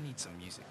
need some music.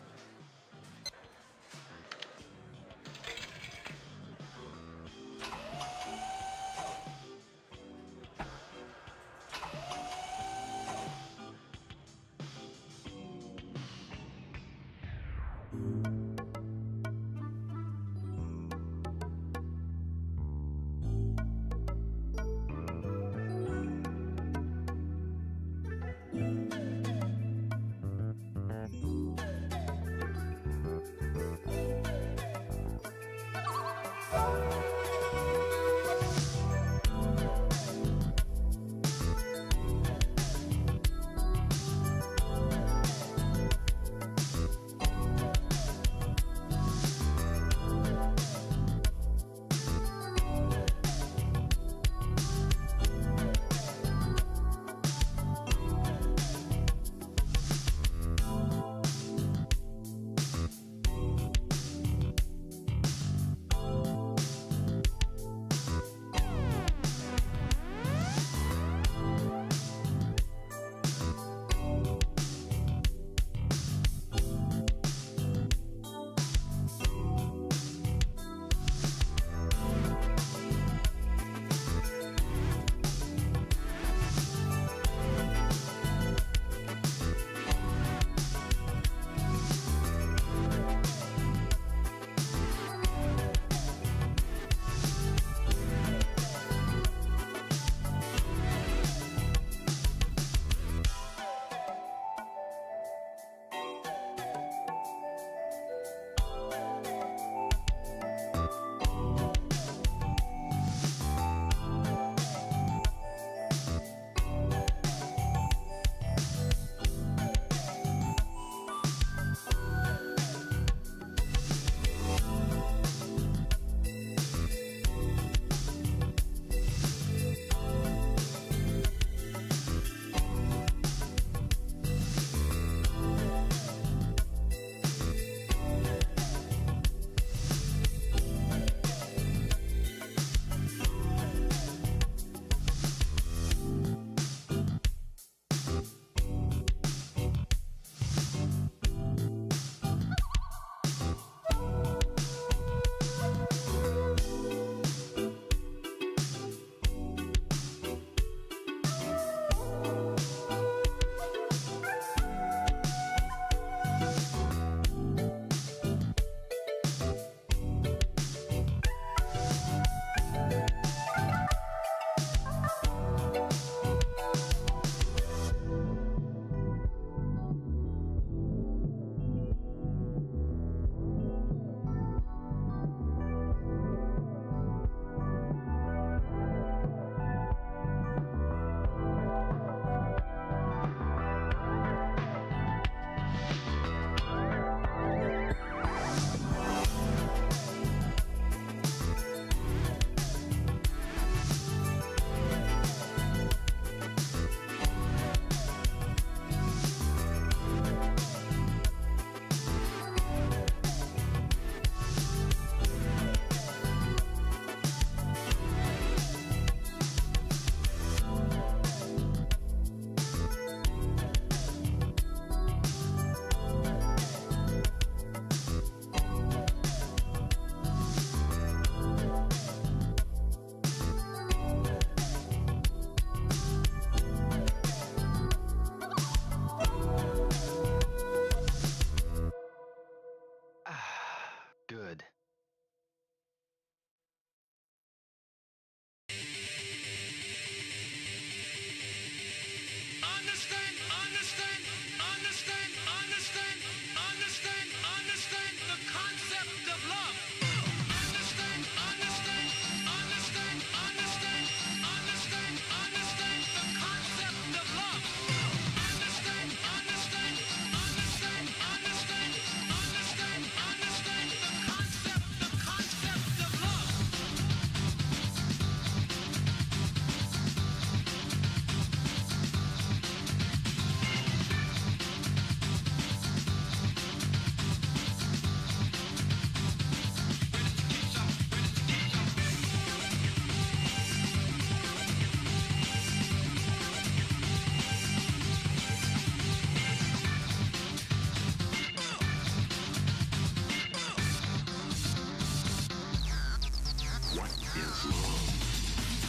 What is love?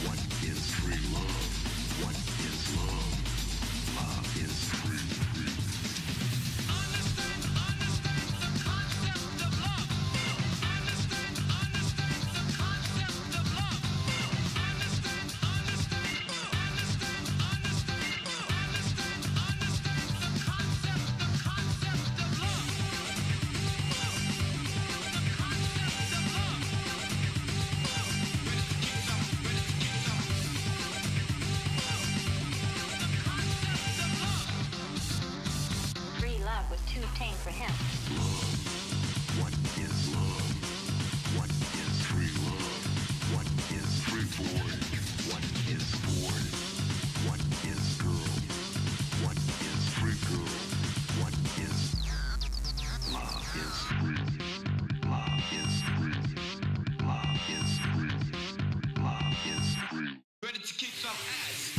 What is free love? What is love? Love is free. Understand the concept of love. Understand the concept of love. Understand the concept of love. Free love was too tame for him. Love. What is love? What is free love? What is free boy? What is boy? What is girl? What is free girl? What is love is free. Love is free. Love is free. Love is free. Ready to kick some ass.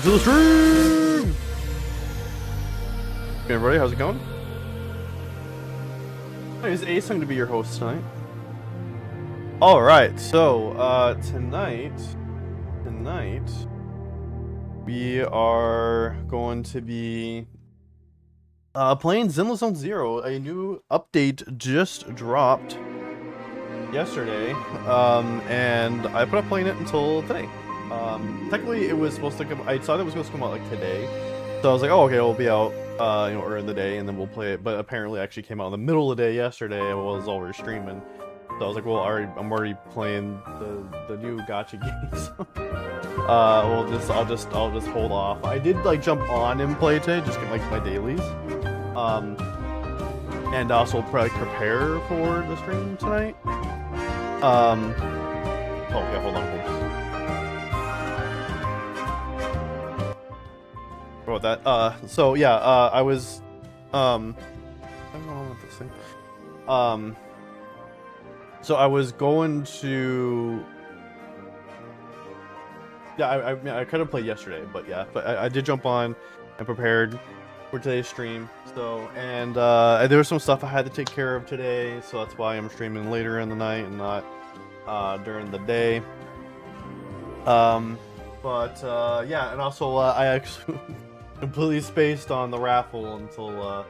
Welcome to the stream! Hey everybody, how's it going? It's Ace, I'm going to be your host tonight. Alright, so, tonight, we are going to be, playing Zenless Zone Zero. A new update just dropped yesterday, and I put up playing it until today. Technically it was supposed to come, I thought it was supposed to come out like today, so I was like, oh okay, it'll be out, you know, early in the day, and then we'll play it, but apparently it actually came out in the middle of the day yesterday, while I was already streaming, so I was like, well, I'm already playing the new gacha games. I'll just hold off. I did like jump on and play today, just get like my dailies, and also probably prepare for the stream tonight. Oh yeah, hold on, please. About that. So yeah, I was, I don't know what this thing. So I was going to, yeah, I could have played yesterday, but yeah, but I did jump on and prepared for today's stream. So, and there was some stuff I had to take care of today, so that's why I'm streaming later in the night and not during the day. Yeah, and also I actually completely spaced on the raffle until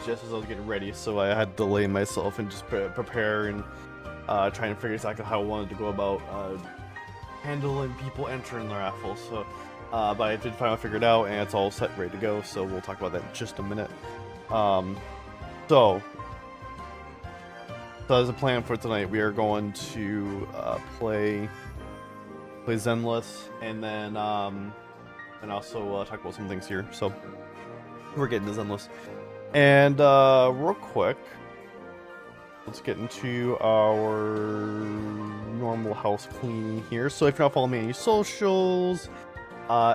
just as I was getting ready, so I had to delay myself and just prepare and trying to figure exactly how I wanted to go about handling people entering the raffle. So, but I did finally figure it out, and it's all set, ready to go. So we'll talk about that in just a minute. So as a plan for tonight, we are going to play Zenless, and then and also talk about some things here. So we're getting to Zenless, and real quick, let's get into our normal house cleaning here. So if you're not following me on any socials,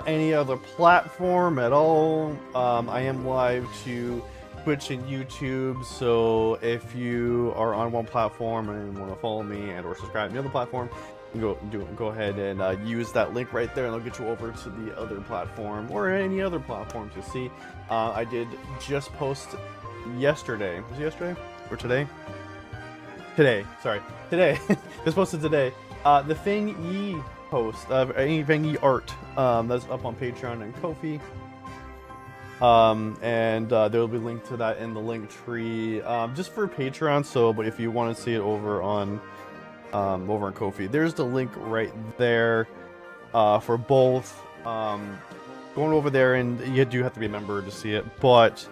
any other platform at all, I am live to Twitch and YouTube, so if you are on one platform and want to follow me and or subscribe to the other platform, you can go ahead and use that link right there, and it'll get you over to the other platform or any other platform to see. I did just post yesterday. Was it yesterday or today? Today, sorry, today. Just posted today. The Feng Yi post of Feng Yi art that's up on Patreon and Kofi. And there will be a link to that in the link tree, just for Patreon. So, but if you want to see it over on Kofi, there's the link right there for both. Going over there, and you do have to be a member to see it, but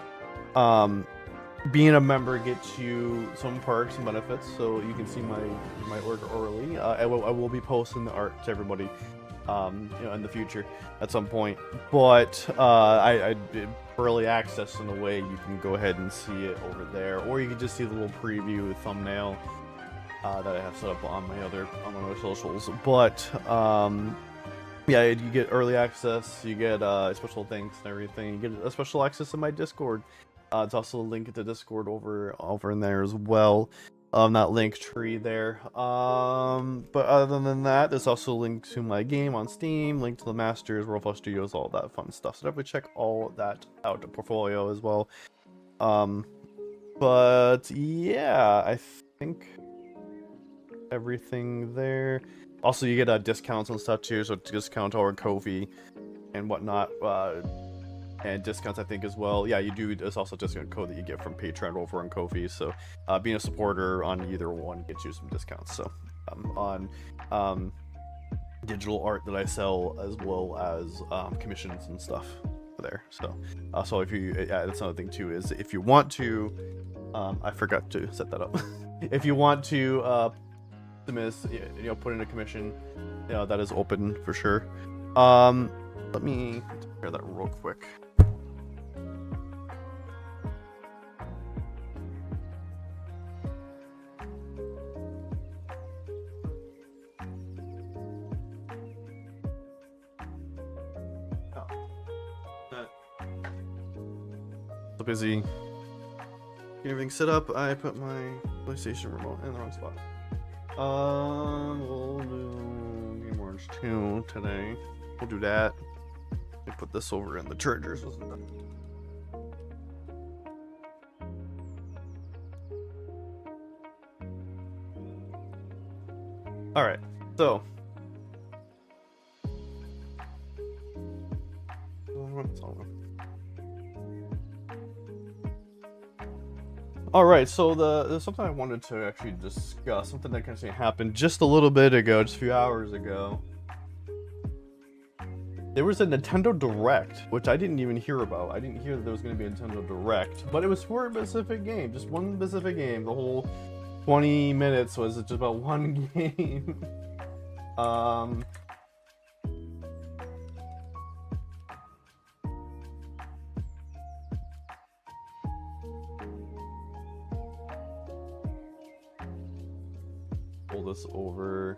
being a member gets you some perks and benefits, so you can see my work early. I will be posting the art to everybody, you know, in the future at some point. But I did early access in a way you can go ahead and see it over there, or you can just see the little preview thumbnail that I have set up on my other socials. But yeah, you get early access, you get special things and everything. You get a special access to my Discord. It's also a link to Discord over in there as well. That link tree there. But other than that, there's also a link to my game on Steam, link to the Masters, World Flush Studios, all that fun stuff. So definitely check all that out, the portfolio as well. But yeah, I think everything there. Also, you get discounts and stuff too, so discount over Kofi and whatnot. And discounts, I think, as well. Yeah, you do. There's also a discount code that you get from Patreon over on Kofi. So being a supporter on either one gets you some discounts. So on digital art that I sell, as well as commissions and stuff there. So so if you, yeah, that's another thing too, is if you want to, I forgot to set that up. If you want to submit, you know, put in a commission, you know, that is open for sure. Let me take care of that real quick. So busy getting everything set up, I put my PlayStation remote in the wrong spot. We'll do Game Wars 2 today. We'll do that. me put this over in the chargers. All right, so all right, so there's something I wanted to actually discuss, something that kind of happened just a little bit ago, just a few hours ago. There was a Nintendo Direct, which I didn't even hear about. I didn't hear that there was going to be a Nintendo Direct, but it was for a specific game, just one specific game. The whole 20 minutes was just about one game. Pull this over.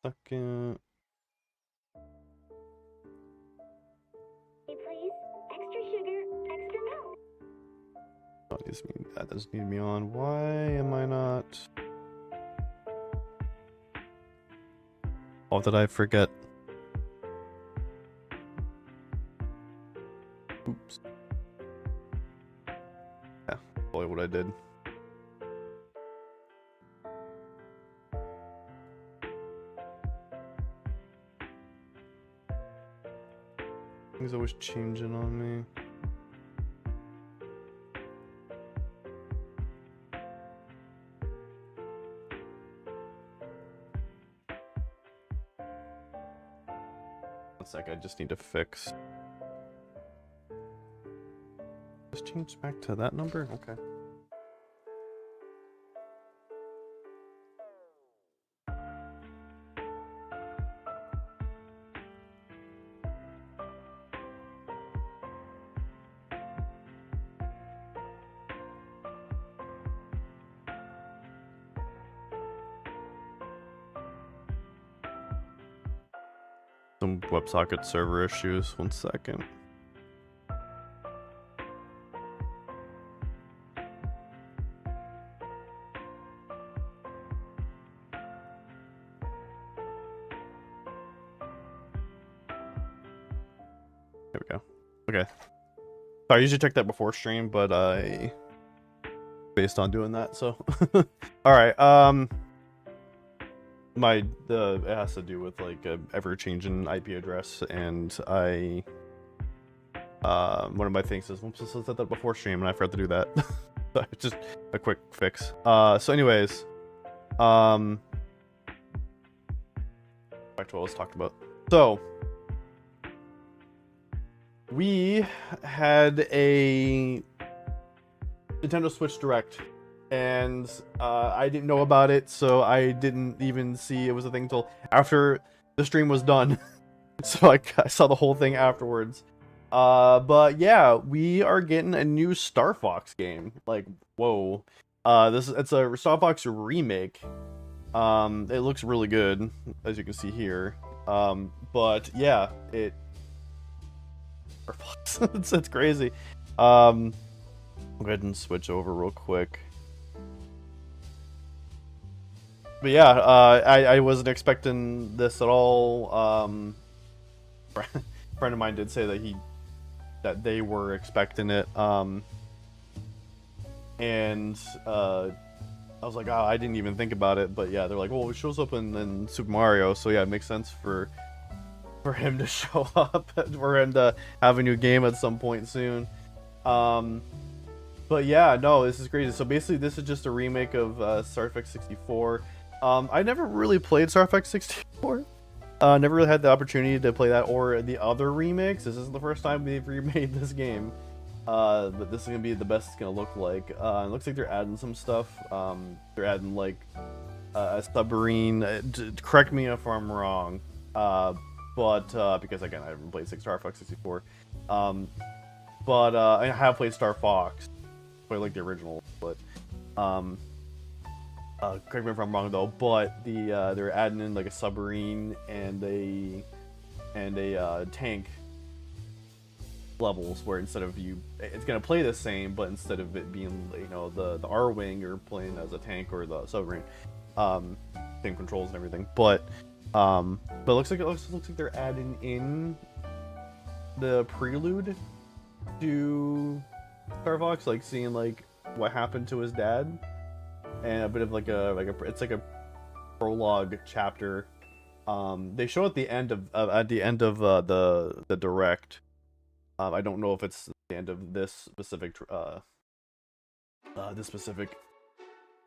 Second. Hey, please. Extra sugar, extra milk. Oh, that doesn't need me on. Why am I not? Oh, did I forget? Oops. Yeah, probably what I did. Things always changing on me. One sec, I just need to fix. Just change back to that number? Okay. Some WebSocket server issues. One second. There we go. Okay. So I usually check that before stream, but I based on doing that, so all right. It has to do with like a ever-changing IP address, and I one of my things is I'm supposed to set that before stream, and I forgot to do that. So just a quick fix. So anyways, back to what I was talking about. So we had a Nintendo Switch Direct, and I didn't know about it, so I didn't even see it was a thing until after the stream was done. So I saw the whole thing afterwards. But yeah, we are getting a new Star Fox game. Like, whoa. It's a Star Fox remake. It looks really good, as you can see here. But yeah, Star Fox. it's crazy. I'll go ahead and switch over real quick. But yeah, I wasn't expecting this at all. A friend of mine did say that they were expecting it. And I was like, oh, I didn't even think about it. But yeah, they're like, well, it shows up in Super Mario, so yeah, it makes sense for him to show up, for him to have a new game at some point soon. But yeah, no, this is crazy. So basically, this is just a remake of Star Fox 64. I never really played Star Fox 64. Never really had the opportunity to play that or the other remakes. This isn't the first time they've remade this game. But this is gonna be the best it's gonna look like. It looks like they're adding some stuff. They're adding like a submarine. Correct me if I'm wrong. But because again, I haven't played Star Fox 64. But I have played Star Fox. Played like the original, but correct me if I'm wrong though. But they're adding in like a submarine and a tank. levels where instead of it's gonna play the same, but instead of it being the R-wing, you're playing as a tank or the submarine. Same controls and everything, but it looks like they're adding in the prelude to Star Fox, like seeing like what happened to his dad, and a bit of it's like a prologue chapter. They show at the end of the direct. I don't know if it's the end of this specific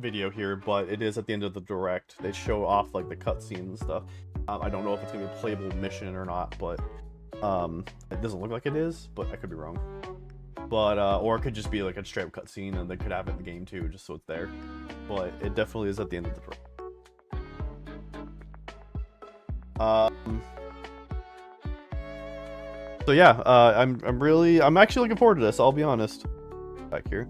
video here, but it is at the end of the direct. They show off like the cutscenes and stuff. I don't know if it's gonna be a playable mission or not, but it doesn't look like it is, but I could be wrong. But or it could just be like a straight up cutscene, and they could have it in the game too, just so it's there. But it definitely is at the end of the direct. So yeah, I'm actually looking forward to this. I'll be honest. Back here.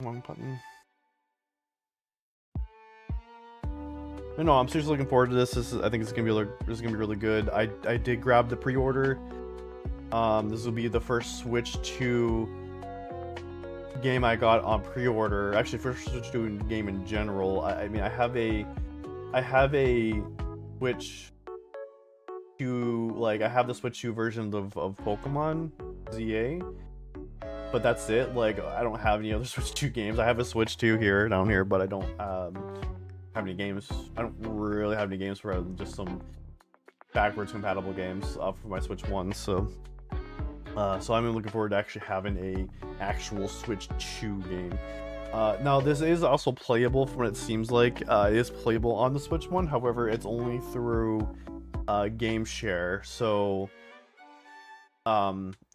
Wrong button. No, I'm seriously looking forward to this. I think it's gonna be really good. I did grab the pre-order. This will be the first Switch 2 game I got on pre-order. Actually, first Switch 2 game in general. I mean, I have a Switch 2, like I have the Switch 2 version of Pokemon ZA. But that's it. Like, I don't have any other Switch 2 games. I have a Switch 2 down here, but I don't have any games. I don't really have any games for just some backwards compatible games for my Switch 1. So I'm looking forward to actually having a actual Switch 2 game. Now this is also playable from what it seems like. It is playable on the Switch 1. However, it's only through game share. So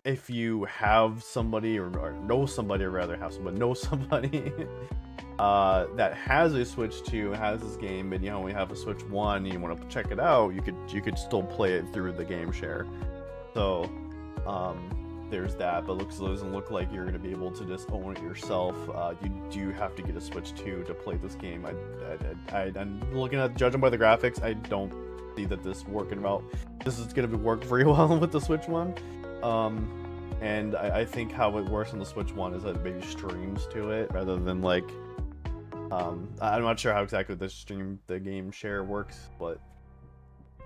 if you have somebody or know somebody, or rather have somebody know somebody that has a Switch 2, has this game, and you only have a Switch 1 and you want to check it out, you could still play it through the game share. So there's that, but it doesn't look like you're going to be able to just own it yourself. You do have to get a Switch 2 to play this game. I'm looking at, judging by the graphics, I don't see that this working well. This is going to work very well with the Switch 1. And I think how it works on the Switch 1 is that it maybe streams to it rather than like I'm not sure how exactly the game share works, but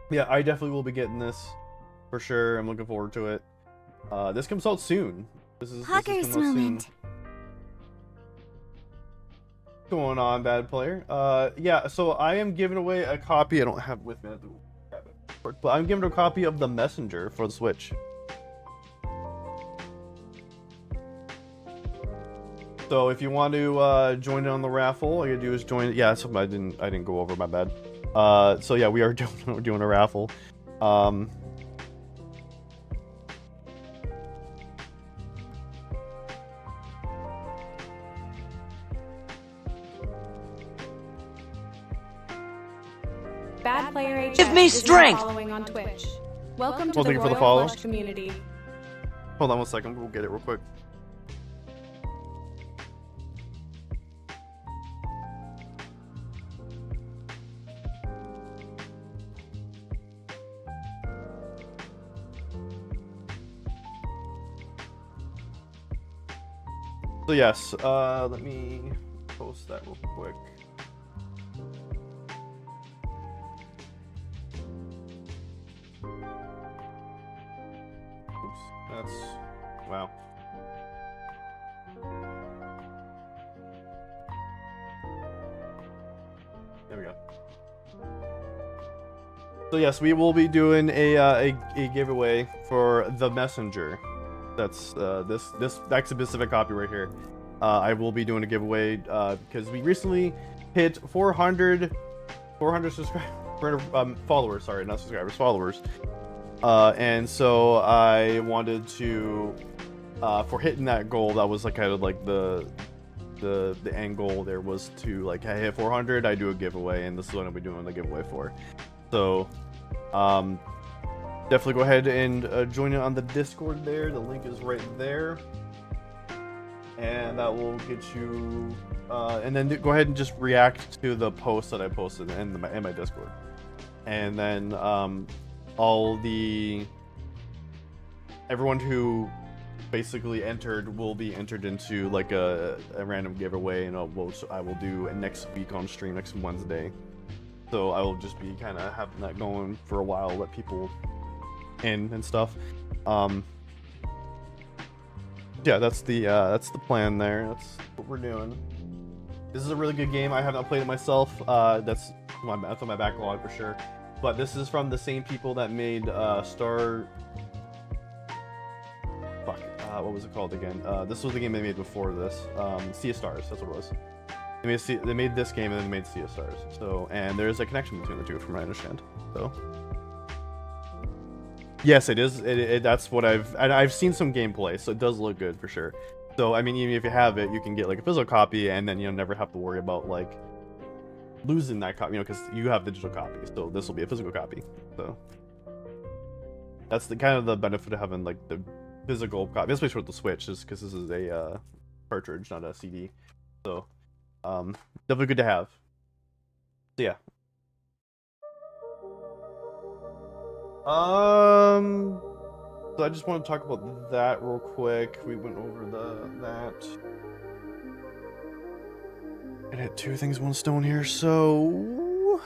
yeah, I definitely will be getting this for sure. I'm looking forward to it. This comes out soon. This is Huggers coming out moment. soon. What's going on, bad player? Yeah, so I am giving away a copy. I don't have it with me, but I'm giving a copy of The Messenger for the Switch. So if you want to join in on the raffle, all you gotta do is join. Yeah, something I didn't go over. My bad. So yeah, we are doing a raffle. Bad player Give me strength! Following on Twitch. Welcome to Well, the thank you for the Royal follow. Flush community. Hold on one second. We'll get it real quick. So yes, let me post that real quick. Oops, that's wow. There we go. So yes, we will be doing a giveaway for The Messenger. That's this specific copy right here. I will be doing a giveaway because we recently hit 400 followers. Sorry, not subscribers, followers. And so I wanted to, for hitting that goal, that was like kind of like the end goal there was to like, hey, hit 400, I do a giveaway, and this is what I'll be doing the giveaway for. So, definitely go ahead and join in on the Discord there. The link is right there, and that will get you. And then go ahead and just react to the post that I posted in my Discord, and then everyone who basically entered will be entered into like a random giveaway, and I will do next week on stream, next Wednesday. So I will just be kind of having that going for a while, let people in and stuff. Yeah, that's the plan there. That's what we're doing. This is a really good game. I have not played it myself. That's on my backlog for sure. But this is from the same people that made what was it called again? This was the game they made before this. Sea of Stars, that's what it was. They made this game and then they made Sea of Stars. So, and there's a connection between the two, from what I understand. So, yes, it is. That's what I've seen some gameplay, so it does look good for sure. So, I mean, even if you have it, you can get like a physical copy, and then never have to worry about like losing that copy, because you have digital copies. So this will be a physical copy. So that's the kind of the benefit of having like the physical copy, especially with the Switch, is because this is a cartridge, not a CD. So definitely good to have. So yeah. So I just want to talk about that real quick. We went over that. I hit 2 things, 1 stone here, so.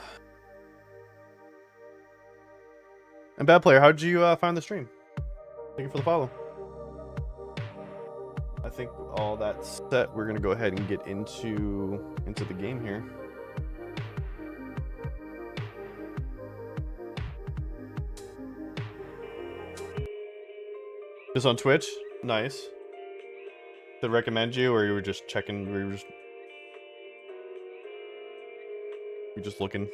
And Bad Player, how'd you find the stream? Thank you for the follow. I think all that's set. We're gonna go ahead and get into the game here. Just on Twitch? Nice. Did it recommend you, or you were just checking? You're just looking.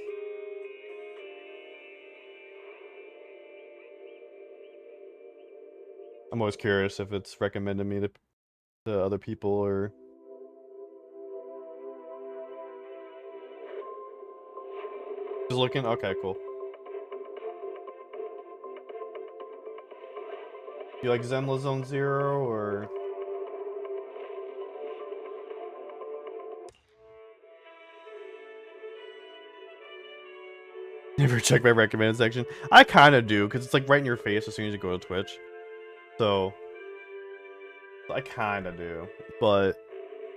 I'm always curious if it's recommended me to other people, or. Just looking? Okay, cool. You like Zenla Zone Zero, or? Never check my recommended section. I kind of do, because it's like right in your face as soon as you go to Twitch. So I kind of do, but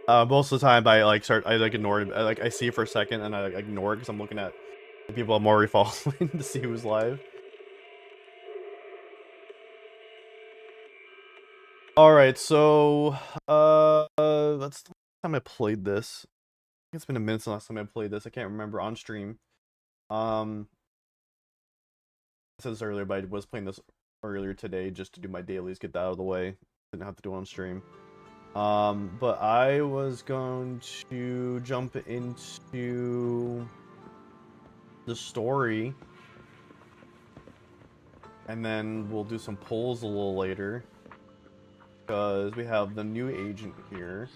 most of the time I ignore it. I see it for a second and I ignore it because I'm looking at the people I'm already following to see who's live. All right, so that's the last time I played this. I think it's been a minute since the last time I played this. I can't remember on stream. I said this earlier, but I was playing this earlier today just to do my dailies, get that out of the way. Didn't have to do it on stream. But I was going to jump into the story, and then we'll do some polls a little later, because we have the new agent here.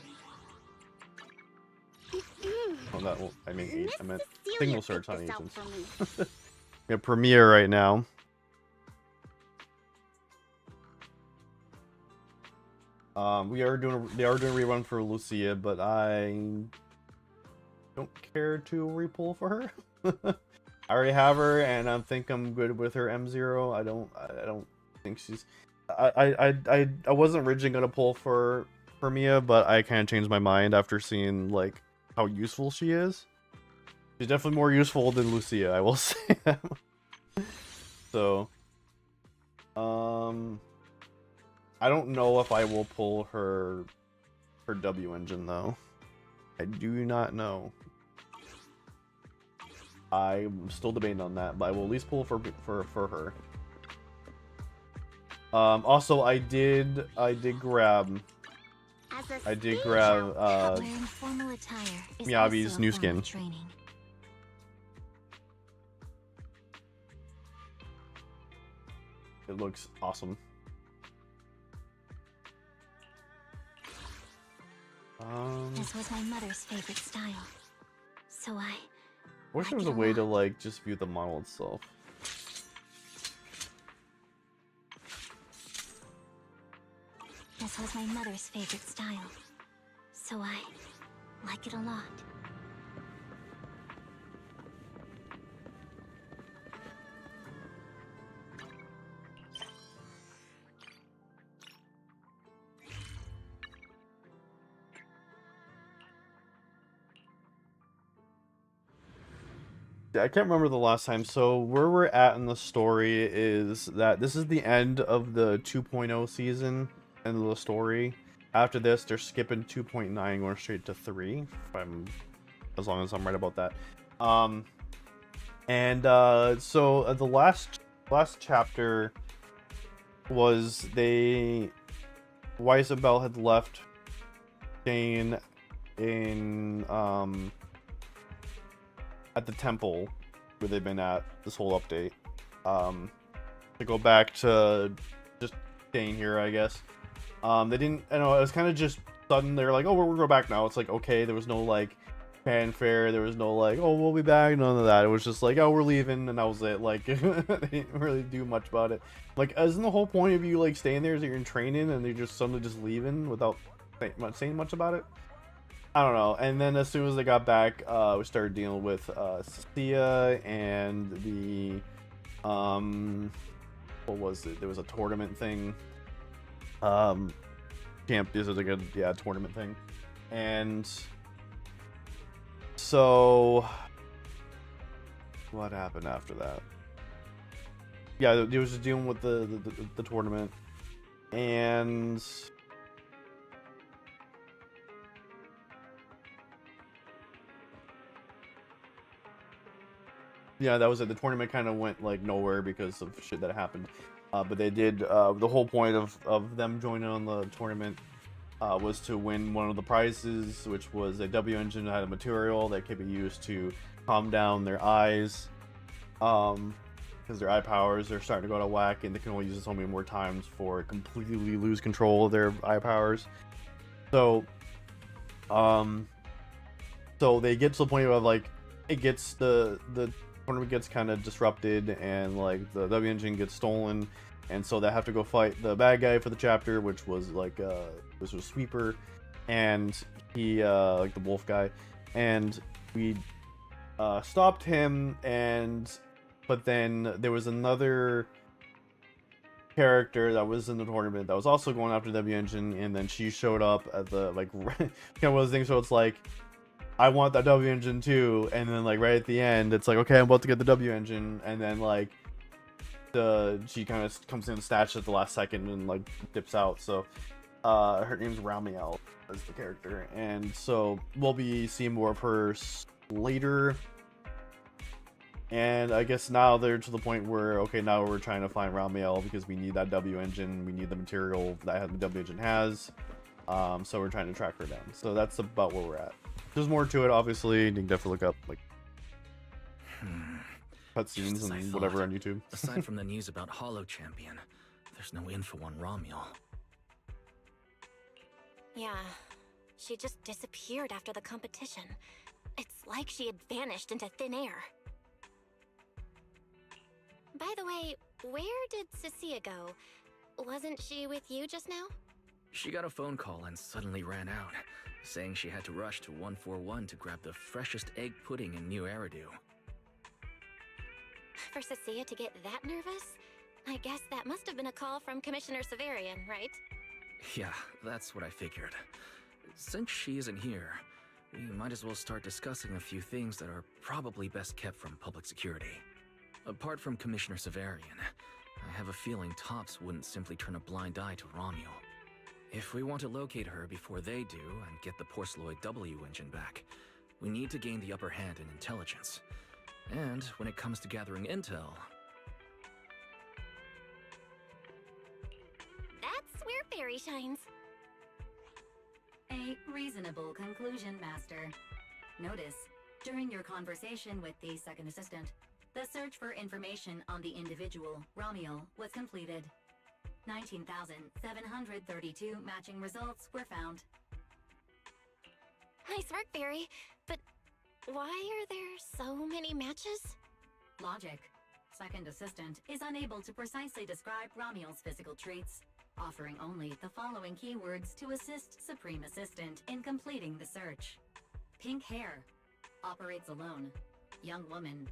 Oh, that will, I mean, I meant signal search on agents. We have Premiere right now. They are doing a rerun for Lucia, but I don't care to repull for her. I already have her, and I think I'm good with her M0. I don't think she's. I wasn't originally gonna pull for Mia, but I kind of changed my mind after seeing like how useful she is. She's definitely more useful than Lucia, I will say that. So, I don't know if I will pull her W engine though. I do not know. I'm still debating on that, but I will at least pull for her. Also, I did grab Miyabi's new skin. It looks awesome. This was my mother's favorite style, so I wish there was a way to like just view the model itself. This was my mother's favorite style, so I like it a lot. I can't remember the last time. So where we're at in the story is that this is the end of the 2.0 season, end of the story. After this, they're skipping 2.9, going straight to 3. If I'm, as long as I'm right about that. So the last chapter was Isabel had left Jane in at the temple where they've been at this whole update. To go back to just staying here, I guess. They didn't, I know, it was kind of just sudden. They're like, oh, we're going back now. It's like, okay, there was no like fanfare, there was no like, oh, we'll be back, none of that. It was just like, oh, we're leaving, and that was it. Like, they didn't really do much about it. Like, isn't the whole point of you like staying there is that you're in training and they're just suddenly just leaving without saying much about it? I don't know. And then as soon as they got back, we started dealing with Cecilia and the what was it? There was a tournament thing. This is like a tournament thing. And so what happened after that? Yeah, it was just dealing with the tournament. And yeah, that was it. The tournament kind of went like nowhere because of shit that happened. But they did, the whole point of them joining on the tournament was to win one of the prizes, which was a W engine that had a material that could be used to calm down their eyes. Because their eye powers are starting to go out of whack, and they can only use it so many more times before it completely lose control of their eye powers. So, so they get to the point of like, it gets the tournament gets kind of disrupted, and like the W engine gets stolen, and so they have to go fight the bad guy for the chapter, which was like this was Sweeper, and he like the wolf guy, and we stopped him, but then there was another character that was in the tournament that was also going after W engine, and then she showed up at the like kind of one of those things. So it's like, I want that W engine too, and then like right at the end, it's like, okay, I'm about to get the W engine, and then like she kind of comes in stashed at the last second and like dips out. So her name's Ramiel as the character, and so we'll be seeing more of her later. And I guess now they're to the point where, okay, now we're trying to find Ramiel because we need that W engine, we need the material that the W engine has. So we're trying to track her down. So that's about where we're at. There's more to it, obviously. You can definitely look up like cutscenes and whatever on YouTube. Aside from the news about Hollow Champion, there's no info on Ramiel. Yeah, she just disappeared after the competition. It's like she had vanished into thin air. By the way, where did Cecilia go? Wasn't she with you just now? She got a phone call and suddenly ran out, saying she had to rush to 141 to grab the freshest egg pudding in New Eridu. For Cecilia to get that nervous? I guess that must have been a call from Commissioner Severian, right? Yeah, that's what I figured. Since she isn't here, we might as well start discussing a few things that are probably best kept from public security. Apart from Commissioner Severian, I have a feeling Tops wouldn't simply turn a blind eye to Ramiel. If we want to locate her before they do and get the Porceloid W engine back, we need to gain the upper hand in intelligence. And when it comes to gathering intel... That's where Fairy shines. A reasonable conclusion, Master. Notice, during your conversation with the second assistant, the search for information on the individual, Ramiel, was completed. 19,732 matching results were found. Nice work, Fairy. But why are there so many matches? Logic. Second assistant is unable to precisely describe Ramiel's physical traits, offering only the following keywords to assist Supreme Assistant in completing the search. Pink hair. Operates alone. Young woman.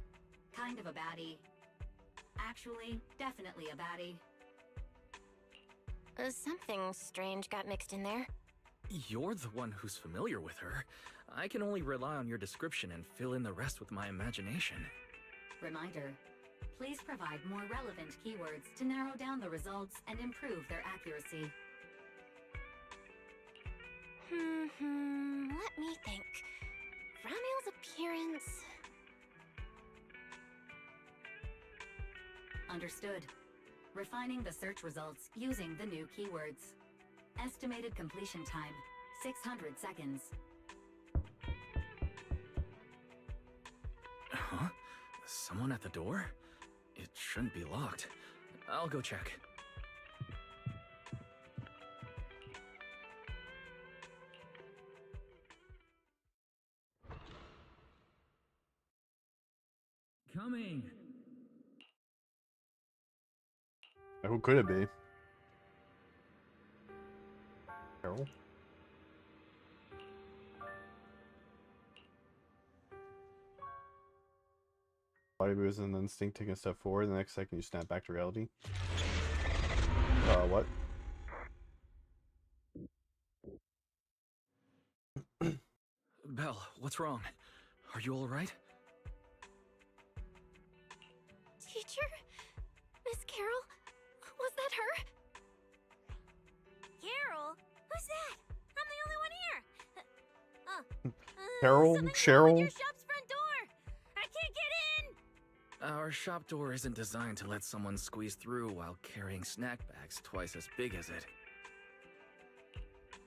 Kind of a baddie. Actually, definitely a baddie. Something strange got mixed in there. You're the one who's familiar with her. I can only rely on your description and fill in the rest with my imagination. Reminder, please provide more relevant keywords to narrow down the results and improve their accuracy. Let me think. Ramiel's appearance... Understood. Refining the search results using the new keywords. Estimated completion time, 600 seconds. Huh? Someone at the door? It shouldn't be locked. I'll go check. Coming! Who could it be? Carol? Body moves and instinct taking a step forward. The next second you snap back to reality. What? Belle, what's wrong? Are you alright? Teacher? Miss Carol? Was that her? Carol? Who's that? I'm the only one here. Carol? Something's wrong Cheryl? with your shop's front door. I can't get in. Our shop door isn't designed to let someone squeeze through while carrying snack bags twice as big as it.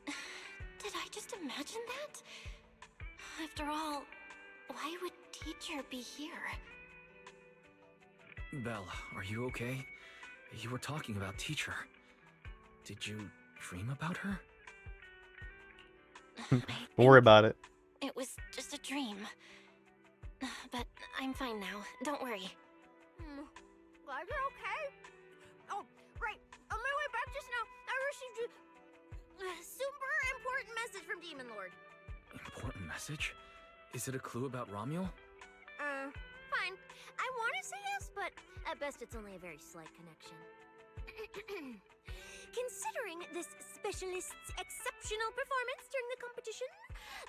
Did I just imagine that? After all, why would teacher be here? Belle, are you okay? You were talking about teacher. Did you dream about her? Don't worry about it. It was just a dream. But I'm fine now. Don't worry. Glad you're okay. Oh, right. On my way back just now, I received a super important message from Demon Lord. Important message? Is it a clue about Romuel? Fine. I want to say yes, but at best it's only a very slight connection. Considering this specialist's exceptional performance during the competition,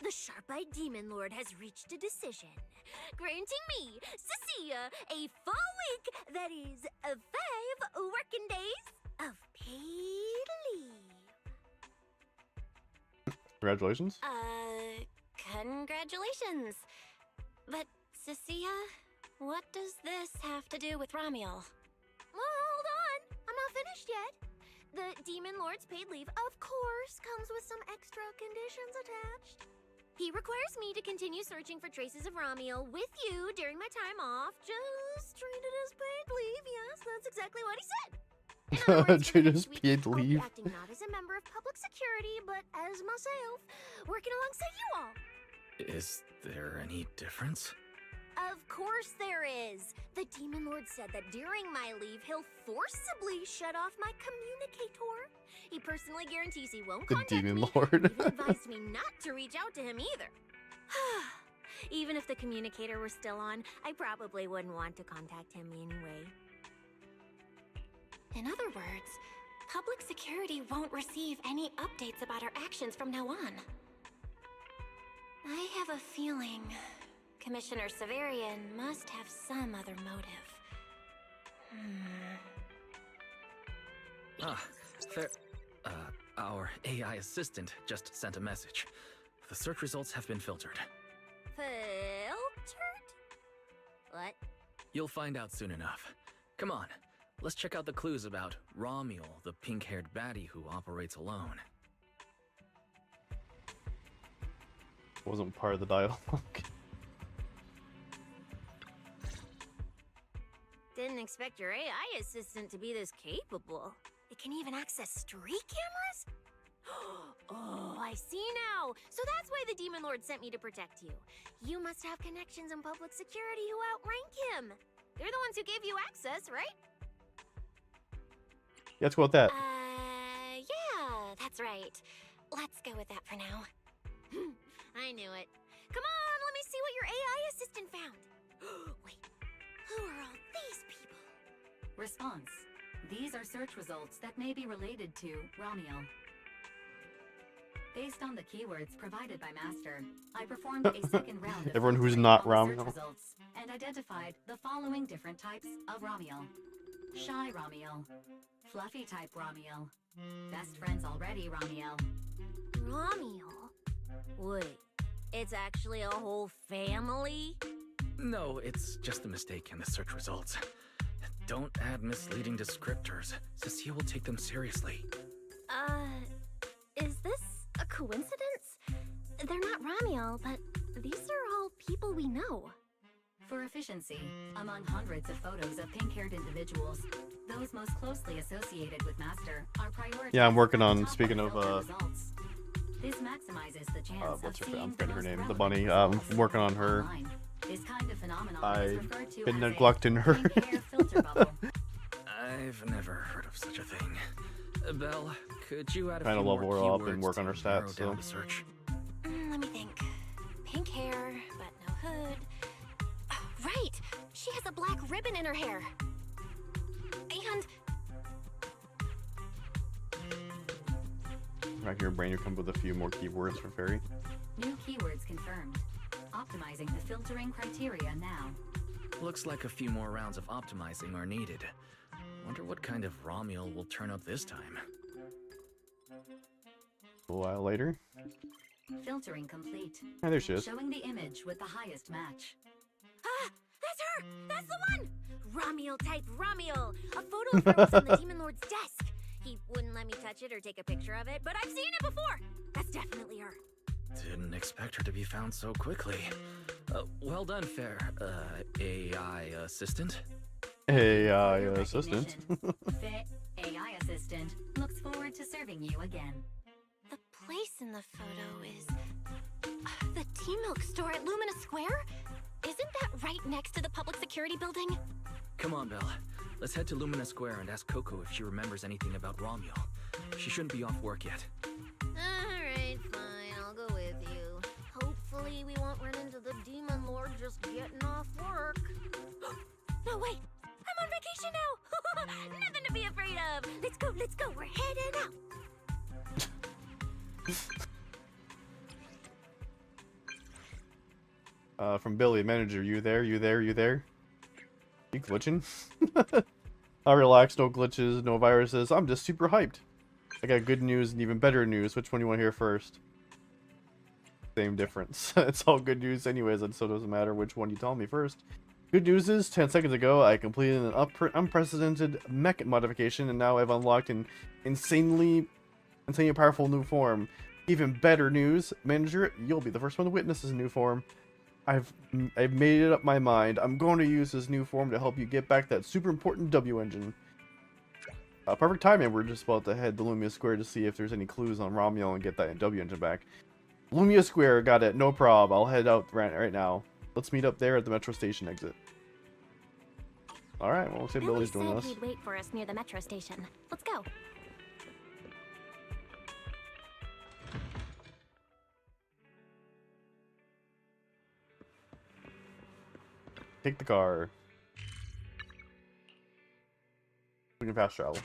the sharp-eyed Demon Lord has reached a decision, granting me, Cecilia, a full week, that is, 5 working days of paid leave. Congratulations. Congratulations. But, Cecilia, what does this have to do with Romuel? Well, hold on. I'm not finished yet. The Demon Lord's paid leave, of course, comes with some extra conditions attached. He requires me to continue searching for traces of Romuel with you during my time off. Just treat it as paid leave. Yes, that's exactly what he said. In other words, for Treat the it as next week, paid I'll be leave. acting not as a member of public security, but as myself, working alongside you all. Is there any difference? Of course there is. The Demon Lord said that during my leave, he'll forcibly shut off my communicator. He personally guarantees he won't The contact Demon me. Lord. Even advised me not to reach out to him either. Even if the communicator were still on, I probably wouldn't want to contact him anyway. In other words, public security won't receive any updates about our actions from now on. I have a feeling Commissioner Severian must have some other motive. Fair. Our AI assistant just sent a message. The search results have been filtered. Filtered? What? You'll find out soon enough. Come on, let's check out the clues about Romuel, the pink-haired baddie who operates alone. Wasn't part of the dialogue. Didn't expect your AI assistant to be this capable. It can even access street cameras? Oh, I see now. So that's why the Demon Lord sent me to protect you. You must have connections in public security who outrank him. They're the ones who gave you access, right? Let's go with that. Yeah, that's right. Let's go with that for now. I knew it. Come on, let me see what your AI assistant found. Wait, who are all these people? Response. These are search results that may be related to Romuel. Based on the keywords provided by Master, I performed a second round of Everyone who's filtering not on the search Ramiel. results and identified the following different types of Ramiel. Shy Ramiel, Fluffy type Ramiel, Best Friends Already Ramiel. Ramiel? Wait, it's actually a whole family? No, it's just a mistake in the search results. Don't add misleading descriptors. Cecilia will take them seriously. Is this a coincidence? They're not Ramiel, but these are all people we know. For efficiency, among hundreds of photos of pink-haired individuals, those most closely associated with Master are prioritized. Yeah, I'm working on, at the top speaking the of, filter results. This maximizes the chance what's of her, seeing I'm the forgetting her most name, the relevant bunny. results I'm working on her. online. This kind of phenomenon is I've referred to been as a neglecting her. pink hair filter bubble. I've never heard of such a thing. Belle, could you add a Trying to few level more her up and keywords work on her to narrow stats, down so. the search? Let me think. Pink hair, but no hood. Oh, right! She has a black ribbon in her hair. And Right here, brain, you come with a few more keywords for Fairy. New keywords confirmed. Optimizing the filtering criteria now. Looks like a few more rounds of optimizing are needed. Wonder what kind of Ramiel will turn up this time. A while later. Filtering complete. Yeah, there she is. Showing the image with the highest match. ah, that's her! That's the one! Ramiel type Ramiel! A photo of her was on the Demon Lord's desk. He wouldn't let me touch it or take a picture of it, but I've seen it before! That's definitely her. Didn't expect her to be found so quickly. Well done, Fair. AI assistant. AI For your assistant. recognition, Fit AI assistant looks forward to serving you again. The place in the photo is the Tea Milk store at Lumina Square? Isn't that right next to the public security building? Come on, Belle. Let's head to Lumina Square and ask Coco if she remembers anything about Ramiel. She shouldn't be off work yet. Alright, fine, I'll go with you. Hopefully we won't run into the Demon Lord just getting off work. No, wait! I'm on vacation now! Nothing to be afraid of! Let's go, we're heading out! From Billy, manager, you there? You glitching? I relax, no glitches, no viruses. I'm just super hyped. I got good news and even better news. Which one do you want to hear first? Same difference. It's all good news anyways, and so it doesn't matter which one you tell me first. Good news is, 10 seconds ago, I completed an unprecedented mech modification, and now I've unlocked an insanely powerful new form. Even better news, manager, you'll be the first one to witness this new form. I've made it up my mind. I'm going to use this new form to help you get back that super important W engine. Perfect timing. We're just about to head to Lumia Square to see if there's any clues on Ramiel and get that W engine back. Lumia Square, got it. No prob. I'll head out right now. Let's meet up there at the metro station exit. Alright, well, we'll see if Billy's doing this. He'd wait for us near the metro station. Let's go. Take the car. We can fast travel.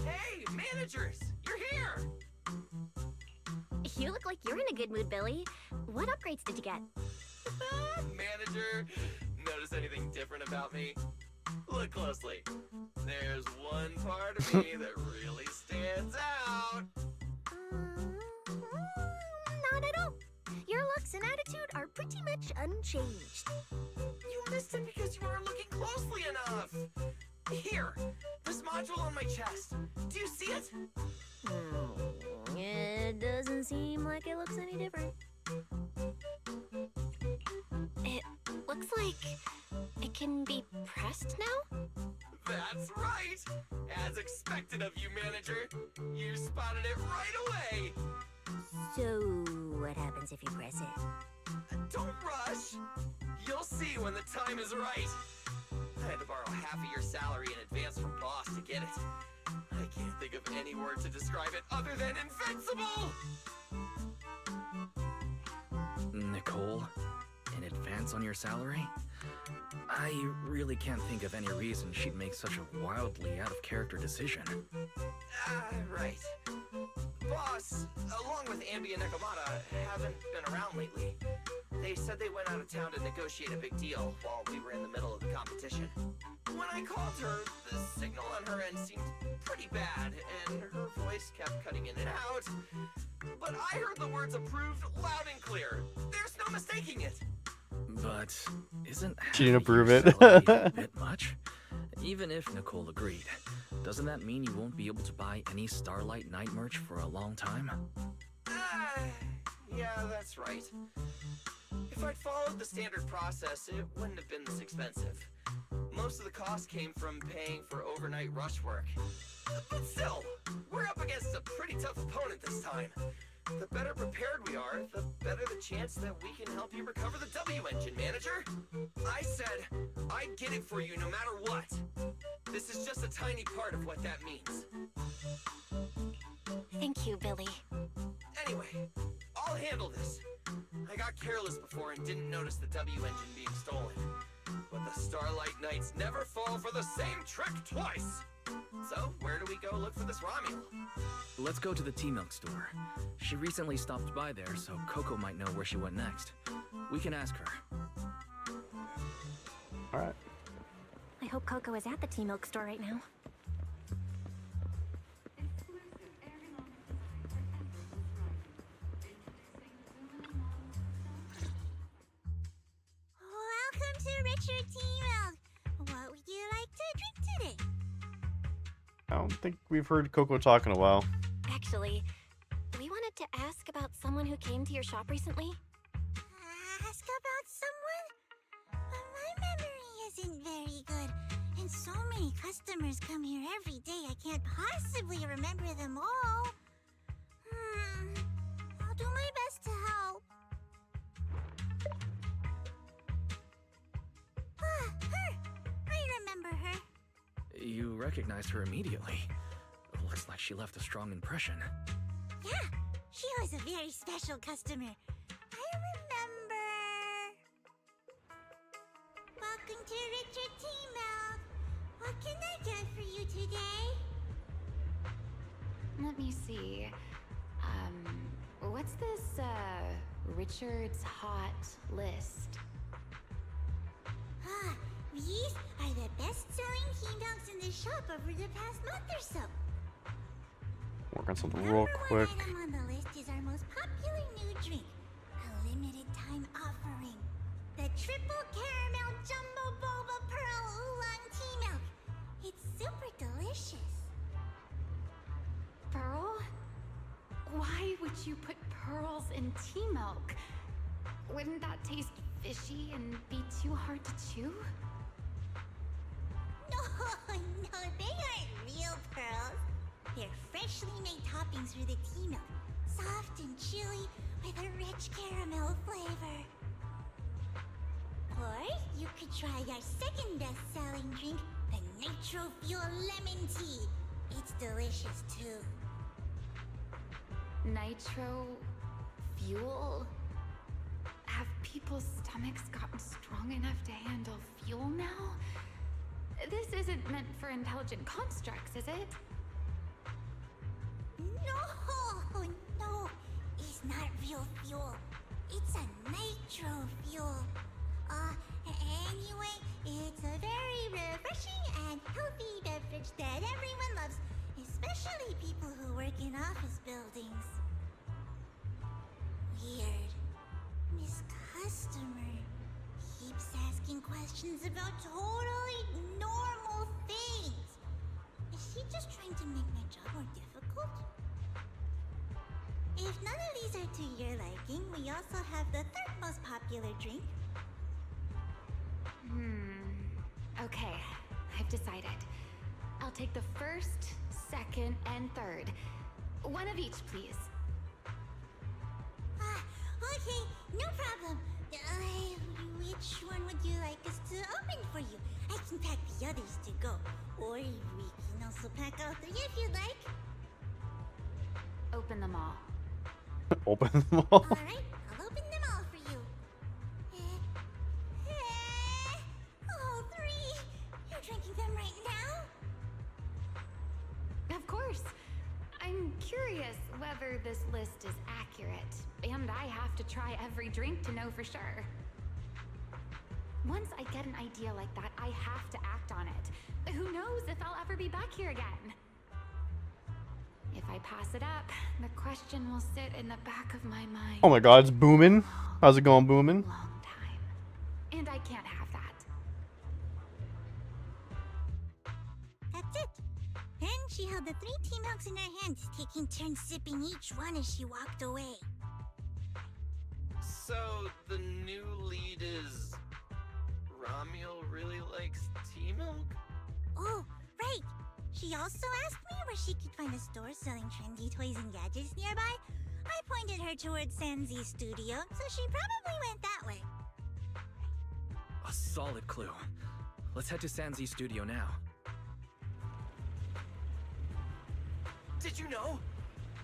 Hey, managers! You're here! You look like you're in a good mood, Billy. What upgrades did you get? Manager, notice anything different about me? Look closely. There's one part of me that really stands out. Not at all. Your looks and attitude are pretty much unchanged. You missed it because you weren't looking closely enough. Here, this module on my chest. Do you see it? It doesn't seem like it looks any different. It looks like it can be pressed now? That's right! As expected of you, manager. You spotted it right away. So, what happens if you press it? Don't rush. You'll see when the time is right. I had to borrow half of your salary in advance from boss to get it. I can't think of any word to describe it other than invincible! Nicole in advance on your salary? I really can't think of any reason she'd make such a wildly out-of-character decision. Right. Boss, along with Ambi and Nekomata, haven't been around lately. They said they went out of town to negotiate a big deal while we were in the middle of the competition. When I called her, the signal on her end seemed pretty bad, and her voice kept cutting in and out. But I heard the words approved loud and clear. There's no mistaking it. But isn't She didn't half a approve year's it. salary a bit much? Even if Nicole agreed, doesn't that mean you won't be able to buy any Starlight Night merch for a long time? Yeah, that's right. If I'd followed the standard process, it wouldn't have been this expensive. Most of the cost came from paying for overnight rush work. But still, we're up against a pretty tough opponent this time. The better prepared we are, the better the chance that we can help you recover the W engine, manager. I said I'd get it for you no matter what. This is just a tiny part of what that means. Thank you, Billy. Anyway, I'll handle this. I got careless before and didn't notice the W engine being stolen. But the Starlight Knights never fall for the same trick twice. So, where do we go look for this Romulo? Let's go to the T-Milk store. She recently stopped by there, so Coco might know where she went next. We can ask her. Alright. I hope Coco is at the T-Milk store right now. Welcome to Richard T-Milk. What would you like to drink today? I don't think we've heard Coco talk in a while. Actually, we wanted to ask about someone who came to your shop recently. Ask about someone? My memory isn't very good, and so many customers come here every day I can't possibly remember them all. I'll do my best to help. Her! I remember her. You recognized her immediately. Looks like she left a strong impression. Yeah, she was a very special customer. I remember. Welcome to Richard T-Milk. What can I get for you today? Let me see. What's this, Richard's hot list? These are the best-selling T-Milks in the shop over the past month or so. Work on something Number real one quick. item on the list is our most popular new drink, a limited-time offering. The Triple Caramel Jumbo Boba Pearl Oolong Tea Milk. It's super delicious. Pearl? Why would you put pearls in tea milk? Wouldn't that taste fishy and be too hard to chew? No, they aren't real pearls. They're freshly made toppings for the tea milk, soft and chewy with a rich caramel flavor. Or you could try our second best-selling drink, the Nitro Fuel Lemon Tea. It's delicious too. Nitro fuel? Have people's stomachs gotten strong enough to handle fuel now? This isn't meant for intelligent constructs, is it? No, it's not real fuel. It's a nitro fuel. Anyway, it's a very refreshing and healthy beverage that everyone loves, especially people who work in office buildings. Weird. This customer keeps asking questions about totally normal things. Is she just trying to make my job more difficult? If none of these are to your liking, we also have the third most popular drink. Okay, I've decided. I'll take the first, second, and third. One of each, please. Okay, no problem. Which one would you like us to open for you? I can pack the others to go. Or we can also pack all three if you'd like. Open them all. Open them all. Alright, I'll open them all for you. whether this list is accurate, and I have to try every drink to know for sure. Once I get an idea like that, I have to act on it. Who knows if I'll ever be back here again? If I pass it up, the question will sit in the back of my mind. Oh my god, it's booming. How's it going, booming? Long time. And I can't have that. That's it. Then she held the 3 tea milks in her hands, taking turns sipping each one as she walked away. So the new lead is Ramiel really likes tea milk? Oh, right. She also asked me where she could find a store selling trendy toys and gadgets nearby. I pointed her towards ZZZ Studio, so she probably went that way. A solid clue. Let's head to ZZZ Studio now. Did you know?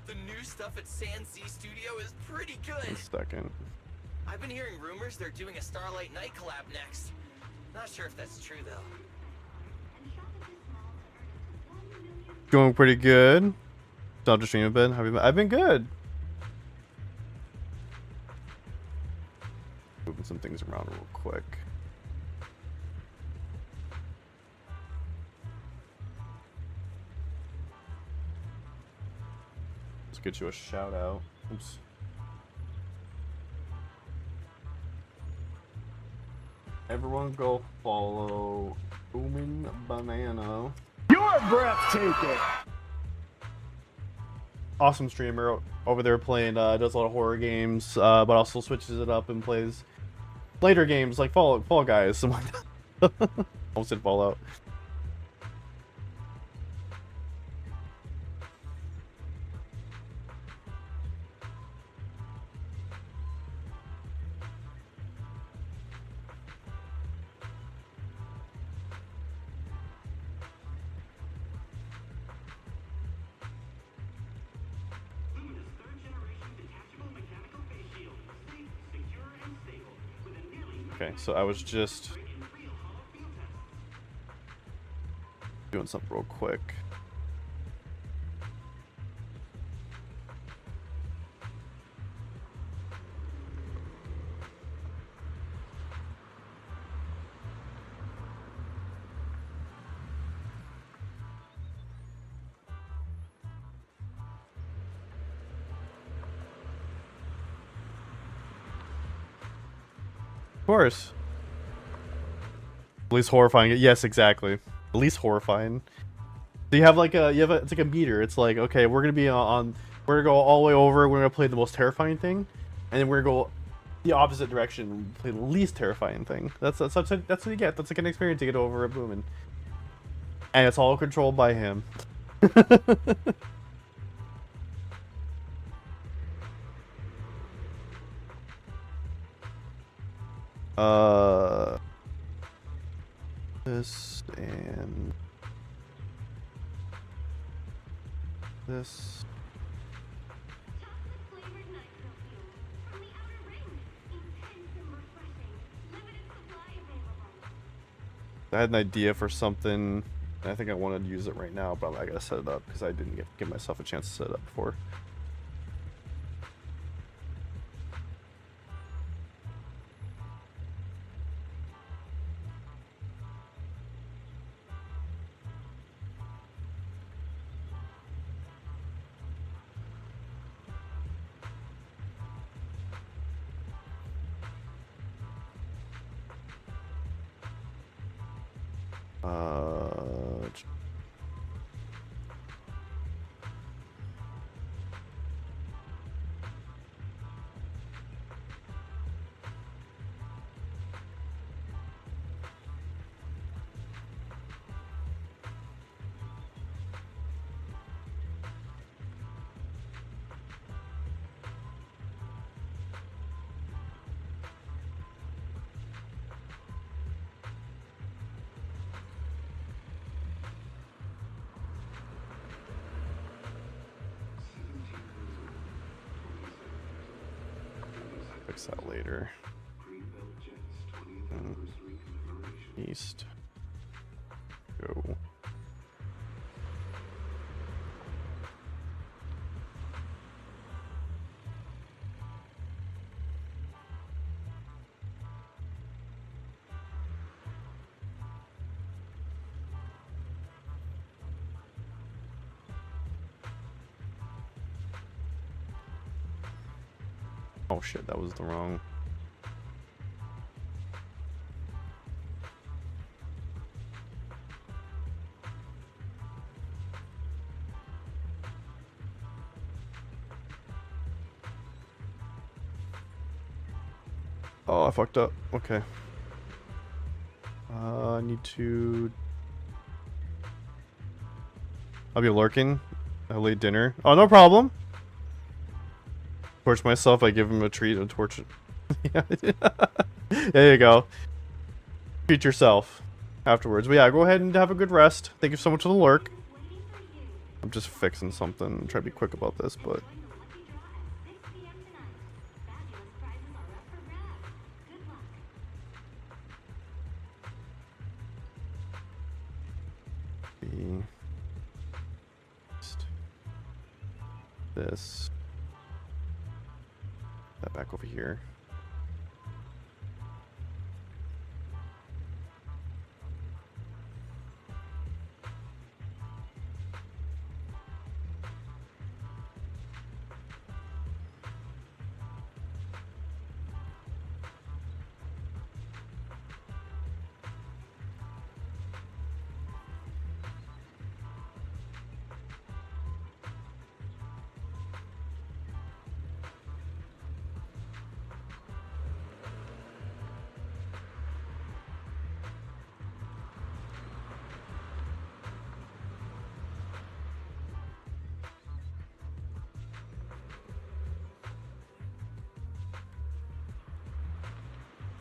The new stuff at ZZZ Studio is pretty good. One second. I've been hearing rumors they're doing a Starlight Night collab next. Not sure if that's true though. Going pretty good. Stop to stream a bit. Have you been? I've been good. Moving some things around real quick. Let's get you a shout out. Oops. Everyone go follow Boomin' Banana. You're breathtaking. Awesome streamer over there playing, does a lot of horror games, but also switches it up and plays later games like Fall Guys, something like that. Almost said Fallout. Okay, so I was just doing something real quick. Of course. At least horrifying. Yes, exactly. At least horrifying. So you have like it's like a meter. It's like, okay, we're gonna be we're gonna go all the way over. We're gonna play the most terrifying thing, and then we're gonna go the opposite direction and play the least terrifying thing. That's what you get. That's like an experience to get over a Boomin', and it's all controlled by him. This and this. I had an idea for something. I think I wanted to use it right now, but I gotta set it up because I didn't give myself a chance to set it up before. Fix that later. East. Go. Oh shit, that was the wrong. Oh, I fucked up. Okay. I need to... I'll be lurking. I late dinner. Oh, no problem. Torch myself. I give him a treat and torch it. There you go. Treat yourself afterwards. But yeah, go ahead and have a good rest. Thank you so much for the lurk. I'm just fixing something. I'm trying to be quick about this, but... This. That back over here.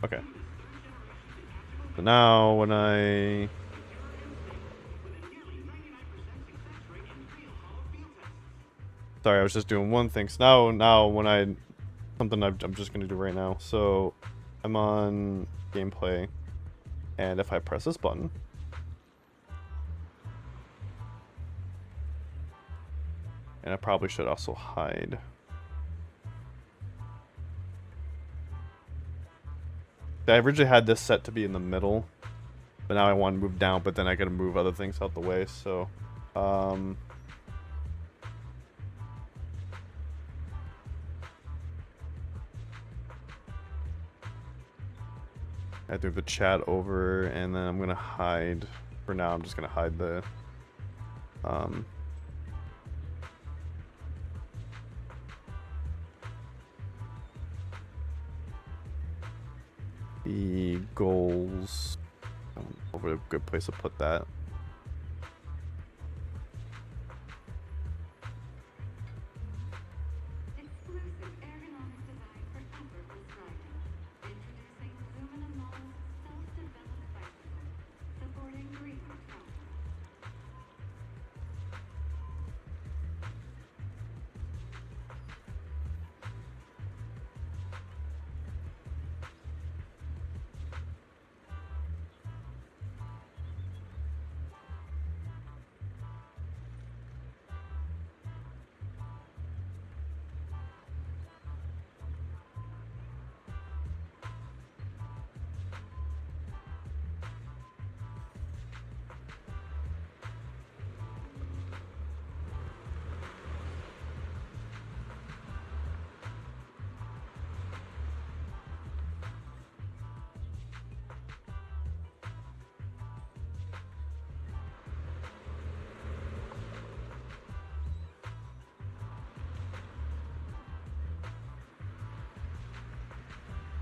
Okay. So now when I... Sorry, I was just doing one thing. So now when I... Something I'm just going to do right now. So I'm on gameplay. And if I press this button... And I probably should also hide. I originally had this set to be in the middle, but now I want to move down, but then I gotta move other things out the way, so... I move the chat over, and then I'm gonna hide... For now, I'm just gonna hide the... The goals. Over a good place to put that.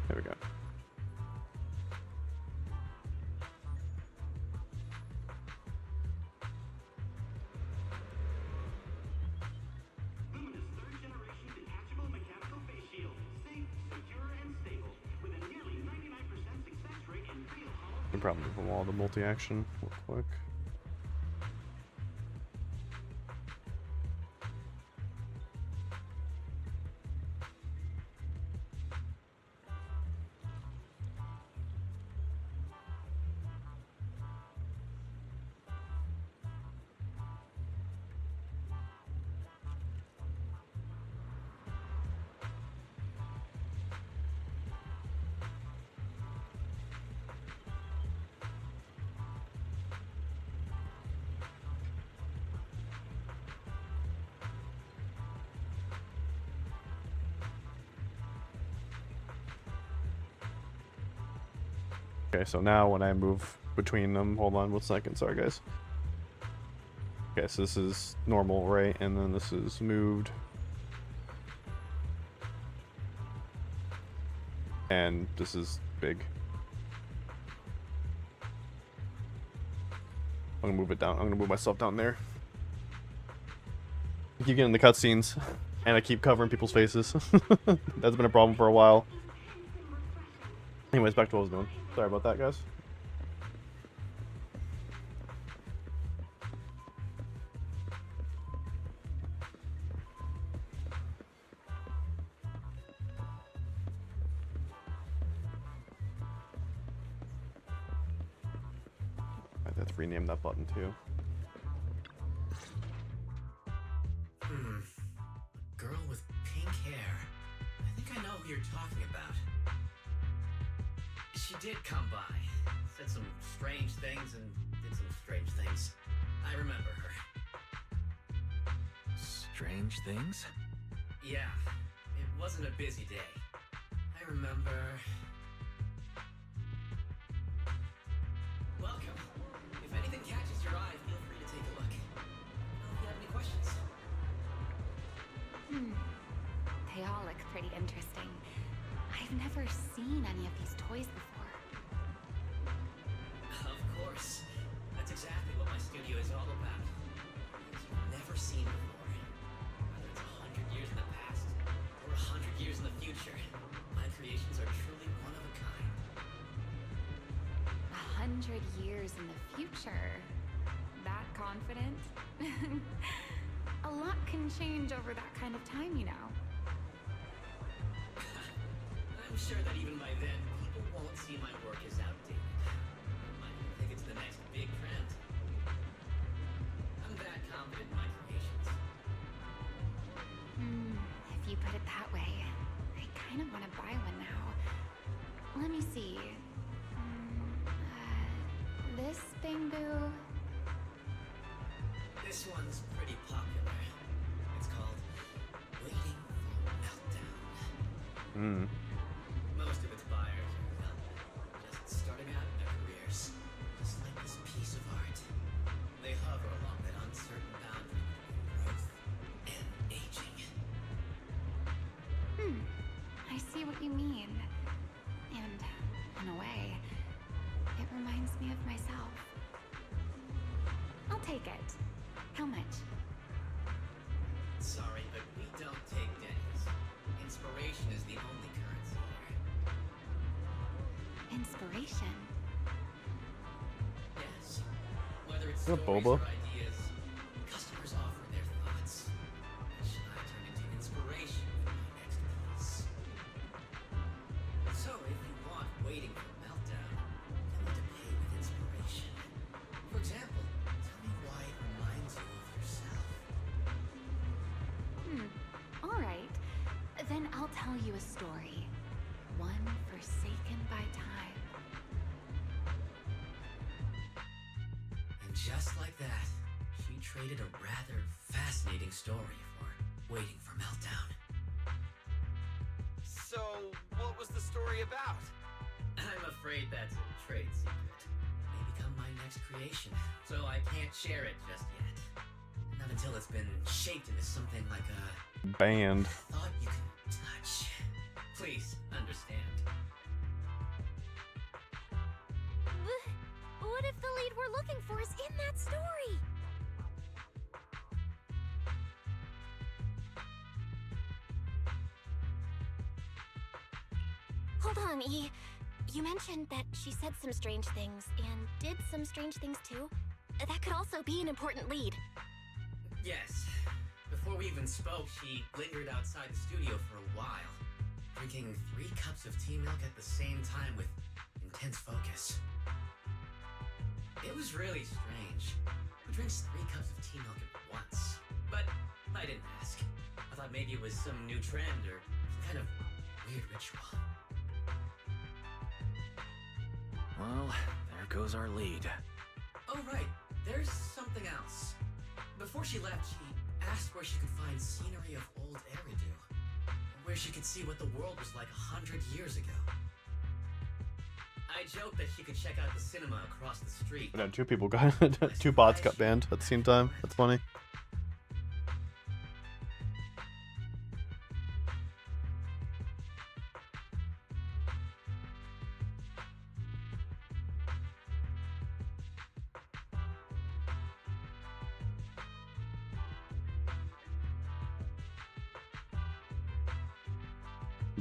There we go. Can probably move them all to multi-action real quick. Okay, so now when I move between them, hold on 1 second, sorry guys. Okay, so this is normal, right? And then this is moved. And this is big. I'm gonna move it down. I'm gonna move myself down there. I keep getting the cutscenes, and I keep covering people's faces. That's been a problem for a while. Anyways, back to what I was doing. Sorry about that, guys. I have to rename that button too. Girl with pink hair. I think I know who you're talking about. She did come by, said some strange things and did some strange things. I remember her. Strange things? Yeah, it wasn't a busy day. I remember... Welcome. If anything catches your eye, feel free to take a look. Let me know if you have any questions. They all look pretty interesting. I've never seen any of these toys before. Of course. That's exactly what my studio is all about. Things you've never seen before. Whether it's 100 years in the past or 100 years in the future, my creations are truly one of a kind. 100 years in the future? That confident? A lot can change over that kind of time, you know. I'm sure that even by then, people won't see my work as outdated. Might think it's the next big trend. I'm that confident in my creations. If you put it that way, I kind of want to buy one now. Let me see. This bamboo. This one's pretty popular. It's called Waiting for Meltdown. Most of its buyers are, well, just starting out in their careers. Just like this piece of art. They hover along that uncertain boundary between growth and aging. I see what you mean. And, in a way, it reminds me of myself. I'll take it. How much? Sorry, but we don't take pennies. Inspiration is the only currency here. Inspiration? Yes. Whether it's Is that stories Boba? or ideas, customers offer their thoughts, which I turn into inspiration for my next piece. So if you want Waiting for Meltdown, you'll need to pay with inspiration. For example, tell me why it reminds you of yourself. All right. Then I'll tell you a story. One forsaken by time. And just like that, she traded a rather fascinating story for Waiting for Meltdown. So, what was the story about? I'm afraid that's a trade secret. It may become my next creation, so I can't share it just yet. Not until it's been shaped into something like a Band. thought you can touch. Please understand. What if the lead we're looking for is in that story? Hold on, E. You mentioned that she said some strange things and did some strange things too. That could also be an important lead. Yes. Before we even spoke, she lingered outside the studio for a while, drinking 3 cups of tea milk at the same time with intense focus. It was really strange. Who drinks 3 cups of tea milk at once? But I didn't ask. I thought maybe it was some new trend or some kind of weird ritual. Well, there goes our lead. Oh, right. There's something else. Before she left, she asked where she could find scenery of old Eridu, where she could see what the world was like 100 years ago. I I joked that she could check out the cinema across the street. Yeah, two people got two bots got banned at the same time. That's funny.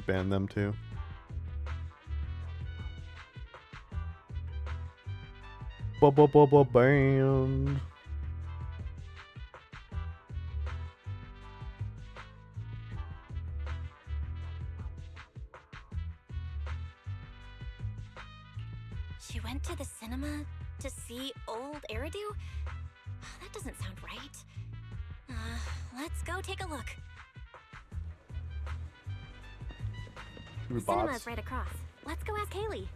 Ban them too. Banned. She went to the cinema to see old Eridu? That doesn't sound right. Let's go take a look. The cinema's right across. Let's go ask Haley.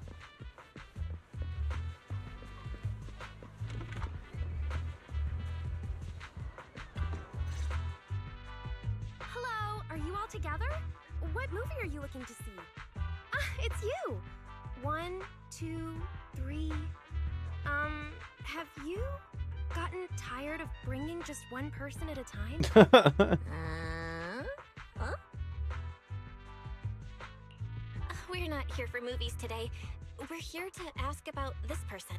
Hello, are you all together? What movie are you looking to see? It's you! 1, 2, 3. Have you gotten tired of bringing just one person at a time? Huh? We're not here for movies today. We're here to ask about this person.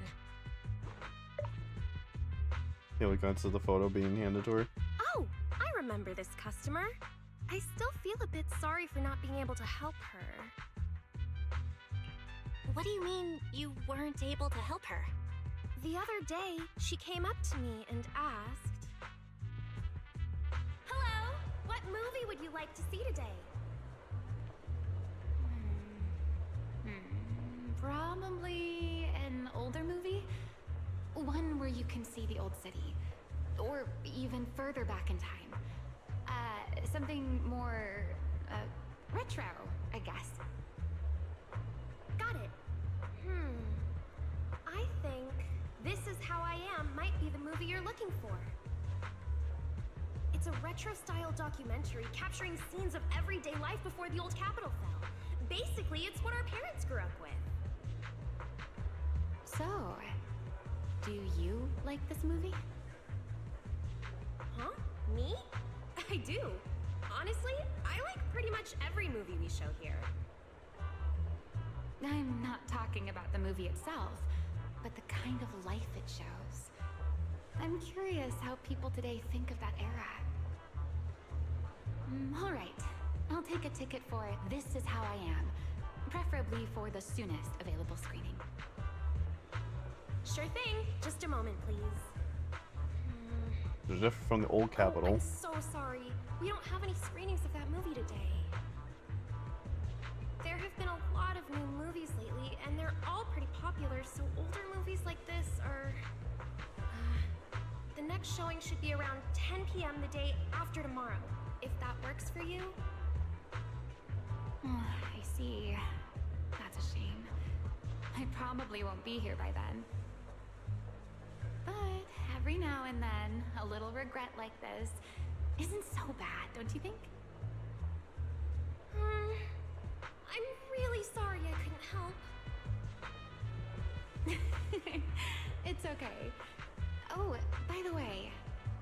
Haley glances at the photo being handed to her. Oh, I remember this customer. I still feel a bit sorry for not being able to help her. What do you mean you weren't able to help her? The other day, she came up to me and asked, "Hello, what movie would you like to see today?" Probably an older movie. One where you can see the old city. Or even further back in time. Something more, retro, I guess. Got it. I think This Is How I Am might be the movie you're looking for. It's a retro-style documentary capturing scenes of everyday life before the old capital fell. Basically, it's what our parents grew up with. So, do you like this movie? Huh? Me? I do. Honestly, I like pretty much every movie we show here. I'm not talking about the movie itself, but the kind of life it shows. I'm curious how people today think of that era. All right, I'll take a ticket for This Is How I Am, preferably for the soonest available screening. Sure thing. Just a moment, please. They're different from the old Oh, capital. I'm so sorry. We don't have any screenings of that movie today. There have been a lot of new movies lately, and they're all pretty popular, so older movies like this are... the next showing should be around 10 p.m. the day after tomorrow, if that works for you. I see. That's a shame. I probably won't be here by then. But every now and then, a little regret like this isn't so bad, don't you think? I'm really sorry I couldn't help. It's okay. Oh, by the way,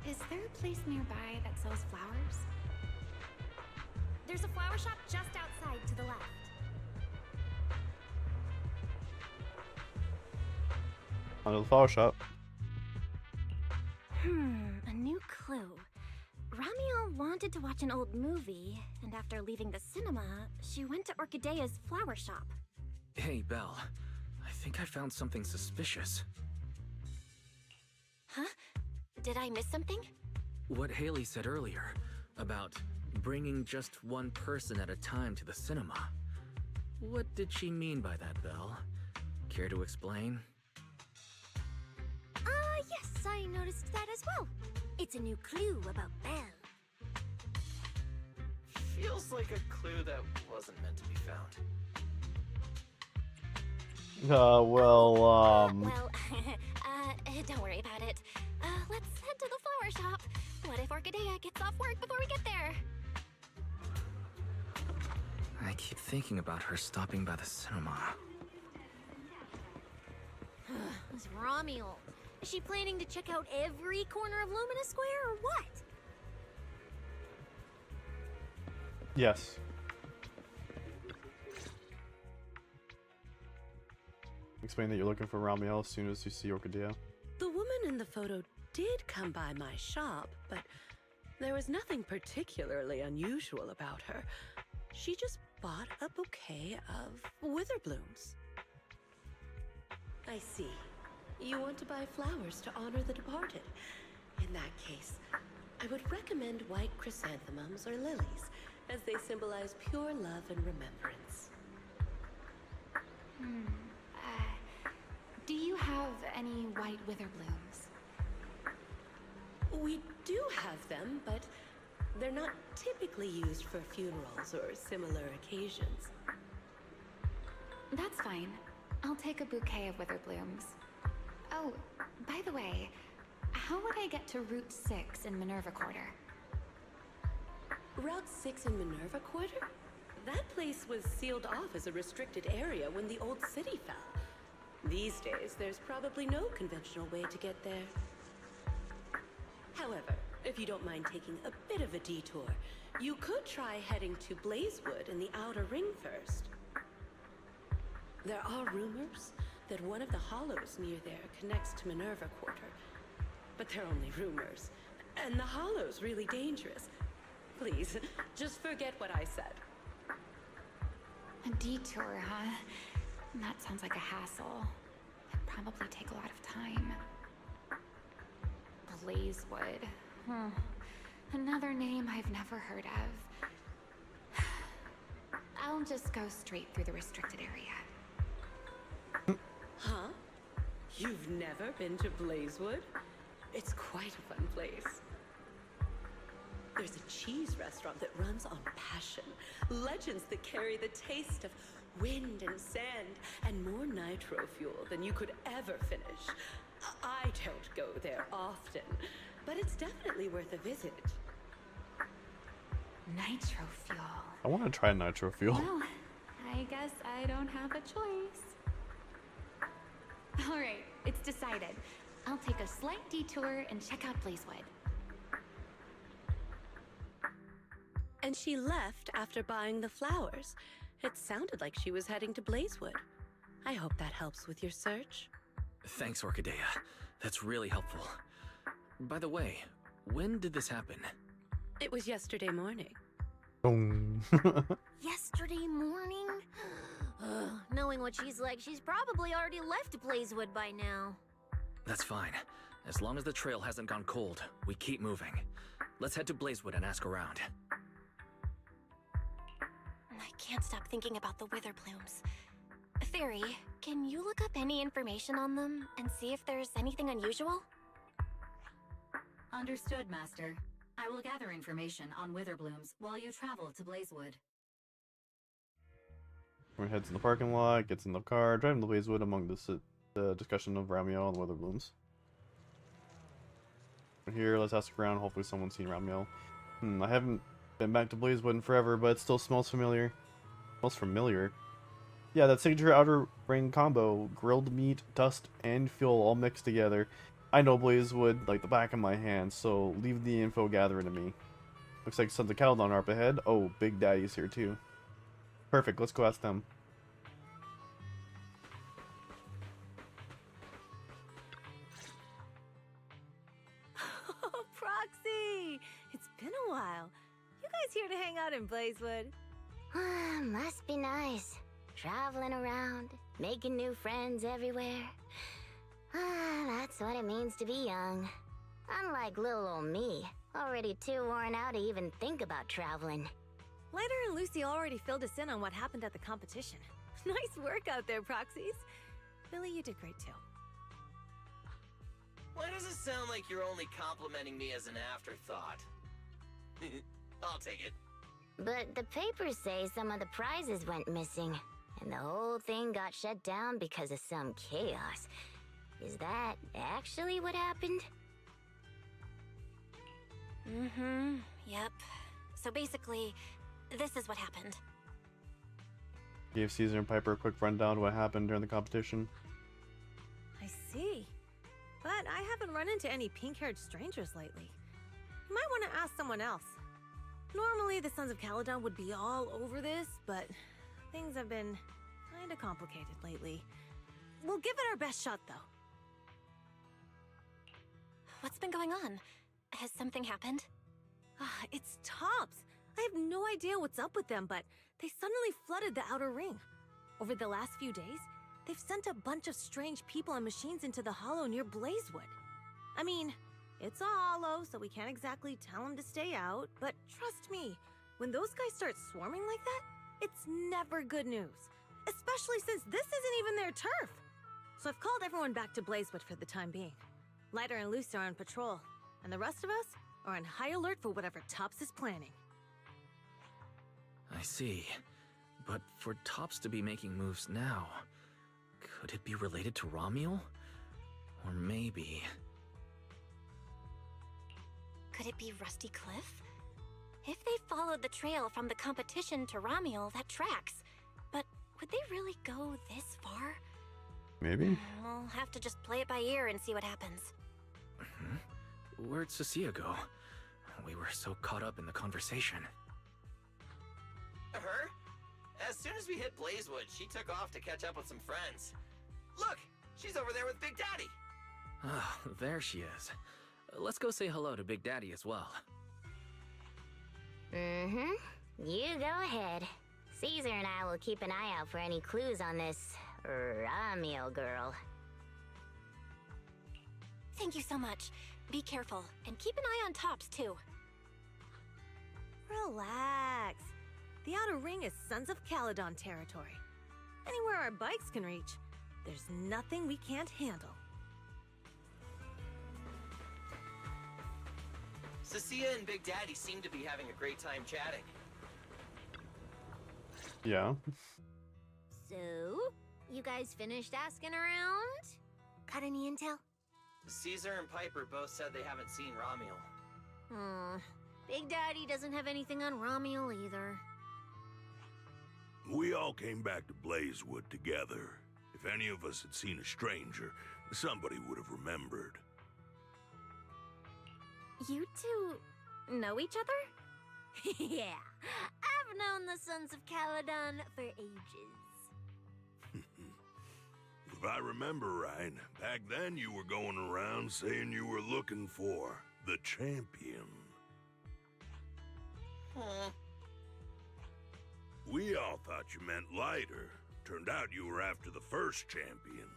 is there a place nearby that sells flowers? There's a flower shop just outside to the left. Onto the flower shop. A new clue. Ramiel wanted to watch an old movie, and after leaving the cinema, she went to Orchidea's flower shop. Hey, Belle. I think I found something suspicious. Huh? Did I miss something? What Haley said earlier about bringing just one person at a time to the cinema. What did she mean by that, Belle? Care to explain? Yes, I noticed that as well. It's a new clue about Belle. Feels like a clue that wasn't meant to be found. Well, don't worry about it. Let's head to the flower shop. What if Orchidea gets off work before we get there? I keep thinking about her stopping by the cinema. This Romuald. Is she planning to check out every corner of Lumina Square or what? Yes. Explain that you're looking for Ramiel as soon as you see Orchidea. The woman in the photo did come by my shop, but there was nothing particularly unusual about her. She just bought a bouquet of wither blooms. I see. You want to buy flowers to honor the departed. In that case, I would recommend white chrysanthemums or lilies, as they symbolize pure love and remembrance. Do you have any white wither blooms? We do have them, but they're not typically used for funerals or similar occasions. That's fine. I'll take a bouquet of wither blooms. Oh, by the way, how would I get to Route 6 in Minerva Quarter? Route 6 in Minerva Quarter? That place was sealed off as a restricted area when the old city fell. These days, there's probably no conventional way to get there. However, if you don't mind taking a bit of a detour, you could try heading to Blazewood in the Outer Ring first. There are rumors that one of the hollows near there connects to Minerva Quarter. But they're only rumors, and the hollow's really dangerous. Please, just forget what I said. A detour, huh? That sounds like a hassle. It'd probably take a lot of time. Blazewood. Another name I've never heard of. I'll just go straight through the restricted area. Huh? You've never been to Blazewood? It's quite a fun place. There's a cheese restaurant that runs on passion. Legends that carry the taste of wind and sand and more nitro fuel than you could ever finish. I don't go there often, but it's definitely worth a visit. Nitro fuel. I want to try nitro fuel. Well, I guess I don't have a choice. All right, it's decided. I'll take a slight detour and check out Blazewood. And she left after buying the flowers. It sounded like she was heading to Blazewood. I hope that helps with your search. Thanks, Orchidea. That's really helpful. By the way, when did this happen? It was yesterday morning. Boom. Yesterday morning? Knowing what she's like, she's probably already left Blazewood by now. That's fine. As long as the trail hasn't gone cold, we keep moving. Let's head to Blazewood and ask around. I can't stop thinking about the wither blooms. Fairy, can you look up any information on them and see if there's anything unusual? Understood, Master. I will gather information on wither blooms while you travel to Blazewood. Everyone heads in the parking lot, gets in the car, driving to Blazewood among the discussion of Ramiel and wither blooms. We're here, let's ask around, hopefully someone's seen Ramiel. I haven't been back to Blazewood in forever, but it still smells familiar. Smells familiar. Yeah, that signature outer ring combo, grilled meat, dust, and fuel all mixed together. I know Blazewood like the back of my hand, so leave the info gathering to me. Looks like Sons of Caledon are up ahead. Oh, Big Daddy's here too. Perfect, let's go ask them. Oh, Proxy! It's been a while. You guys here to hang out in Blazewood? Must be nice. Traveling around, making new friends everywhere. That's what it means to be young. Unlike little old me, already too worn out to even think about traveling. Lighter and Lucy already filled us in on what happened at the competition. Nice work out there, Proxies. Billy, you did great too. Why does it sound like you're only complimenting me as an afterthought? I'll take it. But the papers say some of the prizes went missing, and the whole thing got shut down because of some chaos. Is that actually what happened? Yep. So basically, this is what happened. Gave Caesar and Piper a quick rundown of what happened during the competition. I see. But I haven't run into any pink-haired strangers lately. You might want to ask someone else. Normally, the Sons of Caledon would be all over this, but things have been kinda complicated lately. We'll give it our best shot, though. What's been going on? Has something happened? It's Tops. I have no idea what's up with them, but they suddenly flooded the outer ring. Over the last few days, they've sent a bunch of strange people and machines into the hollow near Blazewood. I mean, it's a hollow, so we can't exactly tell them to stay out, but trust me, when those guys start swarming like that, it's never good news. Especially since this isn't even their turf. So I've called everyone back to Blazewood for the time being. Lighter and Lucy are on patrol, and the rest of us are on high alert for whatever Tops is planning. I see. But for Tops to be making moves now, could it be related to Romuel? Or maybe... Could it be Rusty Cliff? If they followed the trail from the competition to Romuel, that tracks. But would they really go this far? Maybe. We'll have to just play it by ear and see what happens. Where'd Cecilia go? We were so caught up in the conversation. Her? As soon as we hit Blazewood, she took off to catch up with some friends. Look, she's over there with Big Daddy. Ah, there she is. Let's go say hello to Big Daddy as well. Mm-hmm. You go ahead. Caesar and I will keep an eye out for any clues on this Romuel girl. Thank you so much. Be careful, and keep an eye on Tops, too. Relax. The outer ring is Sons of Caledon territory. Anywhere our bikes can reach, there's nothing we can't handle. Cecilia and Big Daddy seem to be having a great time chatting. Yeah. So, you guys finished asking around? Got any intel? Caesar and Piper both said they haven't seen Romuel. Big Daddy doesn't have anything on Romuel either. We all came back to Blazewood together. If any of us had seen a stranger, somebody would have remembered. You two know each other? Yeah, I've known the Sons of Caledon for ages. If I remember right, back then you were going around saying you were looking for the champion. We all thought you meant Lighter. Turned out you were after the first champion.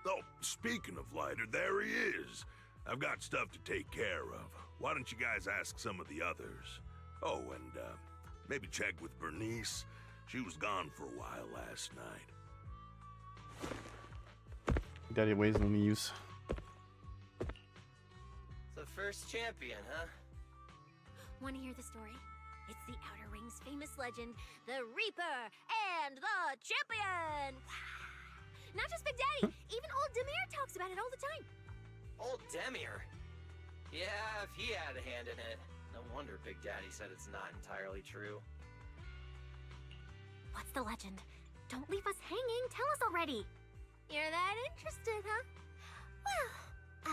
Oh, speaking of Lighter, there he is. I've got stuff to take care of. Why don't you guys ask some of the others? Oh, and maybe check with Bernice. She was gone for a while last night. Daddy weighs in leaves. The first champion, huh? Want to hear the story? It's the Outer Ring's famous legend, the Reaper and the Champion! Not just Big Daddy, even old Demir talks about it all the time. Old Demir? Yeah, if he had a hand in it. No wonder Big Daddy said it's not entirely true. What's the legend? Don't leave us hanging, tell us already. You're that interested, huh? Well,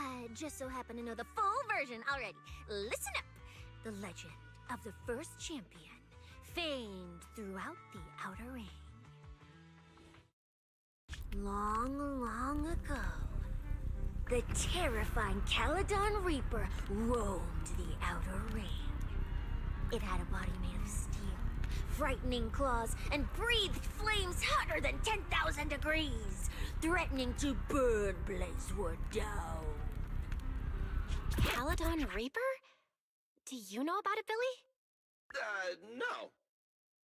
I just so happen to know the full version already. Listen up! The legend of the first champion, famed throughout the Outer Ring. Long, long ago, the terrifying Caledon Reaper roamed the Outer Ring. It had a body made of steel, frightening claws, and breathed flames hotter than 10,000 degrees, threatening to burn Blazewood down. Caledon Reaper? Do you know about it, Billy? No.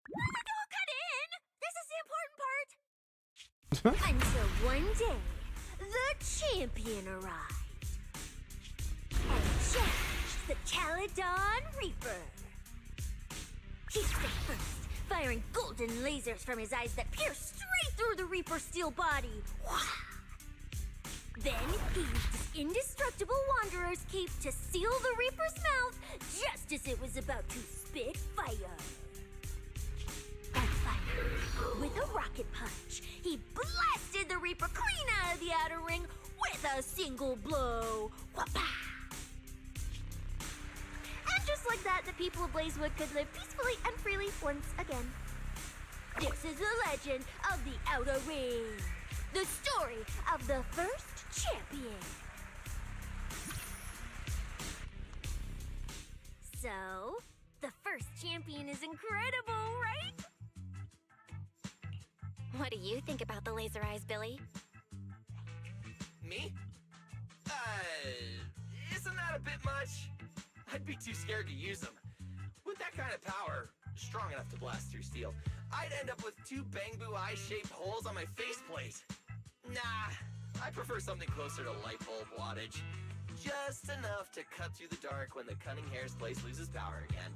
Don't cut in! This is the important part! Until one day, the champion arrived and challenged the Caledon Reaper. He struck first, firing golden lasers from his eyes that pierced straight through the Reaper's steel body. Then he used his indestructible Wanderer's cape to seal the Reaper's mouth just as it was about to spit fire. And finally, with a rocket punch, he blasted the Reaper clean out of the Outer Ring with a single blow. Whapa! And just like that, the people of Blazewood could live peacefully and freely once again. This is the legend of the Outer Ring. The story of the first champion. So, the first champion is incredible, right? What do you think about the laser eyes, Billy? Me? Isn't that a bit much? I'd be too scared to use them. With that kind of power, strong enough to blast through steel, I'd end up with 2 bamboo eye-shaped holes on my faceplate. Nah, I prefer something closer to light bulb wattage. Just enough to cut through the dark when the cunning hair's place loses power again.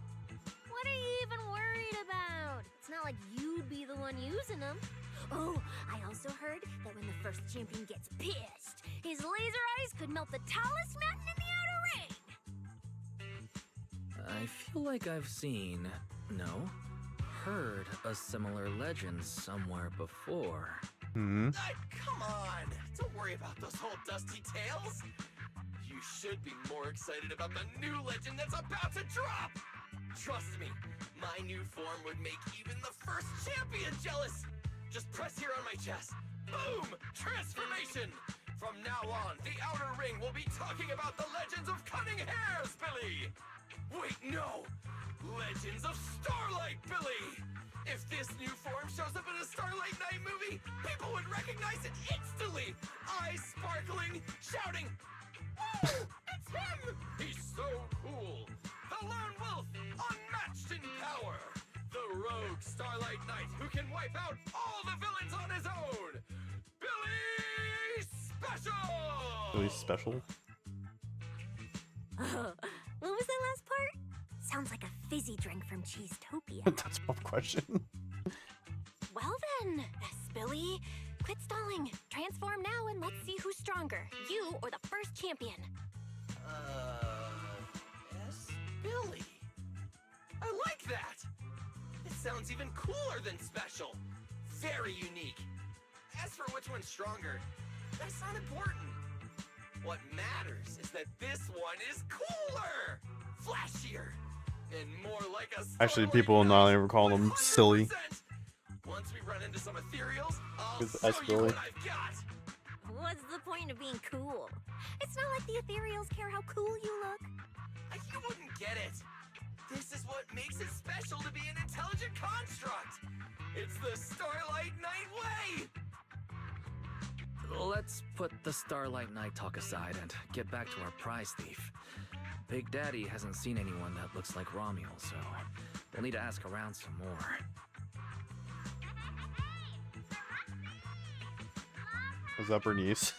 What are you even worried about? It's not like you'd be the one using them. Oh, I also heard that when the first champion gets pissed, his laser eyes could melt the tallest mountain in the Outer Ring. I feel like I've seen, no, heard a similar legend somewhere before. Hmm. Come on! Don't worry about those old dusty tales! You should be more excited about the new legend that's about to drop! Trust me, my new form would make even the first champion jealous! Just press here on my chest. Boom! Transformation! From now on, the Outer Ring will be talking about the legends of cunning hairs, Billy! Wait, no! Legends of Starlight Billy! If this new form shows up in a Starlight Night movie, people would recognize it instantly! Eyes sparkling, shouting, "Whoa! It's him! He's so cool! The Lone Wolf, unmatched in power! The rogue Starlight Knight who can wipe out all the villains on his own! Billy Special!" Really special. What was that last part? Sounds like a fizzy drink from Cheesetopia. That's one question. Well then, Billy, quit stalling. Transform now and let's see who's stronger, you or the first champion. Yes, Billy. I like that. It sounds even cooler than special. Very unique. As for which one's stronger, that's not important. What matters is that this one is cooler, flashier, and more like a Actually, people will not ever call them silly. Once we run into some ethereals, I'll With show us, you Billy. what I've got. What's the point of being cool? It's not like the ethereals care how cool you look. You wouldn't get it. This is what makes it special to be an intelligent construct. It's the Starlight Night way. Let's put the Starlight Night talk aside and get back to our prize thief. Big Daddy hasn't seen anyone that looks like Romuel, so we'll need to ask around some more. Was that Bernice?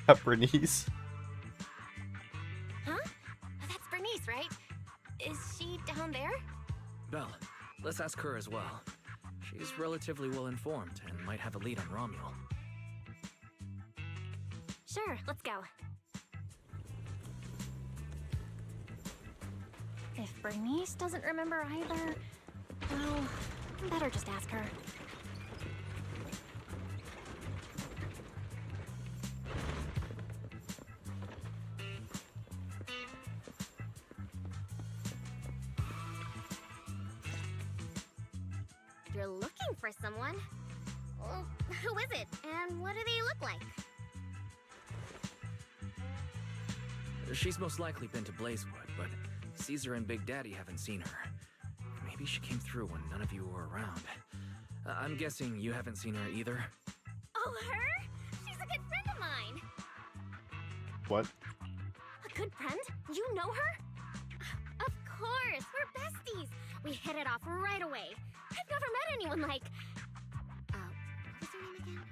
That Bernice? Huh? That's Bernice, right? Is she down there? Belle, let's ask her as well. She's relatively well informed and might have a lead on Romuel. Sure, let's go. If Bernice doesn't remember either, well, better just ask her. You're looking for someone? Well, who is it? And what do they look like? She's most likely been to Blazewood, but Caesar and Big Daddy haven't seen her. Maybe she came through when none of you were around. I'm guessing you haven't seen her either? Oh, her? She's a good friend of mine. What? A good friend? You know her? Of course, we're besties. We hit it off right away. I've never met anyone like... what was her name again?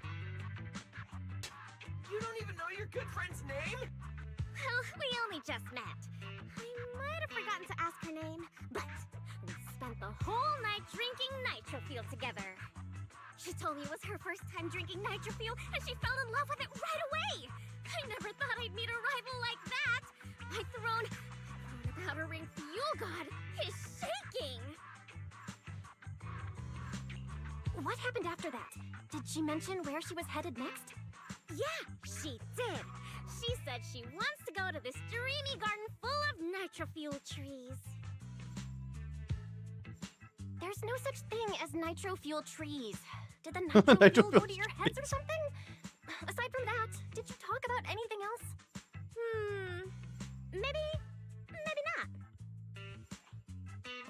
You don't even know your good friend's name? Well, we only just met. I might have forgotten to ask her name, but we spent the whole night drinking Nitro Fuel together. She told me it was her first time drinking Nitro Fuel, and she fell in love with it right away. I never thought I'd meet a rival like that. My throne of Outer Ring Fuel God is shaking. What happened after that? Did she mention where she was headed next? Yeah, she did. She said she wants to go to this dreamy garden full of nitrofuel trees. There's no such thing as nitrofuel trees. Did the nitrofuel go to your heads or something? Aside from that, did you talk about anything else? Maybe not.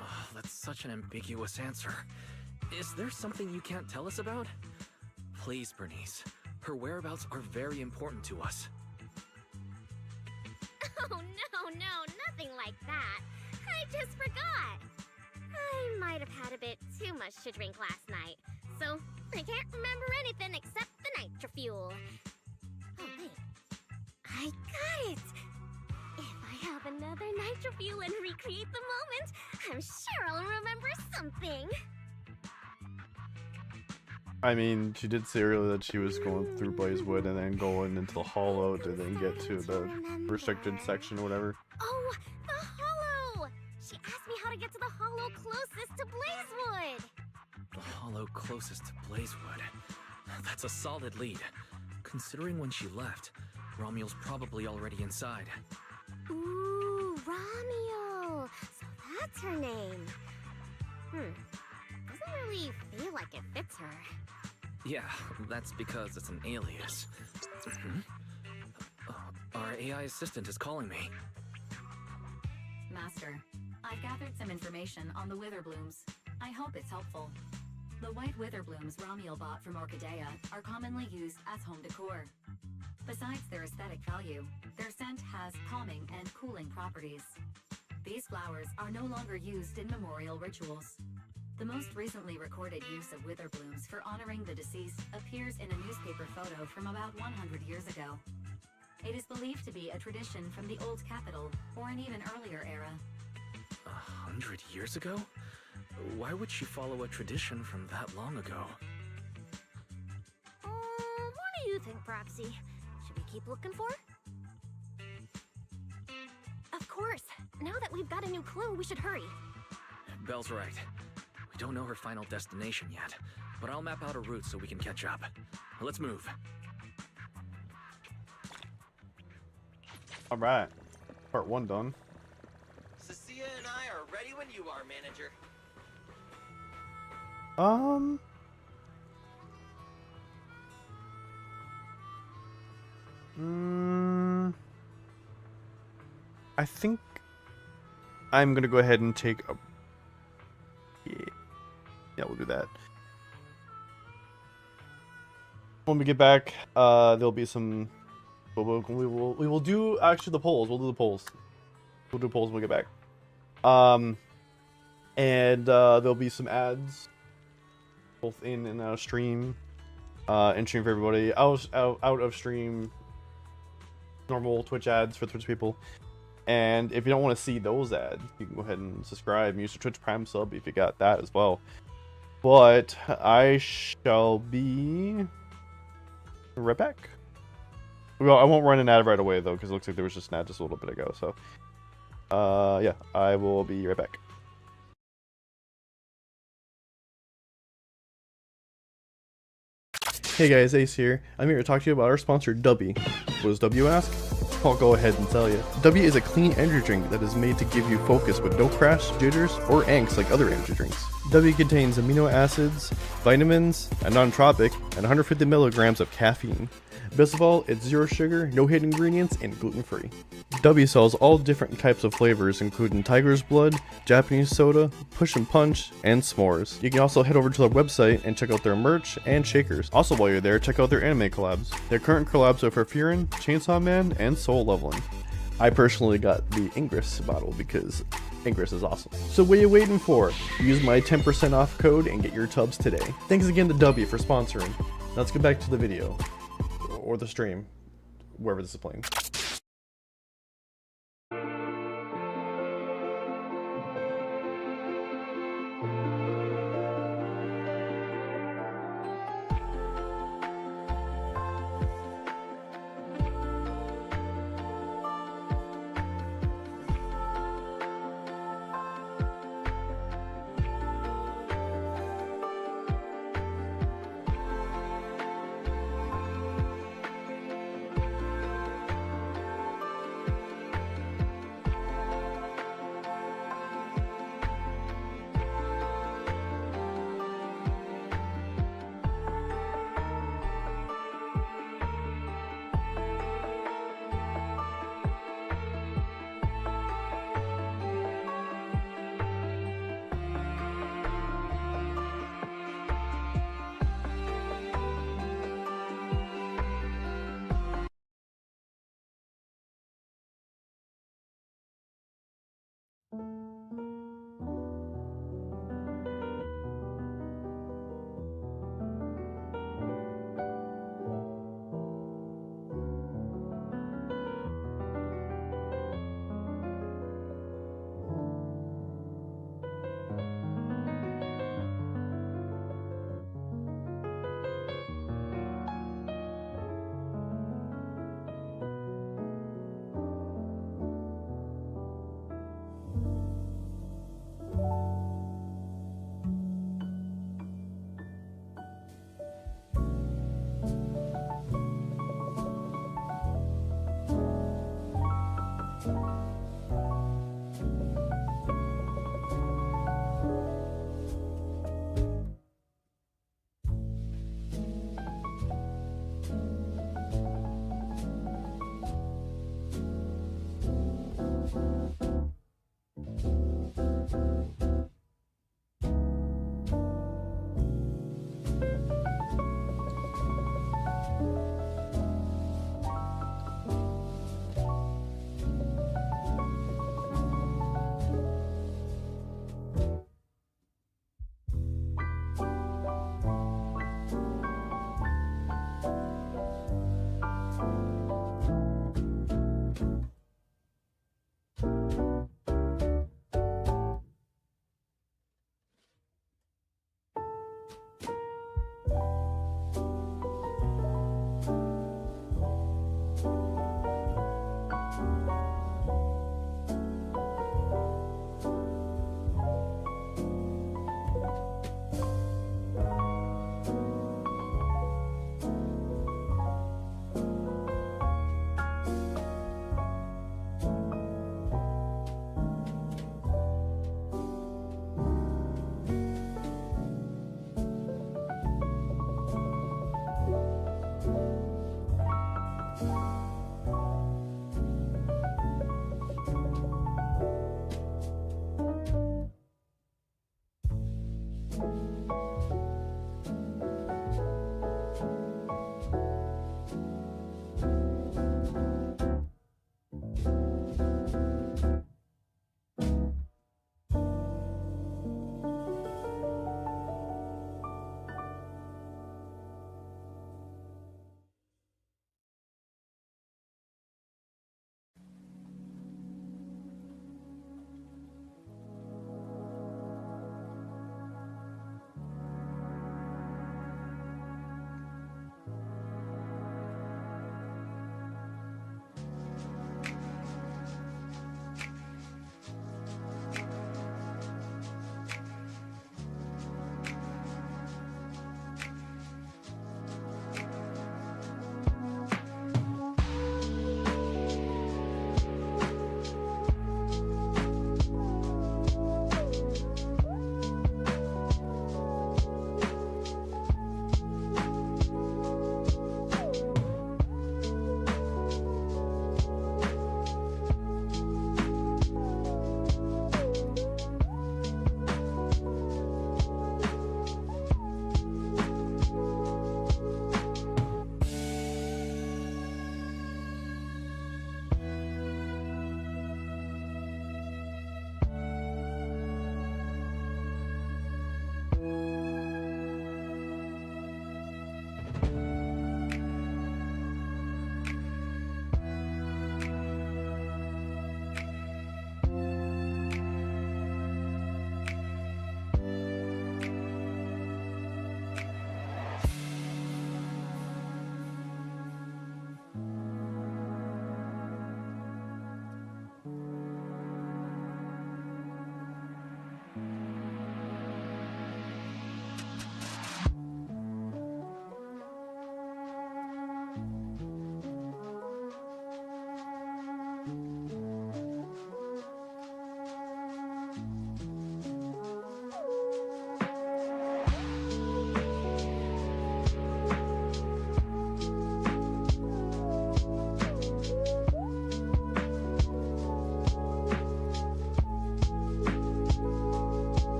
Oh, that's such an ambiguous answer. Is there something you can't tell us about? Please, Bernice. Her whereabouts are very important to us. Oh, no, nothing like that. I just forgot. I might have had a bit too much to drink last night, so I can't remember anything except the nitrofuel. Oh, wait. I got it! If I have another nitrofuel and recreate the moment, I'm sure I'll remember something. I mean, she did say earlier that she was going through Blazewood and then going into the Hollow to then get to the restricted section or whatever. Oh, the Hollow! She asked me how to get to the Hollow closest to Blazewood. The hollow closest to Blazewood. That's a solid lead. Considering when she left, Romual's probably already inside. Ooh, Romual! So that's her name. Doesn't really feel like it fits her. Yeah, that's because it's an alias. Our AI assistant is calling me. Master, I've gathered some information on the Witherblooms. I hope it's helpful. The white Witherblooms Romual bought from Orchidea are commonly used as home decor. Besides their aesthetic value, their scent has calming and cooling properties. These flowers are no longer used in memorial rituals. The most recently recorded use of Witherblooms for honoring the deceased appears in a newspaper photo from about 100 years ago. It is believed to be a tradition from the Old Capital or an even earlier era. 100 years ago? Why would she follow a tradition from that long ago? What do you think, Proxy? Should we keep looking for? Of course. Now that we've got a new clue, we should hurry. Belle's right. We don't know her final destination yet, but I'll map out a route so we can catch up. Let's move. Alright. Part 1 done. Cecilia and I are ready when you are, manager. I think I'm gonna go ahead and take a... Yeah, we'll do that. When we get back, there'll be some... We will do actually the polls. We'll do the polls. We'll do polls when we get back. And there'll be some ads, both in and out of stream. In stream for everybody. Out of stream. Normal Twitch ads for Twitch people. And if you don't want to see those ads, you can go ahead and subscribe and use your Twitch Prime sub if you got that as well. But I shall be right back. Well, I won't run an ad right away though, because it looks like there was just an ad just a little bit ago. So, yeah, I will be right back. Hey guys, Ace here. I'm here to talk to you about our sponsor, W. What does W ask? I'll go ahead and tell you. W is a clean energy drink that is made to give you focus with no crash, jitters, or angst like other energy drinks. W contains amino acids, vitamins, a non-tropic, and 150 milligrams of caffeine. Best of all, it's zero sugar, no hidden ingredients, and gluten-free. W sells all different types of flavors, including Tiger's Blood, Japanese soda, Push and Punch, and s'mores. You can also head over to their website and check out their merch and shakers. Also, while you're there, check out their anime collabs. Their current collabs are for Furin, Chainsaw Man, and Soul Leveling. I personally got the Ingress bottle because Ingress is awesome. So what are you waiting for? Use my 10% off code and get your tubs today. Thanks again to W for sponsoring. Now let's get back to the video. Or the stream, wherever this is playing.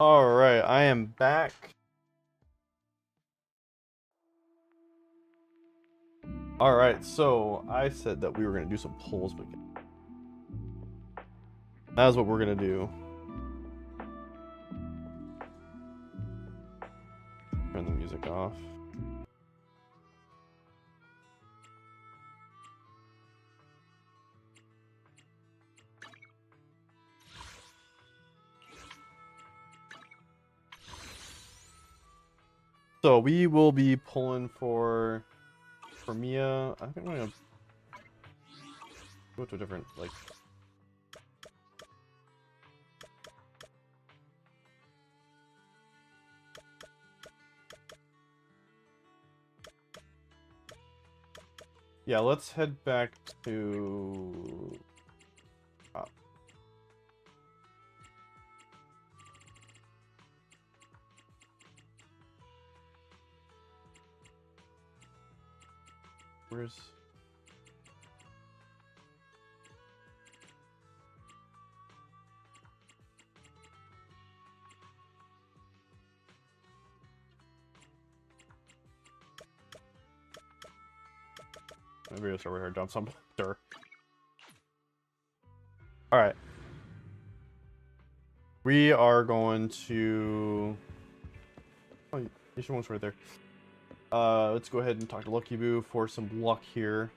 Alright, I am back. Alright, so I said that we were going to do some polls, but that's what we're going to do. Turn the music off. So we will be pulling for Mia. I think I'm gonna go to a different, like, yeah, let's head back to where's maybe I'll start right here, dump some stir. Alright. We are going to oh, you should one's right there. Let's go ahead and talk to Lucky Boo for some luck here.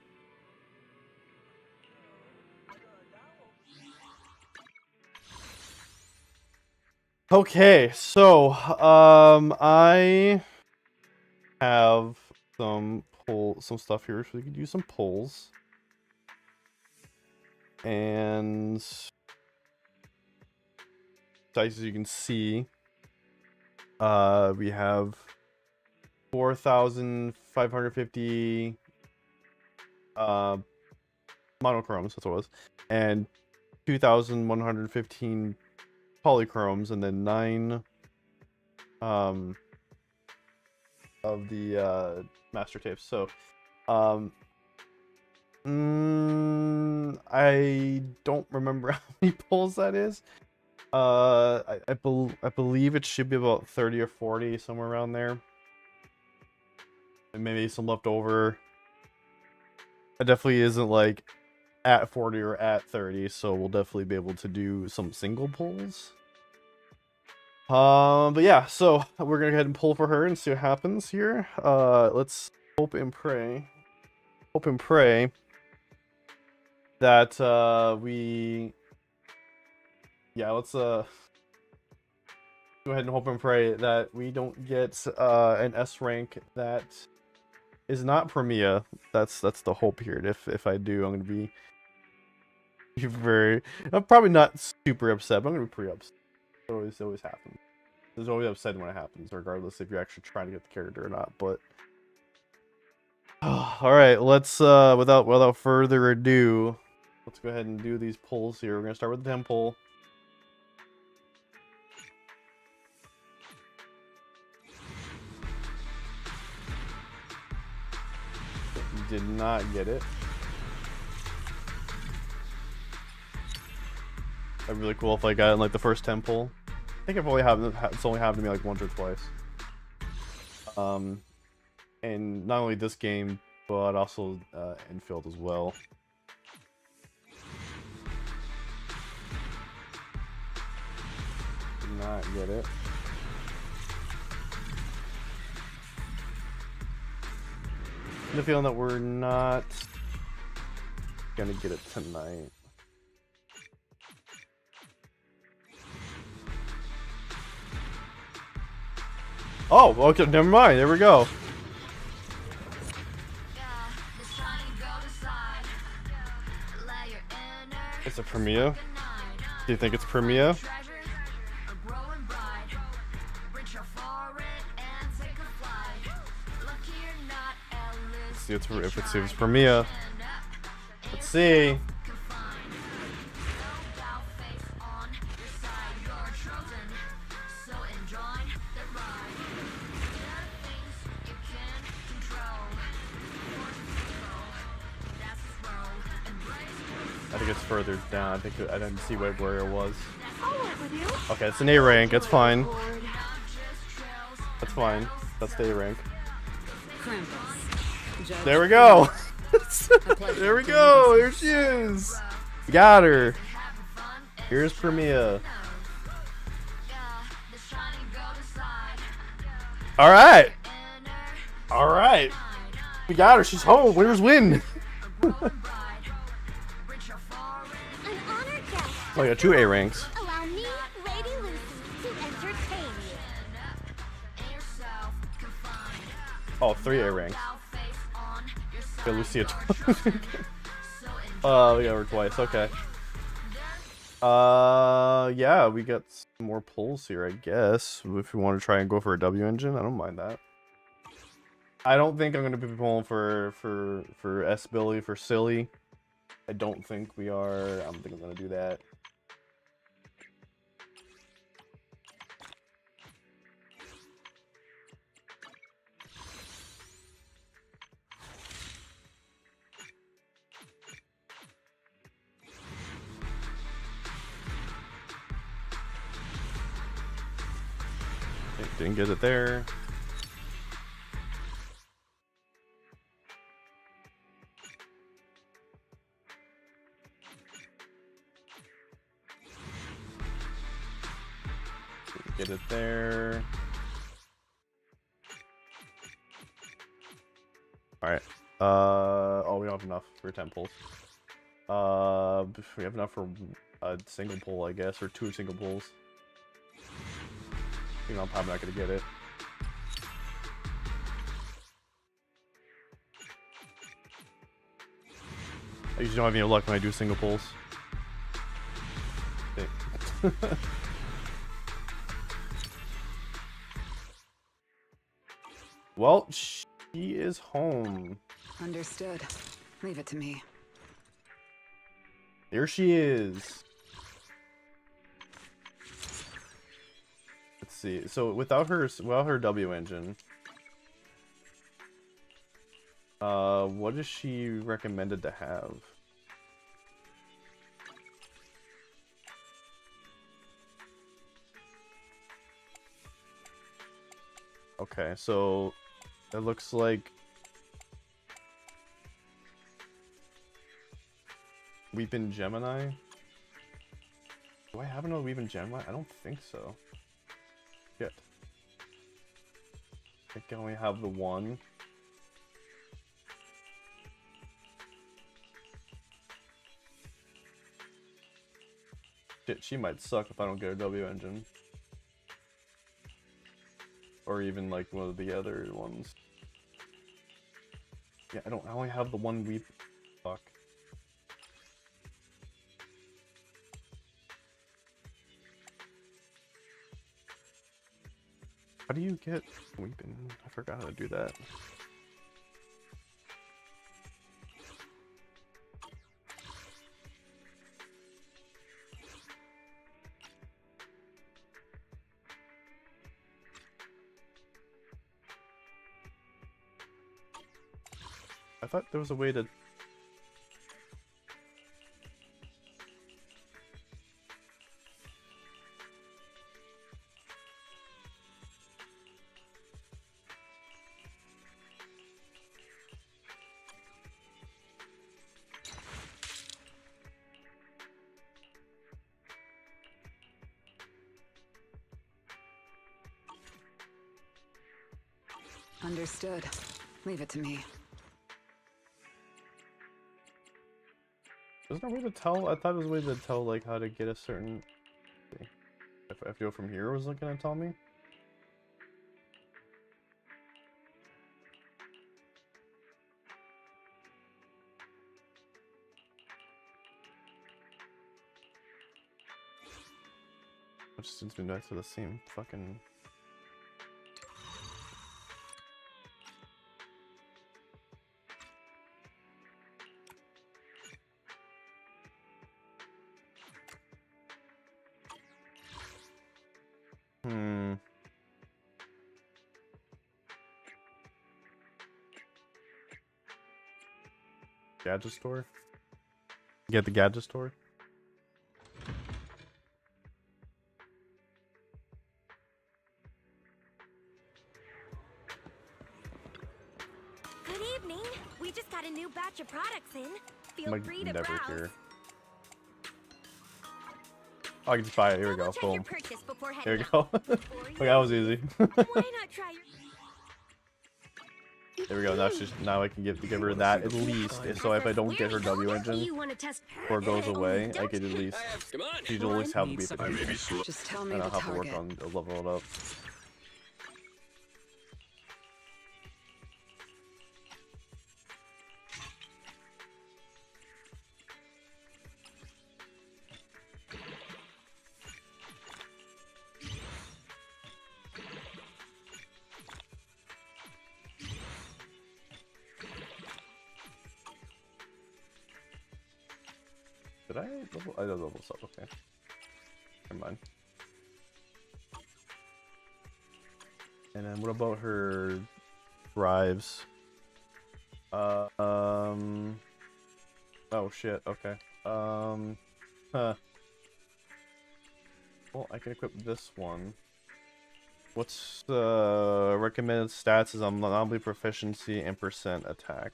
Okay, so I have some stuff here, so we could use some polls. And as you can see, we have 4,550 monochromes, that's what it was, and 2,115 polychromes, and then 9 of the master tapes. So I don't remember how many pulls that is. I believe it should be about 30 or 40, somewhere around there. And maybe some left over. It definitely isn't like at 40 or at 30, so we'll definitely be able to do some single pulls. But yeah, so we're gonna go ahead and pull for her and see what happens here. Let's hope and pray that let's go ahead and hope and pray that we don't get an S rank that is not Premia. That's the hope here. If I do, I'm gonna be I'm probably not super upset, but I'm gonna be pretty upset. It always happens. There's always upset when it happens, regardless if you're actually trying to get the character or not. But all right, let's without further ado, let's go ahead and do these polls here. We're gonna start with the 10 poll. Did not get it. That'd be really cool if I got it in like the first 10 pull. I think it's only happened to me like once or twice. And not only this game, but also Infield as well. Did not get it. The feeling that we're not gonna get it tonight. Oh, okay, never mind. There we go. It's a Premia. Do you think it's Premia? See if it's Premia. Let's see. I think it's further down. I didn't see where it was. I'll work with you. Okay, it's an A rank. It's fine. That's fine. That's the A rank. There we go. There we go. There she is. Got her. Here's Premia. All right. All right. We got her. She's home. Winners win. Oh, yeah, 2 A ranks. Allow me, Lady Lucy, to entertain you. Oh, 3 A ranks. Okay, Lucia. We got her twice. Okay. Yeah, we got some more pulls here, I guess. If we want to try and go for a W engine, I don't mind that. I don't think I'm gonna be pulling for S Billy for silly. I don't think we are. I don't think I'm gonna do that. Didn't get it there. Didn't get it there. Alright. Oh, we don't have enough for 10 pulls. We have enough for a single pull, I guess, or 2 single pulls. You know, I'm probably not gonna get it. I usually don't have any luck when I do single pulls. Okay. Well, she is home. Understood. Leave it to me. Here she is. Let's see. So without her W engine, what is she recommended to have? Okay, so it looks like Weepin' Gemini. Do I have another Weepin' Gemini? I don't think so. Shit. I think I only have the one. Shit, she might suck if I don't get a W engine. Or even like one of the other ones. Yeah, I only have the one Weep. Fuck. How do you get Weepin'? I forgot how to do that. I thought there was a way to... Understood. Leave it to me. Isn't there a way to tell? I thought there was a way to tell, like, how to get a certain... If I go from here, was it gonna tell me? Which sends me back to the same fucking... Gadget store? Get the gadget store? Good evening. We just got a new batch of products in. Feel I'm free to never browse. here. Oh, I can just buy it. Here we go. Check your Boom. purchase before Here we heading go. out. Okay, that was easy. Why not try your... There we go. Now I can give her that at least. So if I don't get her W engine You want to test or it goes away, I could at least. She'd at least have a beat potential. Just tell me And the I'll have to target. work on level it up. Did I level? I did level this up. Okay. Never mind. And then what about her drives? Oh shit. Okay. Huh. Well, I can equip this one. What's the recommended stats? Is anomaly proficiency and percent attack.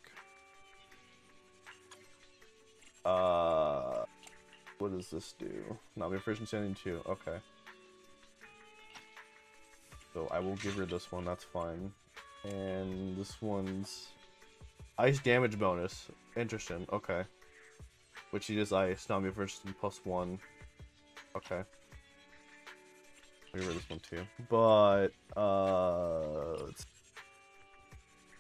What does this do? Anomaly proficiency on 2. Okay. So I will give her this one. That's fine. And this one's ice damage bonus. Interesting. Okay. Which she just ice. Anomaly proficiency +1. Okay. I'll give her this one too. But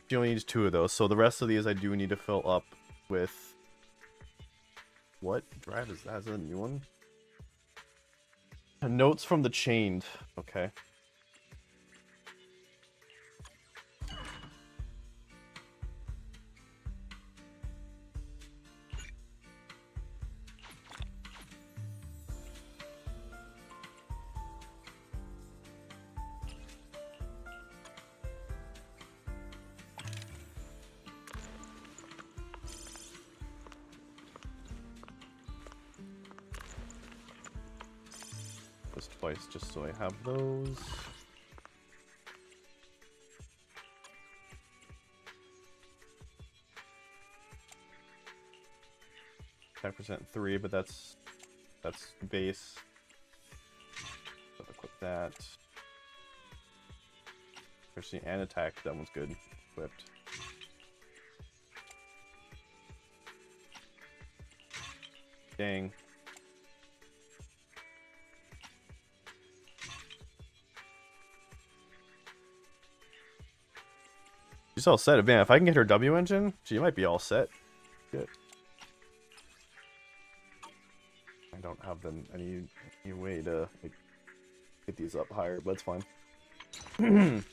she only needs 2 of those. So the rest of these I do need to fill up with. What drive is that? Is that a new one? Notes from the Chained. Okay. Twice just so I have those. %, 3, but that's base. So equip that. Especially and attack, that one's good. Equipped. Dang. She's all set. Man, if I can get her W engine, she might be all set. Good. I don't have them any way to like, get these up higher, but it's fine. And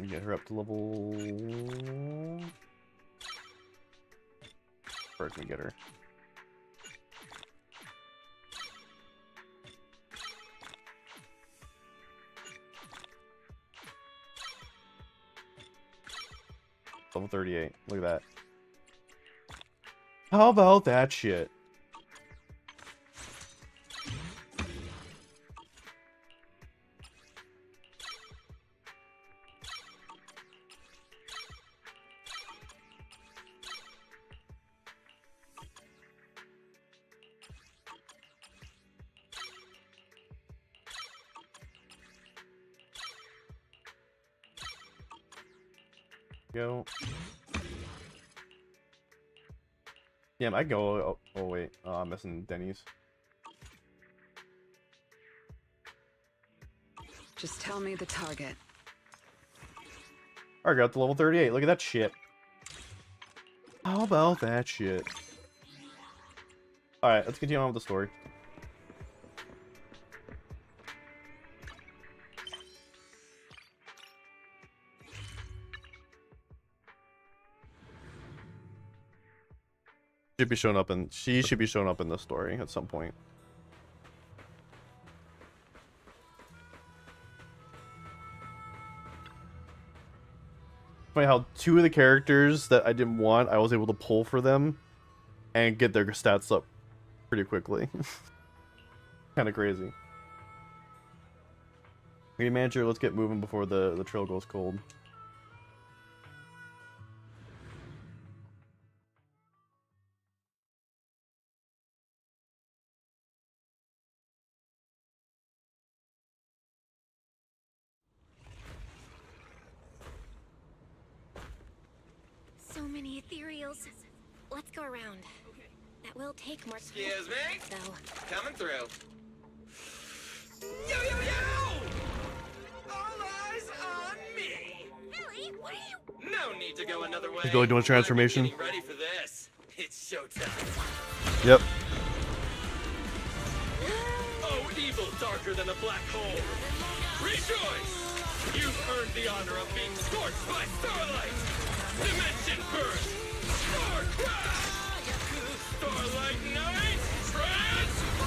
get her up to level. Where can we get her? Level 38. Look at that. How about that shit? Go. Yeah, I go. Oh wait, I'm missing Denny's. Just tell me the target. Alright, got to level 38. Look at that shit. How about that shit? Alright, let's continue on with the story. She should be showing up in the story at some point. Funny how 2 of the characters that I didn't want, I was able to pull for them and get their stats up pretty quickly. Kind of crazy. Okay, manager, let's get moving before the trail goes cold. So many ethereals. Let's go around. That will take more. Excuse me? Though. Coming through. Yo, yo, yo! All eyes on me! Billy, what are you? No need to go another way. Is Billy doing a transformation? I'm getting ready for this. It's showtime. Yep. Oh, evil darker than a black hole. Rejoice! You've earned the honor of being scorched by starlight. Dimension burst. Star crash. Starlight night. Transform!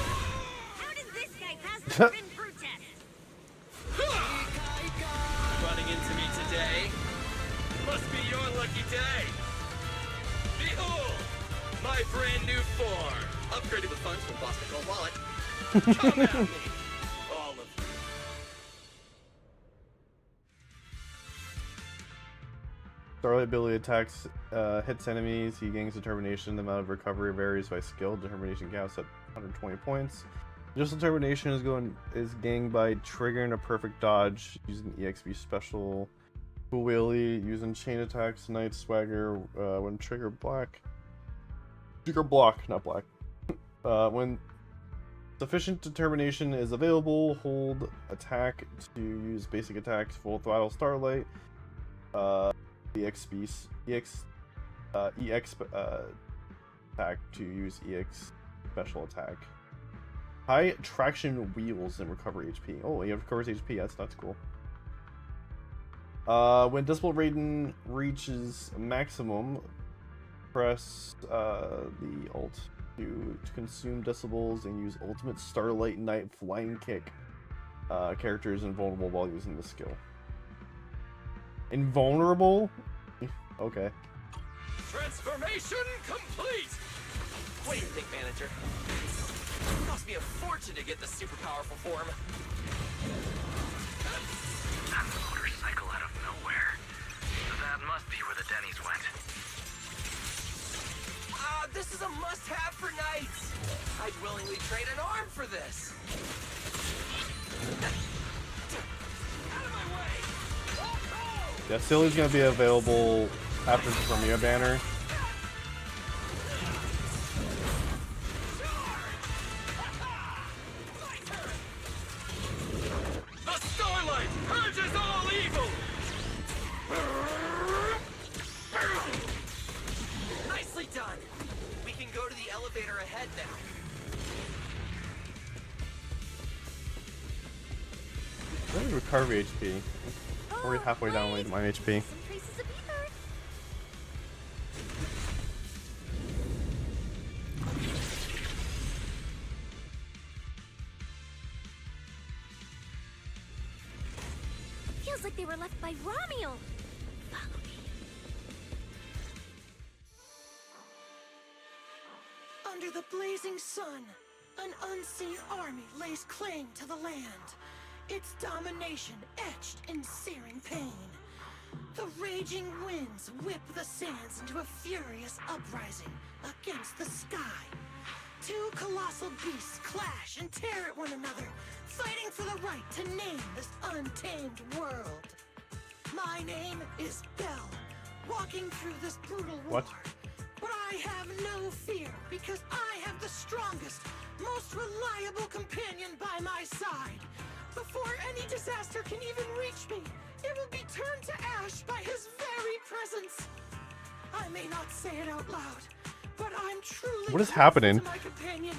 How does this guy pass the grin brute test? Running into me today must be your lucky day. Behold, my brand new form, upgraded with funds from Boston Gold Wallet. Come at me, all of you. Starlight ability attacks, hits enemies. He gains determination. The amount of recovery varies by skill. Determination caps at 120 points. Just determination is gained by triggering a perfect dodge using EXP special. Cool wheelie using chain attacks. Night swagger when trigger block, not black. When sufficient determination is available, hold attack to use basic attacks. Full throttle starlight. EX attack to use EX special attack. High traction wheels and recover HP. Oh, he recovers HP. That's cool. When decibel rating reaches maximum, press the alt to consume decibels and use ultimate Starlight Night flying kick. Character is invulnerable while using the skill. Invulnerable? Okay. Transformation complete! What do you think, manager? It cost me a fortune to get this super powerful form. That motorcycle out of nowhere. That must be where the Denny's went. This is a must-have for nights. I'd willingly trade an arm for this. Out of my way! Yeah, Silly's gonna be available after the Premiere banner. The Starlight purges all evil! Nicely done! We can go to the elevator ahead now. Let me recover HP. Already halfway down my HP. Feels like they were left by Ramiel. Follow me. Under the blazing sun, an unseen army lays claim to the land. Its domination etched in searing pain. The raging winds whip the sands into a furious uprising against the sky. Two colossal beasts clash and tear at one another, fighting for the right to name this untamed world. My name is Belle, walking through this brutal war. What? But I have no fear, because I have the strongest, most reliable companion by my side. Before any disaster can even reach me, it will be turned to ash by his very presence. I may not say it out loud, but I'm truly What is grateful happening? to my companion.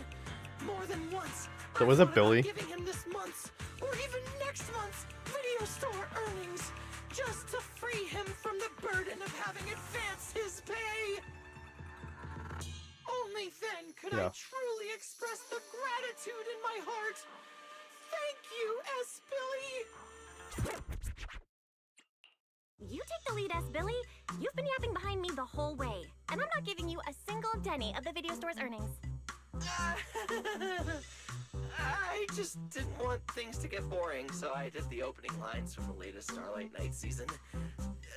More than once, So was it Billy? giving him this month's or even next month's video store earnings, just to free him from the burden of having advanced his pay. Only then could I Yeah. truly express the gratitude in my heart. Thank you, S. Billy. You take the lead, S. Billy. You've been yapping behind me the whole way, and I'm not giving you a single penny of the video store's earnings. I just didn't want things to get boring, so I did the opening lines from the latest Starlight Night season.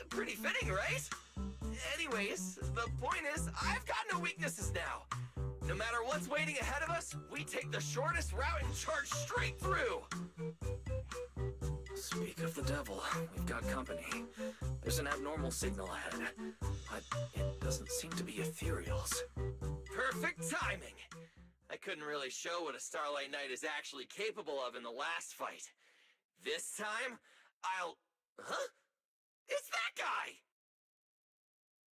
Pretty fitting, right? Anyways, the point is, I've got no weaknesses now. No matter what's waiting ahead of us, we take the shortest route and charge straight through. Speak of the devil, we've got company. There's an abnormal signal ahead, but it doesn't seem to be ethereals. Perfect timing! I couldn't really show what a Starlight Knight is actually capable of in the last fight. This time, I'll... Huh? It's that guy!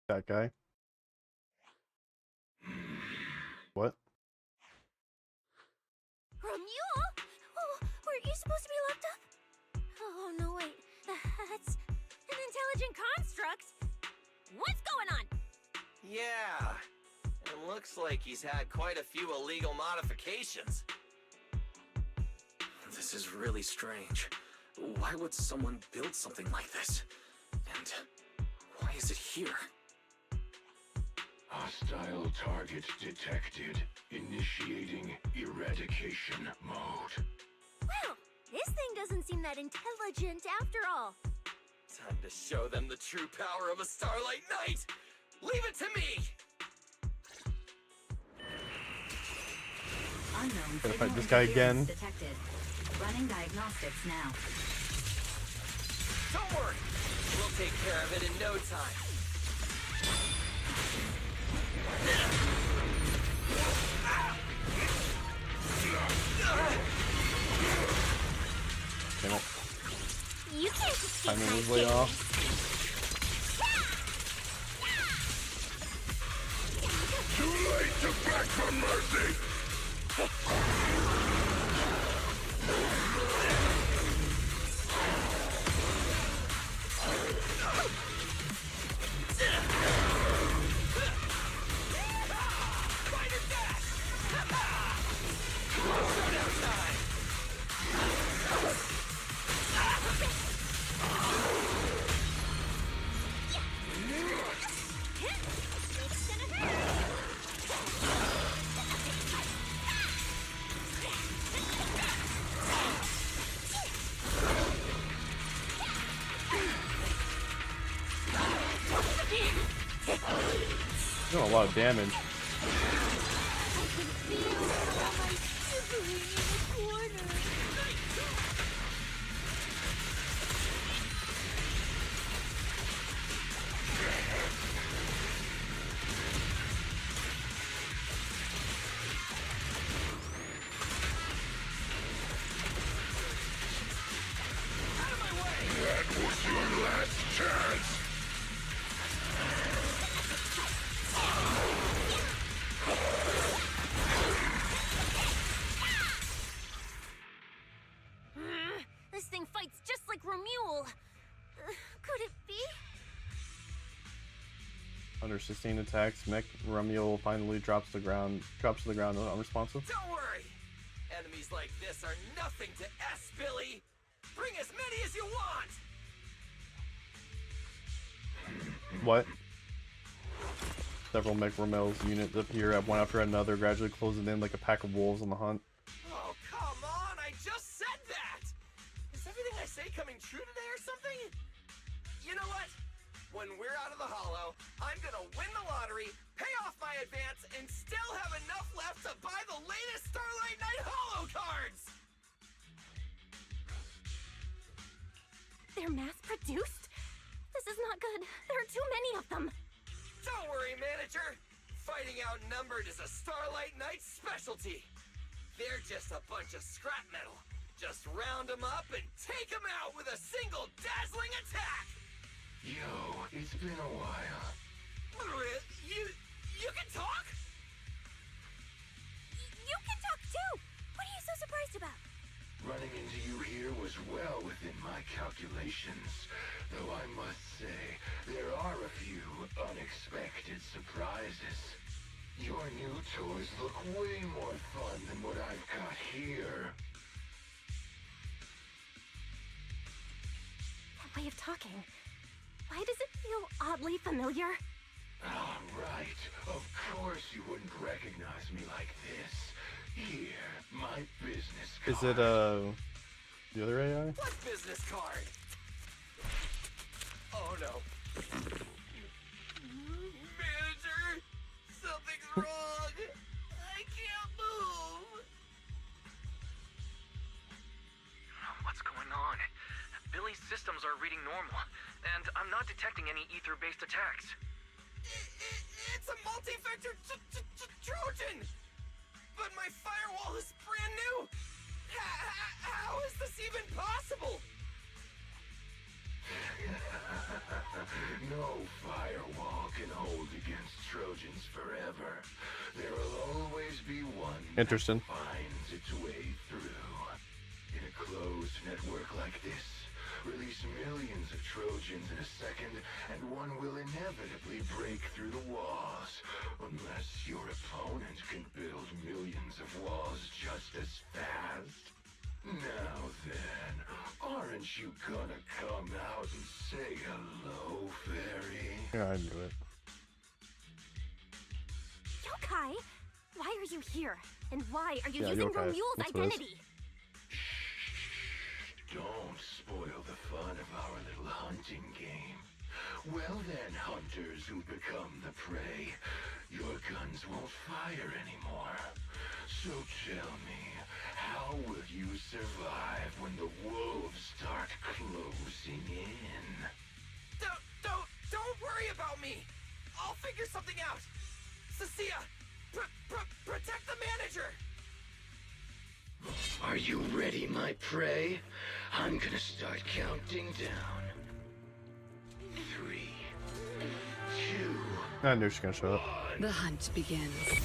That guy? What? Romuald? Oh, were you supposed to be locked up? Oh, no, wait. That's an intelligent construct. What's going on? Yeah. It looks like he's had quite a few illegal modifications. This is really strange. Why would someone build something like this? And why is it here? Hostile target detected. Initiating eradication mode. Well, this thing doesn't seem that intelligent after all. Time to show them the true power of a Starlight Knight! Leave it to me! Unknown Gonna fight signal this guy again. interference detected. Running diagnostics now. Don't worry! We'll take care of it in no time. Damn it. You can't escape Timing my was way gaze. off. Too late to beg for mercy! Fighter dash! Showdown time! Doing a lot of damage. That was your last chance! This thing fights just like Romuald. Could it be? Under sustained attacks, Mech Romuald finally drops to the ground unresponsive. Don't worry! Enemies like this are nothing to S, Billy! Bring as many as you want! What? Several Mech Romuald's units appear one after another, gradually closing in like a pack of wolves on the hunt. Oh, come on! I just said that! Is everything I say coming true today or something? You know what? When we're out of the hollow, I'm gonna win the lottery, pay off my advance, and still have enough left to buy the latest Starlight Knight hollow cards! They're mass-produced? This is not good. There are too many of them. Don't worry, manager! Fighting outnumbered is a Starlight Knight specialty. They're just a bunch of scrap metal. Just round them up and take them out with a single dazzling attack! Yo, it's been a while. You can talk? You can talk too! What are you so surprised about? Running into you here was well within my calculations. Though I must say, there are a few unexpected surprises. Your new toys look way more fun than what I've got here. That way of talking. Why does it feel oddly familiar? Ah, right. Of course you wouldn't recognize me like this. Here, my business card. Is it the other AI? What business card? Oh no. Manager! Something's wrong! I can't move! What's going on? not detecting any ether-based attacks. It's a multi-vector Trojan! But my firewall is brand new! How is this even possible? No firewall can hold against Trojans forever. There will always be one Interesting. that finds its way through. In a closed network like this, release millions of Trojans in a second, and one will inevitably break through the walls. Unless your opponent can build millions of walls just as fast. Now then, aren't you gonna come out and say hello, fairy? Yeah, I knew it. Yokai, why are you here? And why are you Yeah, using Yokai. Romule's That's what it is. identity? Don't spoil the fun of our little hunting game. Well then, hunters who become the prey, your guns won't fire anymore. So tell me, how will you survive when the wolves start closing in? Don't worry about me! I'll figure something out! Cecilia, protect the manager! Are you ready, my prey? I'm gonna start counting down. 3, 2... I knew she was gonna show up. The hunt begins.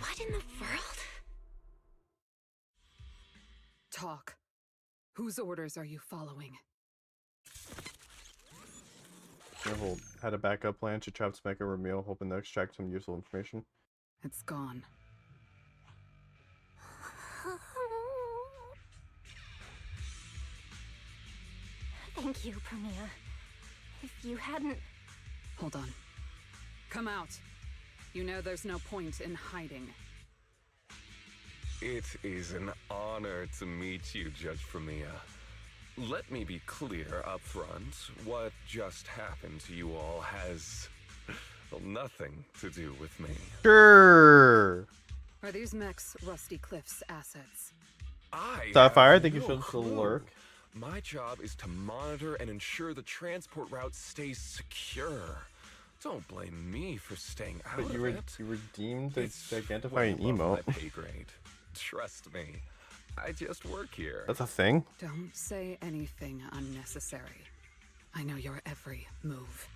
What in the world? Talk. Whose orders are you following? Hold. Had a backup plan. She trapped Smeka Ramil, hoping to extract some useful information. It's gone. Thank you, Premia. If you hadn't... Hold on. Come out. You know there's no point in hiding. It is an honor to meet you, Judge Premia. Let me be clear up front. What just happened to you all has well, nothing to do with me. Sure. Are these mechs Rusty Cliff's assets? Sapphire, I have think you no should still clue. lurk. My job is to monitor and ensure the transport route stays secure. Don't blame me for staying out But of you it. redeemed the It's gigantifying well above emote. my pay grade. Trust me, I just work here. That's a thing? Don't say anything unnecessary. I know your every move.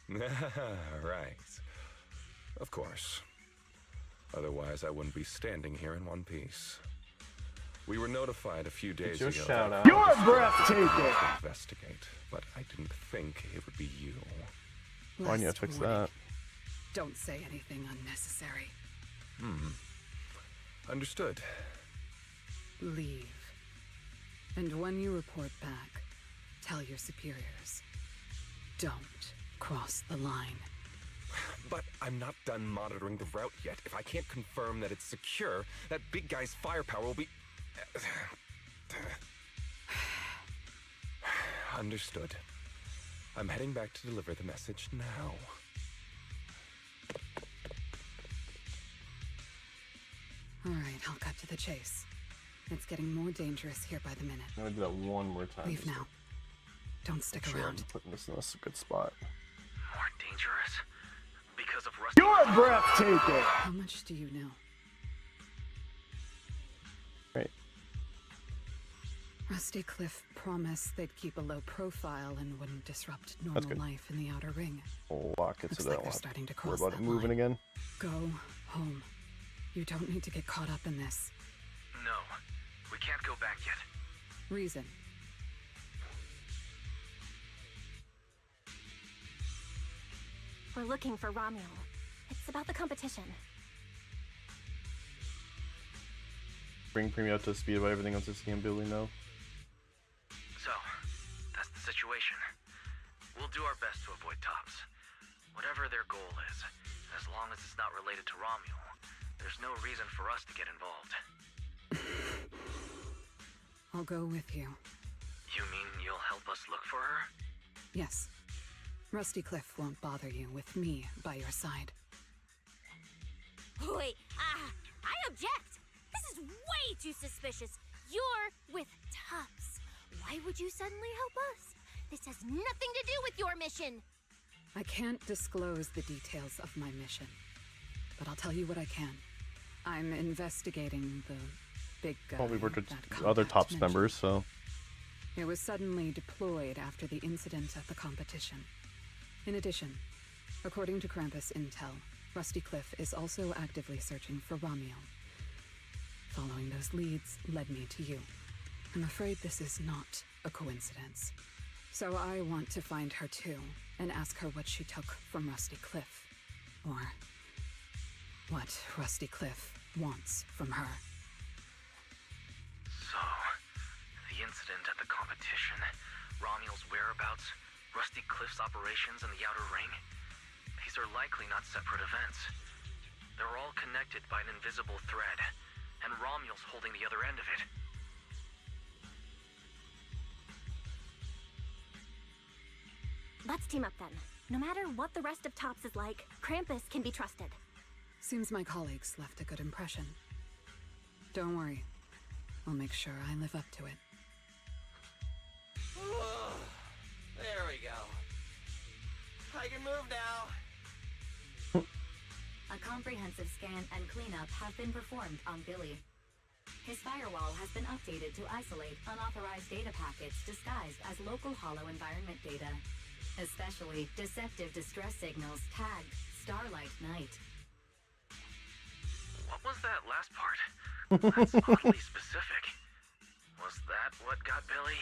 Right. Of course. Otherwise, I wouldn't be standing here in one piece. We were notified a few days your ago. shout that out. You're breathtaking! to investigate, but I didn't think it would be you. Why need to Last fix warning. that? Don't say anything unnecessary. Understood. Leave. And when you report back, tell your superiors. Don't cross the line. But I'm not done monitoring the route yet. If I can't confirm that it's secure, that big guy's firepower will be... Understood. I'm heading back to deliver the message now. All right, I'll cut to the chase. It's getting more dangerous here by the minute. I'm gonna do that one more time. Leave just to now. Don't stick make sure I'm around. putting this in a good spot. More dangerous? Because of Rusty. You're breathtaking! How much do you know? Right. Rusty Cliff promised they'd keep a low profile and wouldn't disrupt That's normal good. life in the Outer Ring. Lock it Looks so like that they're I starting to don't worry cross about it that moving line. again. Go home. You don't need to get caught up in this. No, we can't go back yet. Reason. We're looking for Romuel. It's about the competition. Bring Premium up to speed about everything on Sicilian building though. So, that's the situation. We'll do our best to avoid tops. Whatever their goal is, as long as it's not related to Romuel, there's no reason for us to get involved. I'll go with you. You mean help us look for her? Yes. Rusty Cliff won't bother you with me by your side. Wait, I object! This is way too suspicious. You're with Tubbs. Why would you suddenly help us? This has nothing to do with your mission. I can't disclose the details of my mission, but I'll tell you what I can. I'm investigating the big guy. Well, we worked with that other Contact TOPS mentioned. members, so. It was suddenly deployed after the incident at the competition. In addition, according to Krampus intel, Rusty Cliff is also actively searching for Ramiel. Following those leads led me to you. I'm afraid this is not a coincidence. So I want to find her too, and ask her what she took from Rusty Cliff. Or what Rusty Cliff wants from her. So, the incident at the competition, Ramiel's whereabouts, Rusty Cliff's operations in the Outer Ring, these are likely not separate events. They're all connected by an invisible thread, and Ramiel's holding the other end of it. Let's team up then. No matter what the rest of Tops is like, Krampus can be trusted. Seems my colleagues left a good impression. Don't worry. I'll make sure I live up to it. There we go. I can move now. A comprehensive scan and cleanup have been performed on Billy. His firewall has been updated to isolate unauthorized data packets disguised as local hollow environment data, especially deceptive distress signals tagged Starlight Night. What was that last part? That's oddly specific. Was that what got Billy?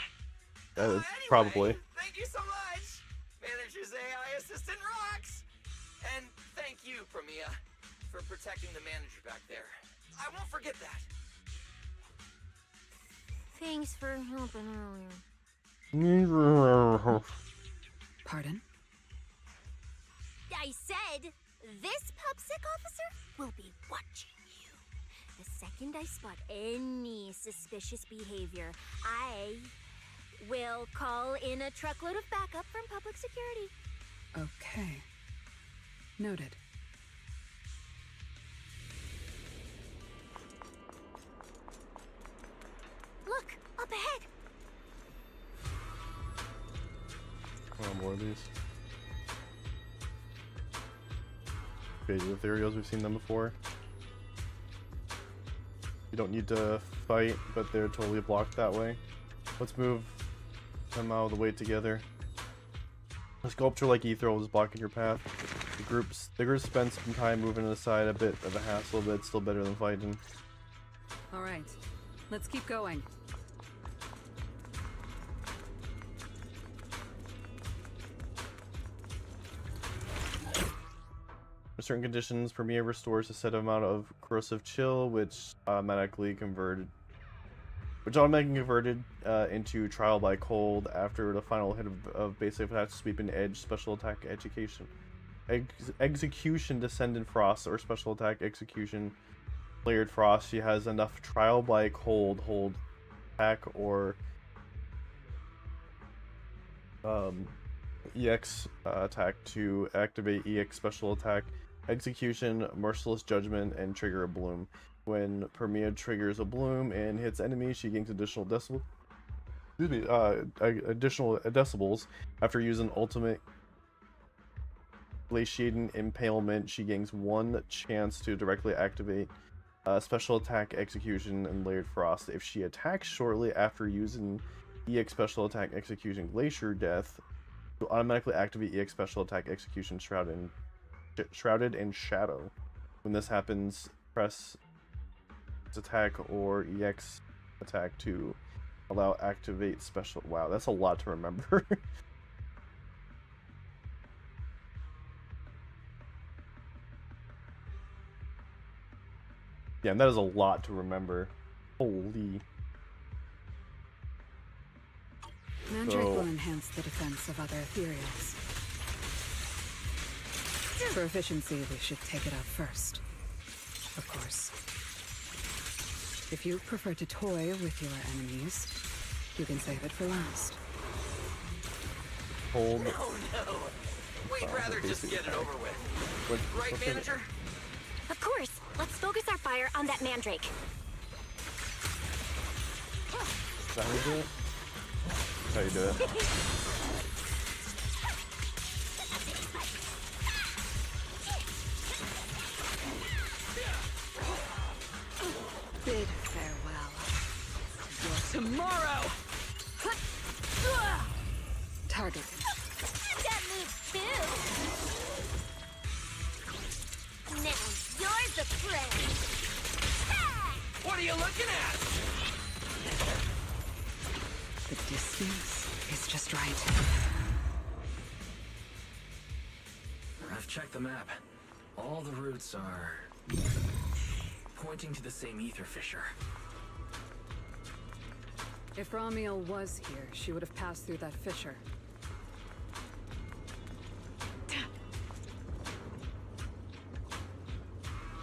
Anyway, Probably. Thank you so much! Manager's AI assistant rocks! And thank you, Premia, for protecting the manager back there. I won't forget that. Thanks for helping earlier. Pardon? I said, this PubSec officer will be watching you. The second I spot any suspicious behavior, I will call in a truckload of backup from public security. Okay. Noted. Look, up ahead. Oh, more of these. Okay, the Ethereals, we've seen them before. You don't need to fight, but they're totally blocked that way. Let's move them out of the way together. A sculpture like Ethereal is blocking your path. The group spent some time moving aside, a bit of a hassle, but it's still better than fighting. Alright. Let's keep going. For certain conditions, Premiere restores a set amount of corrosive chill, which automatically converted into trial by cold after the final hit of basic attack, sweep and edge, special attack execution. Execution Descendant Frost or special attack execution layered frost. She has enough trial by cold hold attack or EX attack to activate EX special attack, execution, merciless judgment, and trigger a bloom. When Premia triggers a bloom and hits enemies, she gains additional decibels. After using ultimate glaciating impalement, she gains one chance to directly activate special attack execution and layered frost. If she attacks shortly after using EX special attack execution glacier death, she'll automatically activate EX special attack execution shrouded in shadow. When this happens, press attack or EX attack to allow activate special. Wow, that's a lot to remember. Yeah, and that is a lot to remember. Holy. Mandrake will enhance the defense of other ethereals. For efficiency, we should take it out first. Of course. If you prefer to toy with your enemies, you can save it for last. hold. No, no. We'd rather just get it over with. Right, manager? Of course. Let's focus our fire on that mandrake. Is that how you do it? That's how you do it. Bid farewell. Your tomorrow! Target. That moves too. Now you're the prey. What are you looking at? The distance is just right. I've checked the map. All the routes are pointing to the same ether fissure. If Ramiel was here, she would have passed through that fissure.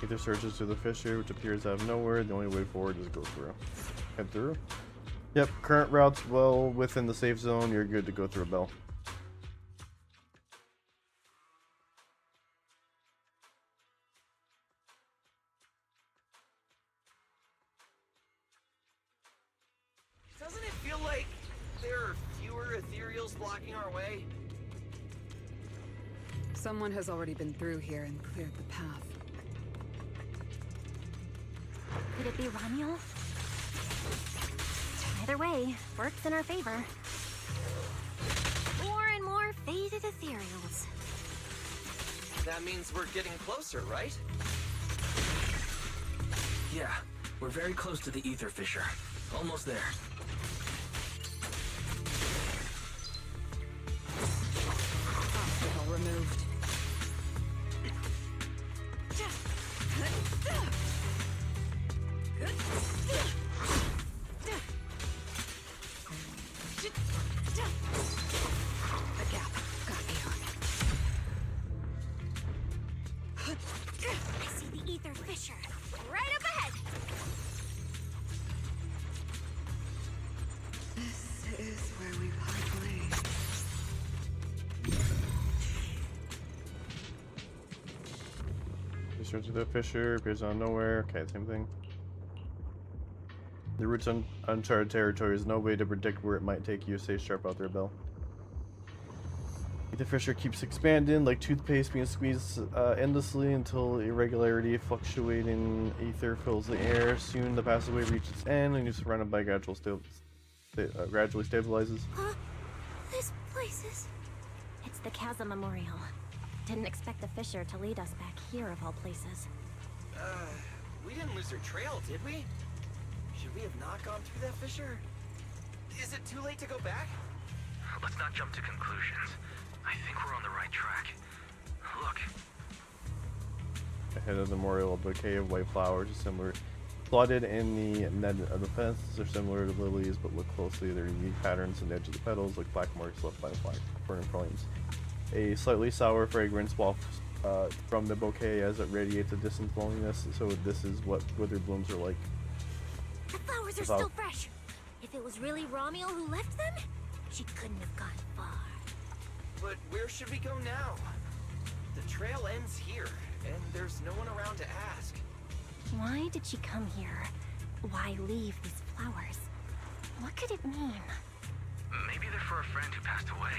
Ether surges through the fissure, which appears out of nowhere. The only way forward is go through. Head through? Yep, current route's well within the safe zone. You're good to go through a bell. Doesn't it feel like there are fewer ethereals blocking our way? Someone has already been through here and cleared the path. Could it be Ramiel? Either way, works in our favor. More and more faded ethereals. That means we're getting closer, right? Yeah, we're very close to the ether fissure. Almost there. Obstacle removed. The gap got you. I see the ether fissure. Right up ahead. This is where we part ways. Research of the fissure appears out of nowhere. Okay, same thing. The route's uncharted territory. There's no way to predict where it might take you. Stay sharp out there, Bell. The fissure keeps expanding like toothpaste being squeezed endlessly until irregularity, fluctuating ether fills the air. Soon the passageway reaches its end and you're surrounded by gradually stabilizes. Huh? This place is... It's the Chasm Memorial. Didn't expect the fissure to lead us back here of all places. We didn't lose our trail, did we? Should we have not gone through that fissure? Is it too late to go back? Let's not jump to conclusions. I think we're on the right track. Look. Ahead of the memorial, a bouquet of white flowers is similar. Plotted in the net of the fence, they're similar to lilies, but look closely. They're unique patterns on the edge of the petals, like black marks left by burning flames. A slightly sour fragrance wafts from the bouquet as it radiates a distant loneliness. So this is what withered blooms are like. The flowers are still fresh. If it was really Ramiel who left them, she couldn't have gone far. But where should we go now? The trail ends here, and there's no one around to ask. Why did she come here? Why leave these flowers? What could it mean? Maybe they're for a friend who passed away.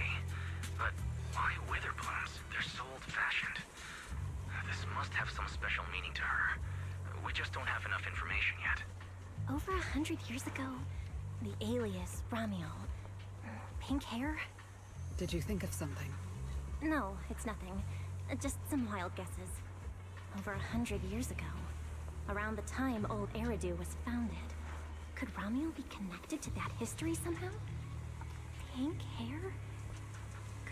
But why wither blooms? They're so old-fashioned. This must have some special meaning to her. We just don't have enough information yet. Over 100 years ago, the alias Ramiel. Pink hair? Did you think of something? No, it's nothing. Just some wild guesses. Over 100 years ago, around the time old Eridu was founded, could Ramiel be connected to that history somehow? Pink hair?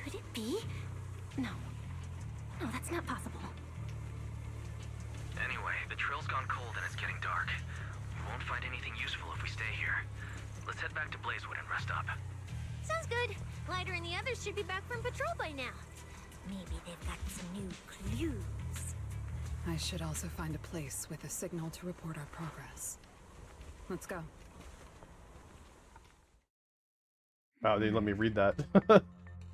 Could it be? No. No, that's not possible. Anyway, the trail's gone cold and it's getting dark. We won't find anything useful if we stay here. Let's head back to Blazewood and rest up. Sounds good. Lighter and the others should be back from patrol by now. Maybe they've got some new clues. I should also find a place with a signal to report our progress. Let's go. Wow, they let me read that.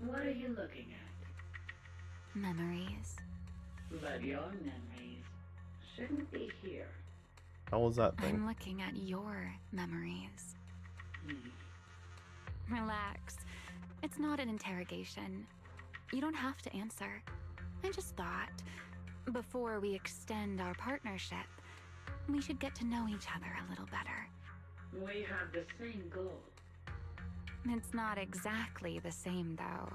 What are you looking at? Memories. But your memories shouldn't be here. How was that thing? I'm looking at your memories. Relax. It's not an interrogation. You don't have to answer. I just thought, before we extend our partnership, we should get to know each other a little better. We have the same goal. It's not exactly the same, though,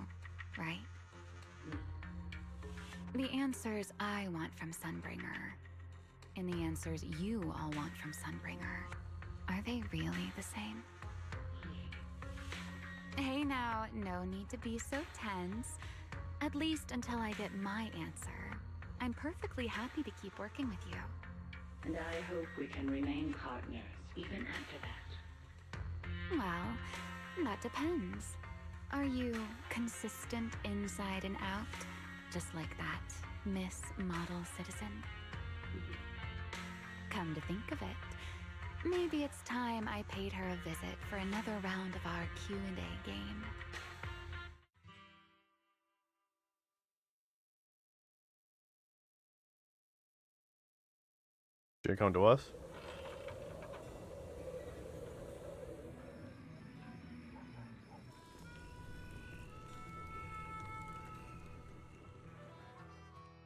right? The answers I want from Sunbringer, and the answers you all want from Sunbringer, are they really the same? Hey now, no need to be so tense. At least until I get my answer. I'm perfectly happy to keep working with you. And I hope we can remain partners even after that. Well, that depends. Are you consistent inside and out? Just like that Miss Model Citizen? Come to think of it, maybe it's time I paid her a visit for another round of our Q&A game. Should you come to us?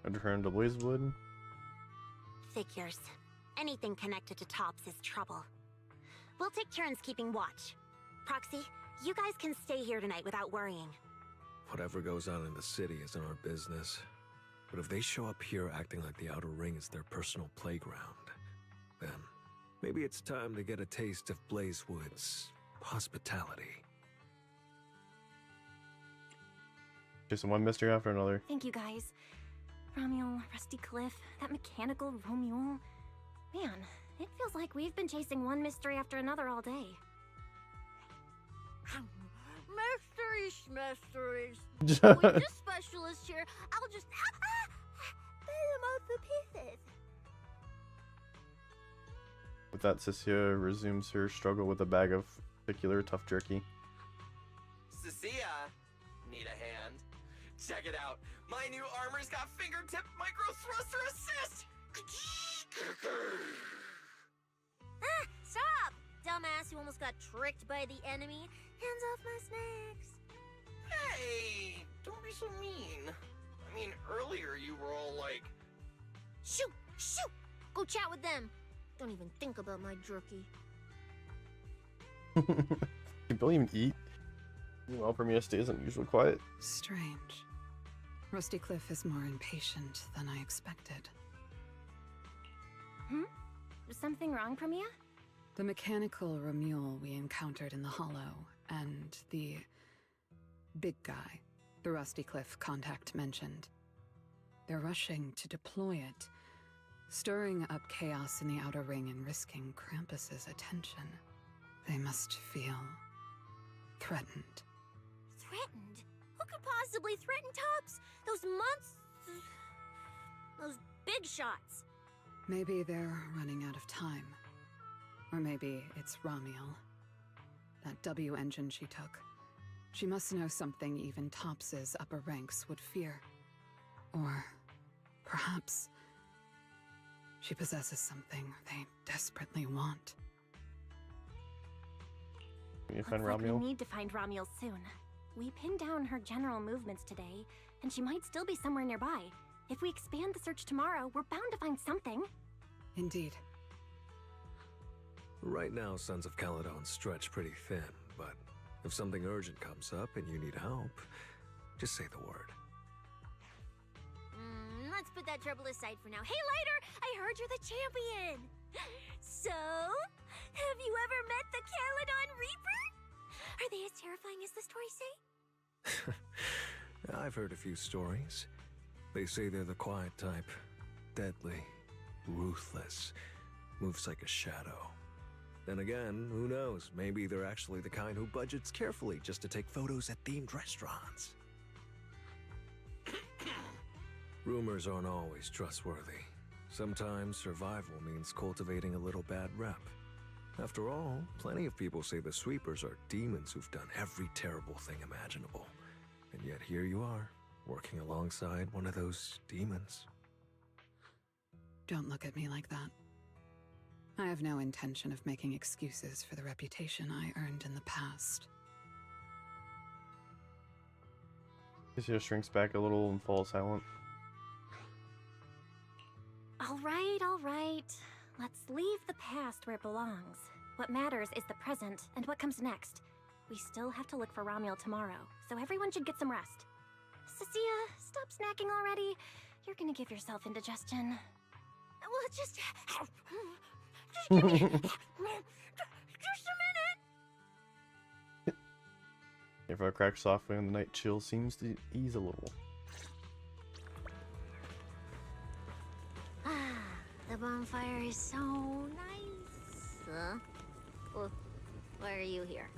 Return to Blazewood. Figures. Anything connected to Tops is trouble. We'll take turns keeping watch. Proxy, you guys can stay here tonight without worrying. Whatever goes on in the city isn't our business. But if they show up here acting like the Outer Ring is their personal playground, then maybe it's time to get a taste of Blazewood's hospitality. Just one mystery after another. Thank you guys. Romuel, Rusty Cliff, that mechanical Romuel. Man, it feels like we've been chasing one mystery after another all day. Mysteries. With this specialist here, I'll just pay them out the pieces. With that, Cecilia resumes her struggle with a bag of particular tough jerky. Cecilia, need a hand? Check it out. My new armor's got fingertip micro thruster assist. Stop! Dumbass who almost got tricked by the enemy. Hands off my snacks. Hey, don't be so mean. I mean, earlier you were all like, Shoot! Shoot! Go chat with them. Don't even think about my jerky. People even eat. Meanwhile, Premia stays unusually quiet. Strange. Rusty Cliff is more impatient than I expected. Was something wrong, Premia? The mechanical Romuel we encountered in the Hollow, and the big guy the Rusty Cliff contact mentioned. They're rushing to deploy it, stirring up chaos in the Outer Ring and risking Krampus's attention. They must feel threatened. Threatened? Who could possibly threaten Tops? Those monsters. Those big shots. Maybe they're running out of time. Or maybe it's Romuel. That W engine she took. She must know something even Tops's upper ranks would fear. Or perhaps she possesses something they desperately want. Can you Looks find like Romuel? we need to find Romuel soon. We pinned down her general movements today, and she might still be somewhere nearby. If we expand the search tomorrow, we're bound to find something. Indeed. Right now, Sons of Caledon stretch pretty thin, but if something urgent comes up and you need help, just say the word. Let's put that trouble aside for now. Hey, Lighter! I heard you're the champion! So, have you ever met the Caledon Reaper? Are they as terrifying as the stories say? I've heard a few stories. They say they're the quiet type. Deadly. Ruthless. Moves like a shadow. Then again, who knows? Maybe they're actually the kind who budgets carefully just to take photos at themed restaurants. Rumors aren't always trustworthy. Sometimes survival means cultivating a little bad rep. After all, plenty of people say the sweepers are demons who've done every terrible thing imaginable. And yet here you are, working alongside one of those demons. Don't look at me like that. I have no intention of making excuses for the reputation I earned in the past. He just shrinks back a little and falls silent. All right. Let's leave the past where it belongs. What matters is the present and what comes next. We still have to look for Ramiel tomorrow, so everyone should get some rest. Cecilia, stop snacking already. You're gonna give yourself indigestion. Well, just give me just a minute. If I crack softly and the night chill seems to ease a little. The bonfire is so nice. Huh? Well, why are you here?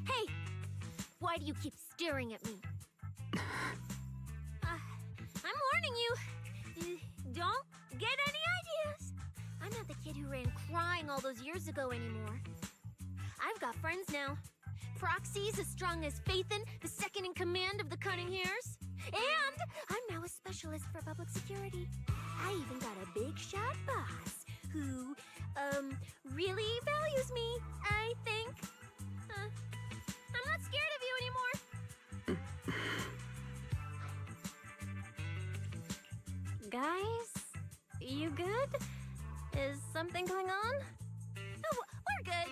Hey! Why do you keep staring at me? I'm warning you. Don't get any ideas. I'm not the kid who ran crying all those years ago anymore. I've got friends now. Proxy's as strong as Faithin, the second in command of the Cunning Hares. And I'm now a specialist for public security. I even got a big shot boss who, really values me, I think. I'm not scared of you anymore. Guys, you good? Is something going on? Oh, we're good.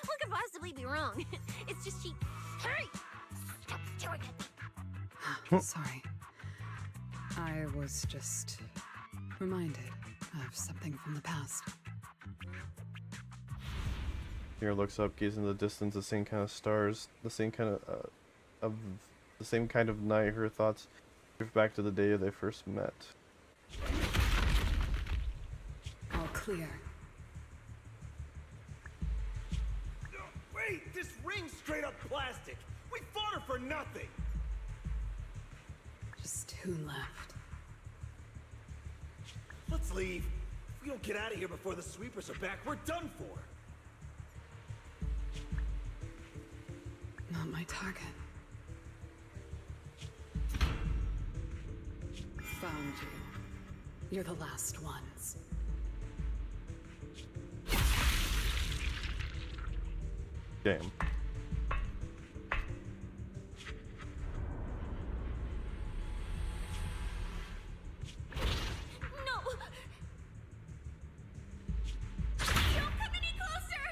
What could possibly be wrong? It's just she... Hurry! Stop staring at me! Sorry. I was just reminded of something from the past. Mira looks up, gazing in the distance, the same kind of stars, the same kind of the same kind of night. Her thoughts drift back to the day they first met. All clear. Wait, this ring's straight up plastic. We fought her for nothing. Just two left. Let's leave. If we don't get out of here before the sweepers are back, we're done for. Not my target. Found you. You're the last ones. Damn. No! Don't come any closer!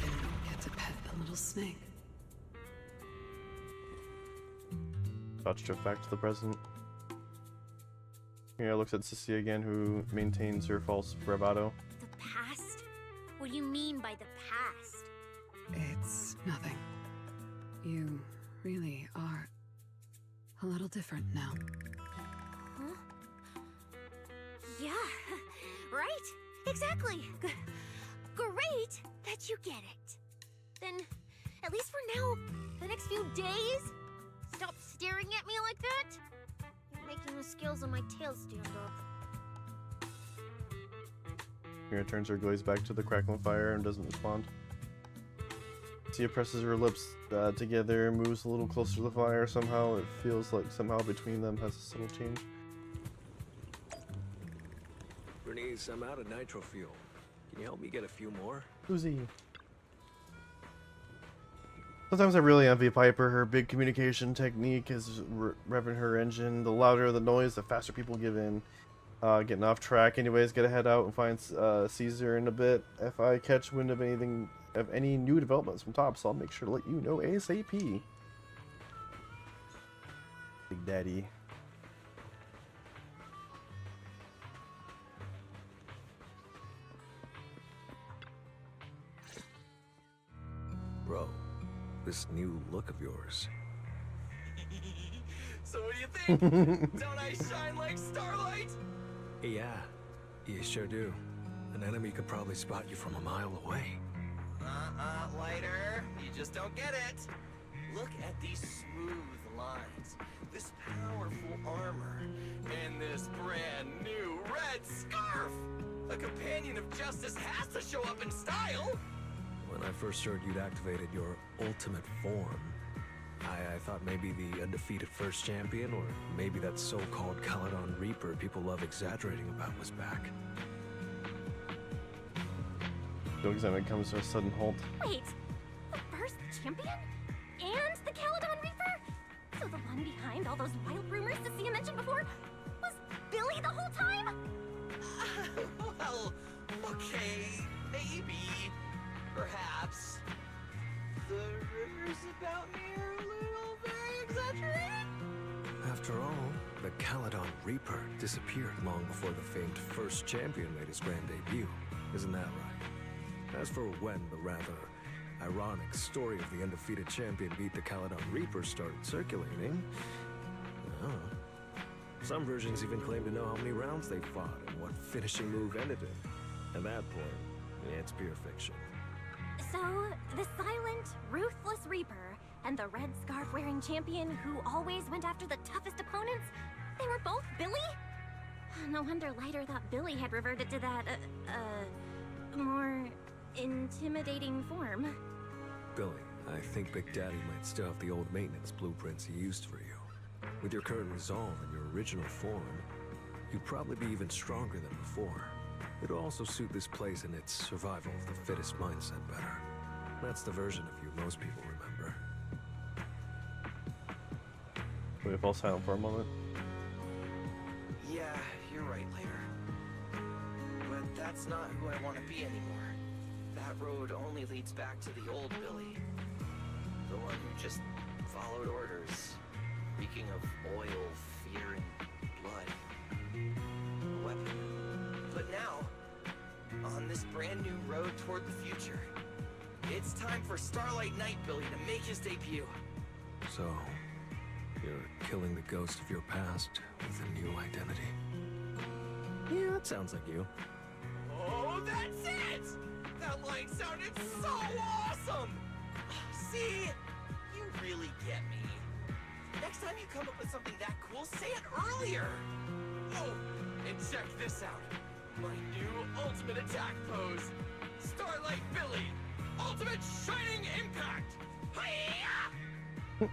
Didn't get to pet the little snake. Thoughts drift back to the present. Mira looks at Sissy again, who maintains her false bravado. The past? What do you mean by the past? It's nothing. You really are a little different now. Huh? Yeah, right? Exactly. Great that you get it. Then, at least for now, the next few days, stop staring at me like that. You're making the scales on my tail stand up. Mira turns her gaze back to the crackling fire and doesn't respond. Sia presses her lips together, moves a little closer to the fire. Somehow it feels like somehow between them has a subtle change. Bernice, I'm out of nitro fuel. Can you help me get a few more? Uzi. Sometimes I really envy Piper. Her big communication technique is revving her engine. The louder the noise, the faster people give in. Getting off track. Anyways, gotta head out and find Caesar in a bit. If I catch wind of anything, of any new developments from Tops, I'll make sure to let you know ASAP. Big Daddy. Bro, this new look of yours. So what do you think? Don't I shine like starlight? Yeah, you sure do. An enemy could probably spot you from a mile away. Lighter. You just don't get it. Look at these smooth lines. This powerful armor. this brand new red scarf! A companion of justice has to show up in style! When I first heard you'd activated your ultimate form, I thought maybe the undefeated first champion, or maybe that so-called Caledon Reaper people love exaggerating about was back. The exam comes to a sudden halt. Wait, the first champion? And the Caledon Reaper? So the one behind all those wild rumors Cecilia mentioned before was Billy the whole time? Well, okay, maybe. Perhaps. The rumors about me are a little very exaggerated. After all, the Caledon Reaper disappeared long before the famed first champion made his grand debut. Isn't that right? As for when the rather ironic story of the undefeated champion beat the Caledon Reaper started circulating, well, some versions even claim to know how many rounds they fought and what finishing move ended it. At that point, it's pure fiction. So, the silent, ruthless Reaper and the red scarf-wearing champion who always went after the toughest opponents, they were both Billy? No wonder Lighter thought Billy had reverted to that, more intimidating form. Billy, I think Big Daddy might still have the old maintenance blueprints he used for you. With your current resolve and your original form, you'd probably be even stronger than before. It'll also suit this place and its survival of the fittest mindset better. That's the version of you most people remember. Can we fall silent for a moment? Yeah, you're right, Later. But that's not who I want to be anymore. That road only leads back to the old Billy. The one who just followed orders, reeking of oil, fear, and blood. A weapon. But now, on this brand new road toward the future, it's time for Starlight Knight Billy to make his debut. So, you're killing the ghost of your past with a new identity. Yeah, that sounds like you. Oh, that's it! That line sounded so awesome! See? You really get me. Next time you come up with something that cool, say it earlier! Oh, and check this out. My new ultimate attack pose. Starlight Billy. Ultimate Shining Impact. Hi-ya!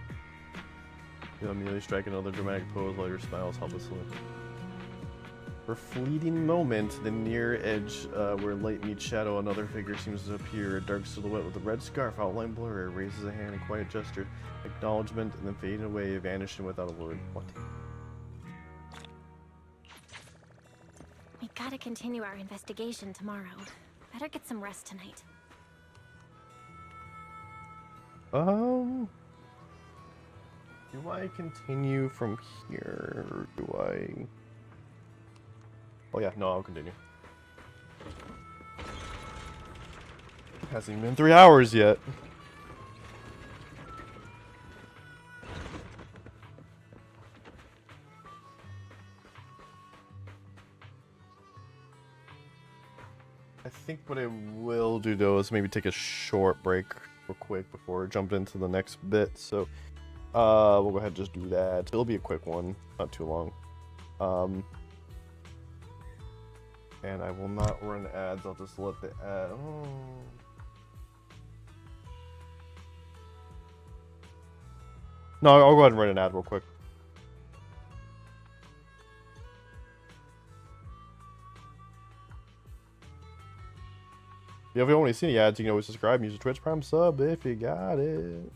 You'll immediately strike another dramatic pose while your smiles helplessly. For a fleeting moment, the near edge where light meets shadow, another figure seems to appear. A dark silhouette with a red scarf, outline blurry, raises a hand in quiet gesture, acknowledgement, and then fading away, vanishing without a word. What? We gotta continue our investigation tomorrow. Better get some rest tonight. Do I continue from here, or do I... Oh yeah, no, I'll continue. Hasn't even been 3 hours yet. I think what I will do though is maybe take a short break real quick before jumping into the next bit. So we'll go ahead and just do that. It'll be a quick one, not too long. And I will not run ads, I'll just let the ad... Oh. No, I'll go ahead and run an ad real quick. Yeah, if you don't want to see any ads, you can always subscribe and use a Twitch Prime sub if you got it.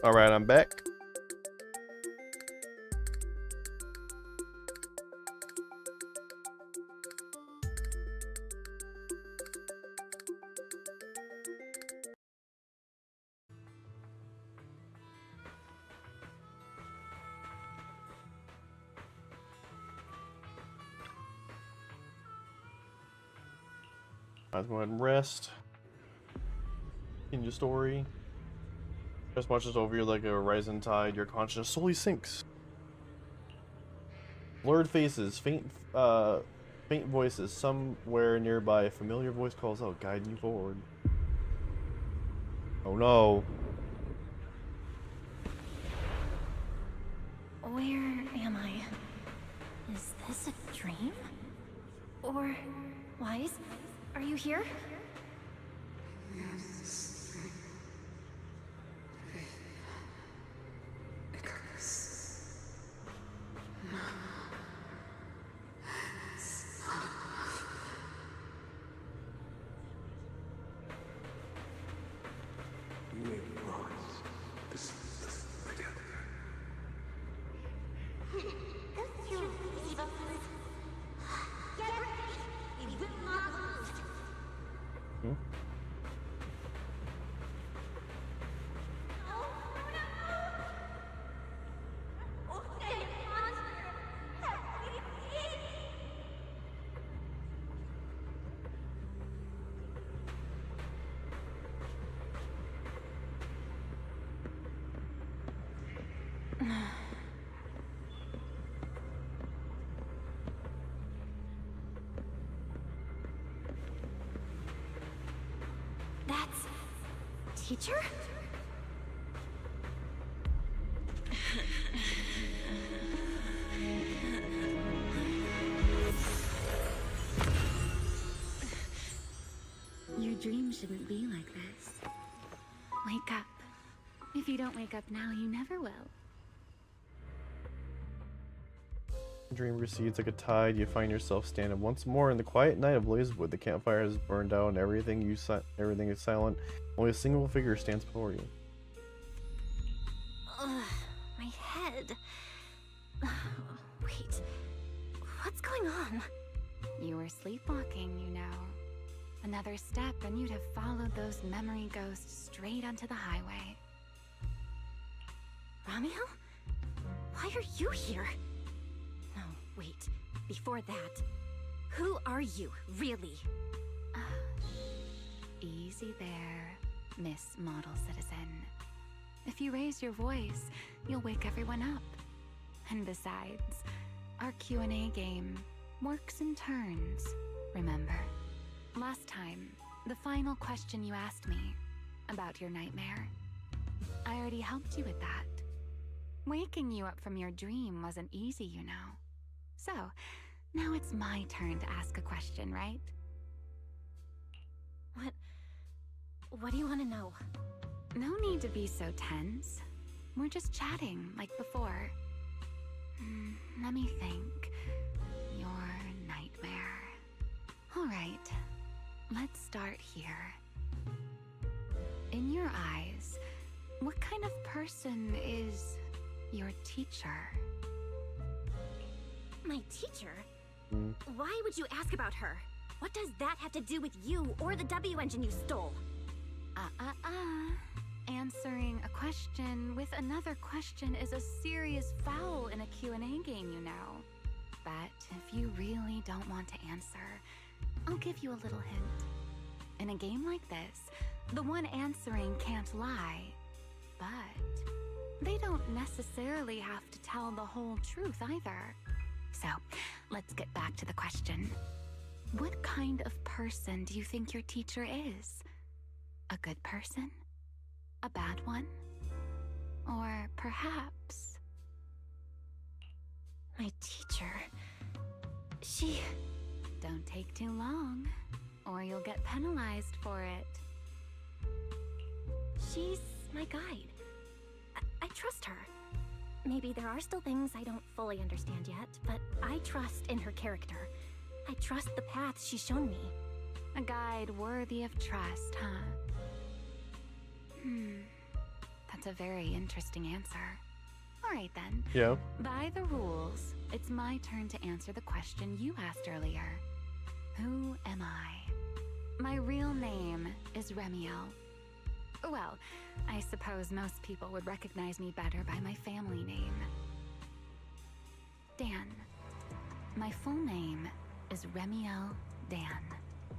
All right, I'm back. Let's go ahead and rest. In your story. Just watches over you like a rising tide, your conscience slowly sinks. Blurred faces, faint voices, somewhere nearby, a familiar voice calls out, guiding you forward. Oh no. Where am I? Is this a dream? Or... Wise? Are you here? teacher? Your dream shouldn't be like this. Wake up. If you don't wake up now, you never will. Dream recedes like a tide. You find yourself standing once more in the quiet night of Blazewood. The campfire has burned out, and everything is silent. Only a single figure stands before you. Ugh, my head. Wait, what's going on? You were sleepwalking, you know. Another step and you'd have followed those memory ghosts straight onto the highway. Ramiel? Why are you here? No, wait. Before that, who are you, really? Easy there, Miss Model Citizen. If you raise your voice, you'll wake everyone up. And besides, our Q&A game works in turns, remember? Last time, the final question you asked me about your nightmare, I already helped you with that. Waking you up from your dream wasn't easy, you know. So, now it's my turn to ask a question, right? What do you want to know? No need to be so tense. We're just chatting, like before. Let me think. Your nightmare. Alright, let's start here. In your eyes, what kind of person is your teacher? My teacher? Why would you ask about her? What does that have to do with you or the W engine you stole? Answering a question with another question is a serious foul in a Q&A game, you know. But if you really don't want to answer, I'll give you a little hint. In a game like this, the one answering can't lie, but they don't necessarily have to tell the whole truth either. So, let's get back to the question. What kind of person do you think your teacher is? A good person? A bad one? Or perhaps... My teacher... She... Don't take too long, or you'll get penalized for it. She's my guide. I trust her. Maybe there are still things I don't fully understand yet, but I trust in her character. I trust the path she's shown me. A guide worthy of trust, huh? That's a very interesting answer. Alright then. Yeah. By the rules, it's my turn to answer the question you asked earlier. Who am I? My real name is Ramiel. Well, I suppose most people would recognize me better by my family name. Dan. My full name is Ramiel Dan.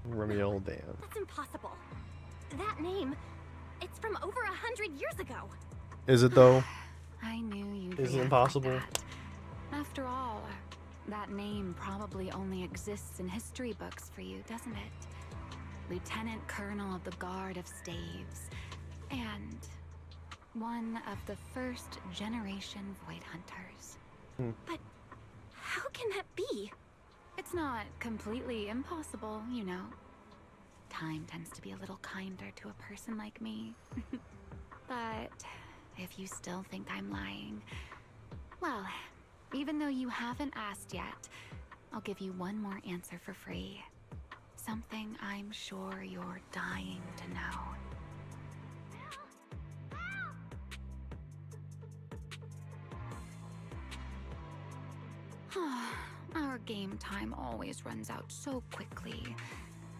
Ramiel Dan. That's impossible. That name, it's from over 100 years ago. Is it though? I knew you'd Is it react impossible? like that. After all, that name probably only exists in history books for you, doesn't it? Lieutenant Colonel of the Guard of Staves, and one of the first generation Void Hunters. But how can that be? It's not completely impossible, you know. Time tends to be a little kinder to a person like me. But if you still think I'm lying, well, even though you haven't asked yet, I'll give you one more answer for free. Something I'm sure you're dying to know. Our game time always runs out so quickly,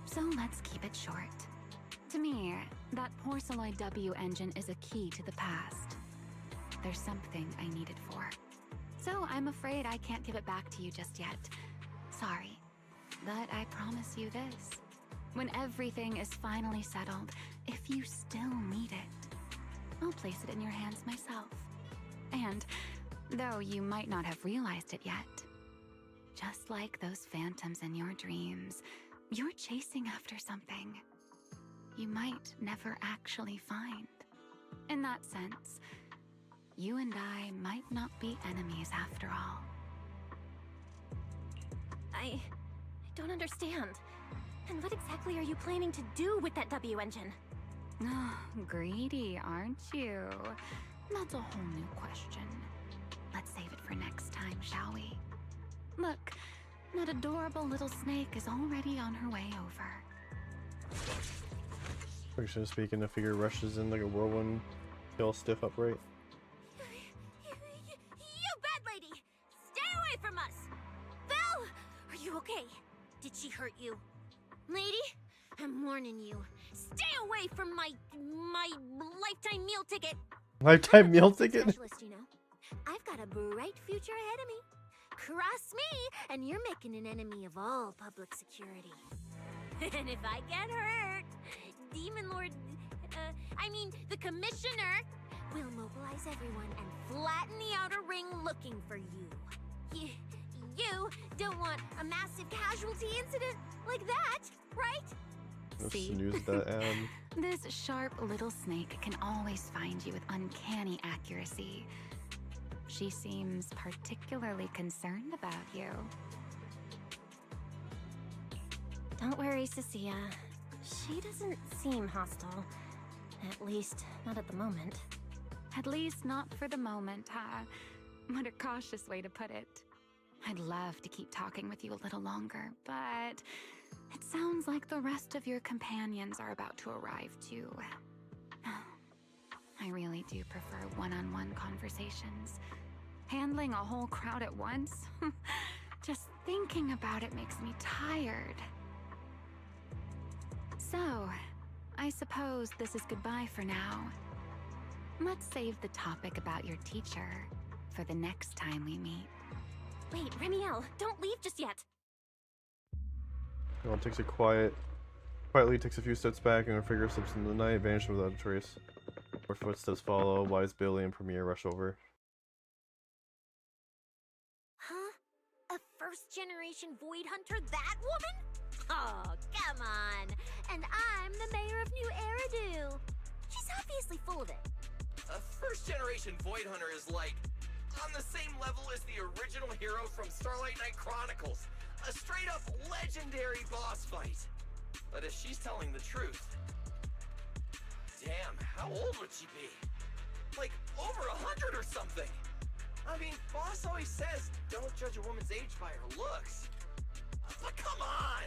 so let's keep it short. To me, that Porceloid W engine is a key to the past. There's something I need it for. So I'm afraid I can't give it back to you just yet. Sorry, but I promise you this. When everything is finally settled, if you still need it, I'll place it in your hands myself. And, though you might not have realized it yet, just like those phantoms in your dreams, you're chasing after something. you might never actually find. In that sense, you and I might not be enemies after all. I don't understand. And what exactly are you planning to do with that W engine? Oh, greedy, aren't you? That's a whole new question. Let's save it for next time, shall we? Look, that adorable little snake is already on her way over. Fiction speaking, the figure rushes in like a whirlwind, tail stiff upright. You bad lady! Stay away from us! Belle! Are you okay? Did she hurt you? Lady, I'm warning you. Stay away from my lifetime meal ticket. Lifetime meal ticket? Specialist, you know. I've got a bright future ahead of me. Cross me, and you're making an enemy of all public security. And if I get hurt, Demon Lord, the Commissioner will mobilize everyone and flatten the outer ring looking for you. You don't want a massive casualty incident like that, right? Just snooze that ad. This sharp little snake can always find you with uncanny accuracy. She seems particularly concerned about you. Don't worry, Cecilia. She doesn't seem hostile. At least, not at the moment. At least not for the moment, huh? What a cautious way to put it. I'd love to keep talking with you a little longer, but it sounds like the rest of your companions are about to arrive too. I really do prefer one-on-one conversations. Handling a whole crowd at once? Just thinking about it makes me tired. So, I suppose this is goodbye for now. Let's save the topic about your teacher for the next time we meet. Wait, Remiel, don't leave just yet. Well, takes a quietly takes a few steps back, and her figure slips into the night, vanishing without a trace. More footsteps follow. Wise Billy and Premier rush over. Huh? A first-generation Void Hunter, that woman? Oh, come on. And I'm the mayor of New Eridu. She's obviously full of it. A first-generation Void Hunter is like on the same level as the original hero from Starlight Knight Chronicles. A straight-up legendary boss fight. But if she's telling the truth... Damn, how old would she be? Like, over 100 or something! I mean, boss always says, don't judge a woman's age by her looks. But come on!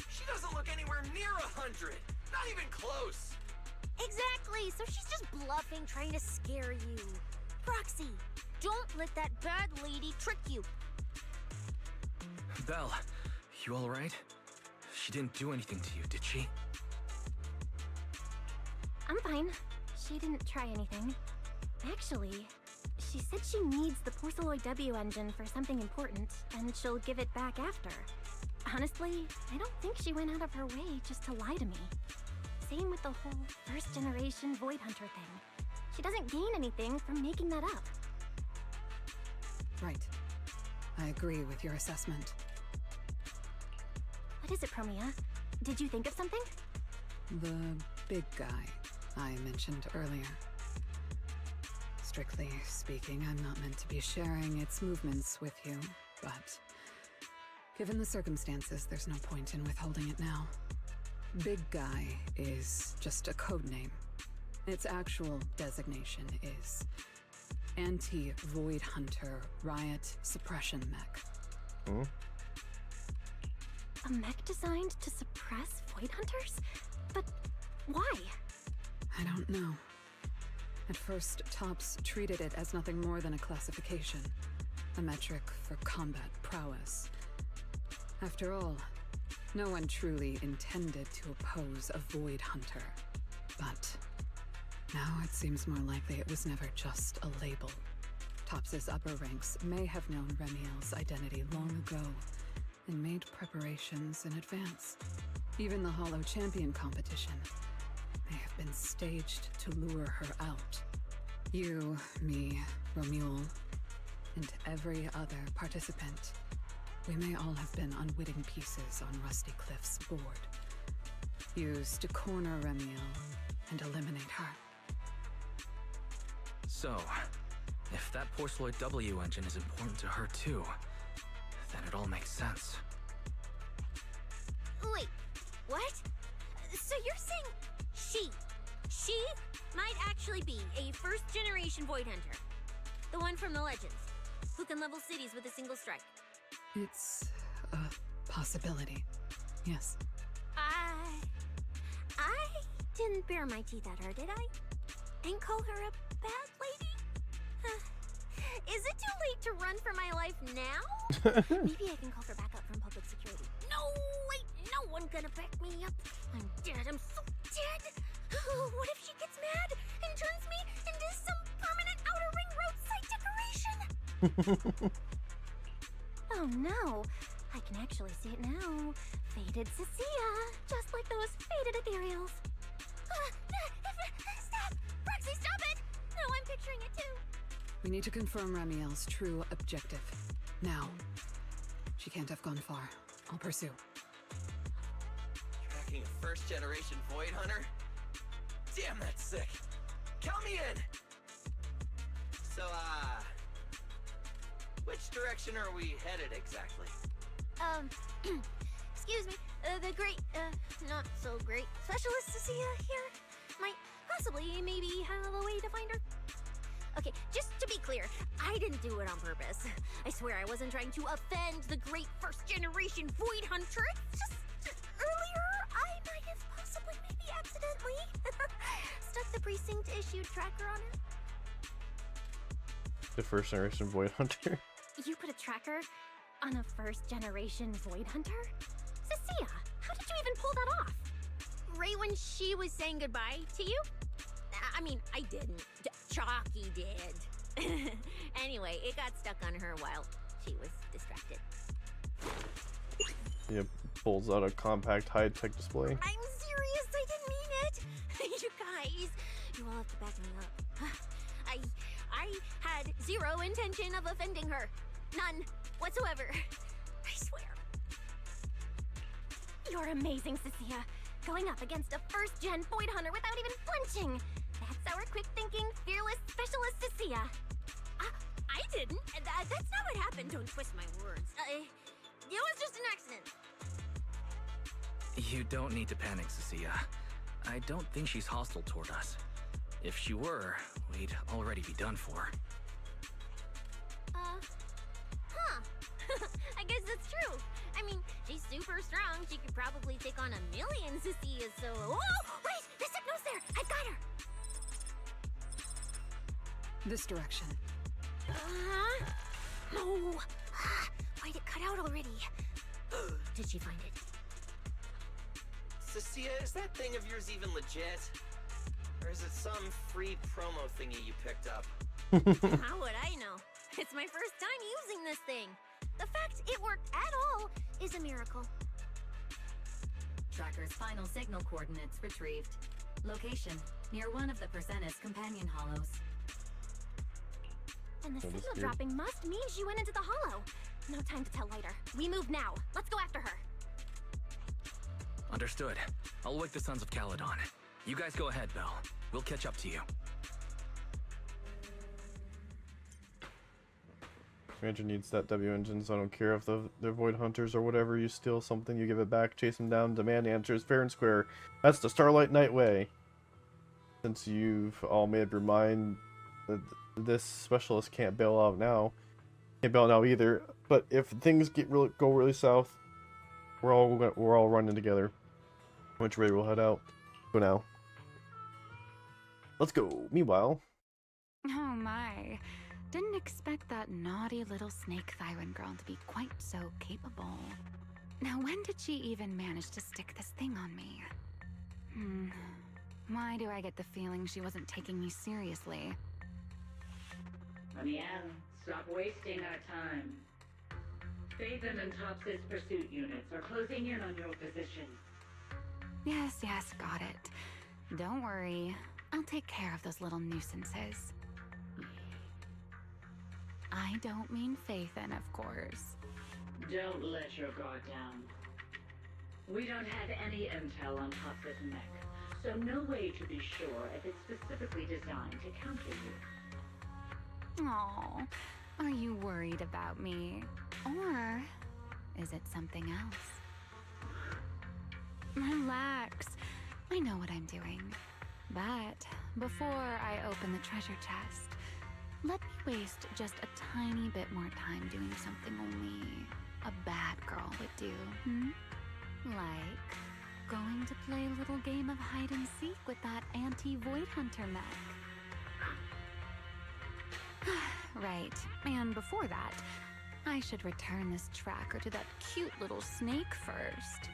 She doesn't look anywhere near 100! Not even close! Exactly, so she's just bluffing, trying to scare you. Proxy, don't let that bad lady trick you. Belle, you alright? She didn't do anything to you, did she? I'm fine. She didn't try anything. Actually, she said she needs the Porceloid W engine for something important, and she'll give it back after. Honestly, I don't think she went out of her way just to lie to me. Same with the whole first-generation Void Hunter thing. She doesn't gain anything from making that up. Right. I agree with your assessment. What is it, Promia? Did you think of something? The big guy I mentioned earlier. Strictly speaking, I'm not meant to be sharing its movements with you, but given the circumstances, there's no point in withholding it now. Big Guy is just a code name. Its actual designation is Anti-Void Hunter Riot Suppression Mech. Hmm? A mech designed to suppress Void Hunters? But why? I don't know. At first, Tops treated it as nothing more than a classification, a metric for combat prowess. After all, no one truly intended to oppose a Void Hunter. But now it seems more likely it was never just a label. Tops's upper ranks may have known Remiel's identity long ago and made preparations in advance. Even the Hollow Champion competition may have been staged to lure her out. You, me, Romuald, and every other participant, we may all have been unwitting pieces on Rusty Cliff's board. used to corner Remiel and eliminate her. So, if that Porceloid W engine is important to her too, then it all makes sense. Wait, what? So you're saying she might actually be a first-generation Void Hunter? The one from the Legends, who can level cities with a single strike? It's a possibility, yes. I didn't bare my teeth at her, did I? And call her a bad lady? Is it too late to run for my life now? Maybe I can call for backup from public security. No, wait, no one gonna back me up. I'm dead, I'm so dead. What if she gets mad and turns me into some permanent outer ring roadside decoration? Oh no, I can actually see it now. Faded Cecilia, just like those faded ethereals. Stop! Roxy, stop it! No, I'm picturing it too. We need to confirm Remiel's true objective. Now. She can't have gone far. I'll pursue. Tracking a first-generation Void Hunter? Damn, that's sick. Count me in! So, which direction are we headed exactly? Excuse me, the great, not so great specialist Cecilia here might possibly maybe have a way to find her. Okay, just to be clear, I didn't do it on purpose. I swear I wasn't trying to offend the great first-generation Void Hunter. It's just earlier, I might have possibly maybe accidentally stuck the precinct-issued tracker on her. The first-generation Void Hunter. You put a tracker on a first-generation Void Hunter? Cecilia, how did you even pull that off? Right when she was saying goodbye to you? I mean, I didn't. Chalky did. Anyway, it got stuck on her while she was distracted. Yeah, pulls out a compact high-tech display. I'm serious, I didn't mean it. You guys, you all have to back me up. I had zero intention of offending her. None whatsoever. I swear. You're amazing, Cecilia. Going up against a first-gen Void Hunter without even flinching. That's our quick-thinking, fearless specialist, Cecilia. I didn't. That's not what happened. Don't twist my words. It was just an accident. You don't need to panic, Cecilia. I don't think she's hostile toward us. If she were, we'd already be done for. I guess that's true. I mean, she's super strong. She could probably take on 1,000,000 Cecilias, so... Oh, wait! The signal's there! I've got her! This direction. No! Why'd it cut out already? Did she find it? Cecilia, is that thing of yours even legit? Or is it some free promo thingy you picked up? How would I know? It's my first time using this thing. The fact it worked at all is a miracle. Tracker's final signal coordinates retrieved. Location, near one of the Persena's companion hollows. And the signal dropping must mean she went into the hollow. No time to tell later. We move now. Let's go after her. Understood. I'll wake the Sons of Caledon. You guys go ahead, Belle. We'll catch up to you. Ranger needs that W engine, so I don't care if they're Void Hunters or whatever. You steal something, you give it back, chase them down, demand answers, fair and square. That's the Starlight Night way. Since you've all made up your mind that this specialist can't bail out now. Can't bail out now either. But if things go really south, we're all running together. Which way we'll head out. Go now. Let's go. Meanwhile. Oh my. Didn't expect that naughty little snake Thyran girl to be quite so capable. Now when did she even manage to stick this thing on me? Why do I get the feeling she wasn't taking me seriously? Ramiel, stop wasting our time. Phaethon and Tops's pursuit units are closing in on your position. Yes, got it. Don't worry. I'll take care of those little nuisances. I don't mean Phaethon, of course. Don't let your guard down. We don't have any intel on Hopka's mech, so no way to be sure if it's specifically designed to counter you. Oh, are you worried about me? Or is it something else? Relax. I know what I'm doing. But before I open the treasure chest, let me waste just a tiny bit more time doing something only a bad girl would do, Like going to play a little game of hide and seek with that anti-Void Hunter mech. Right, and before that, I should return this tracker to that cute little snake first.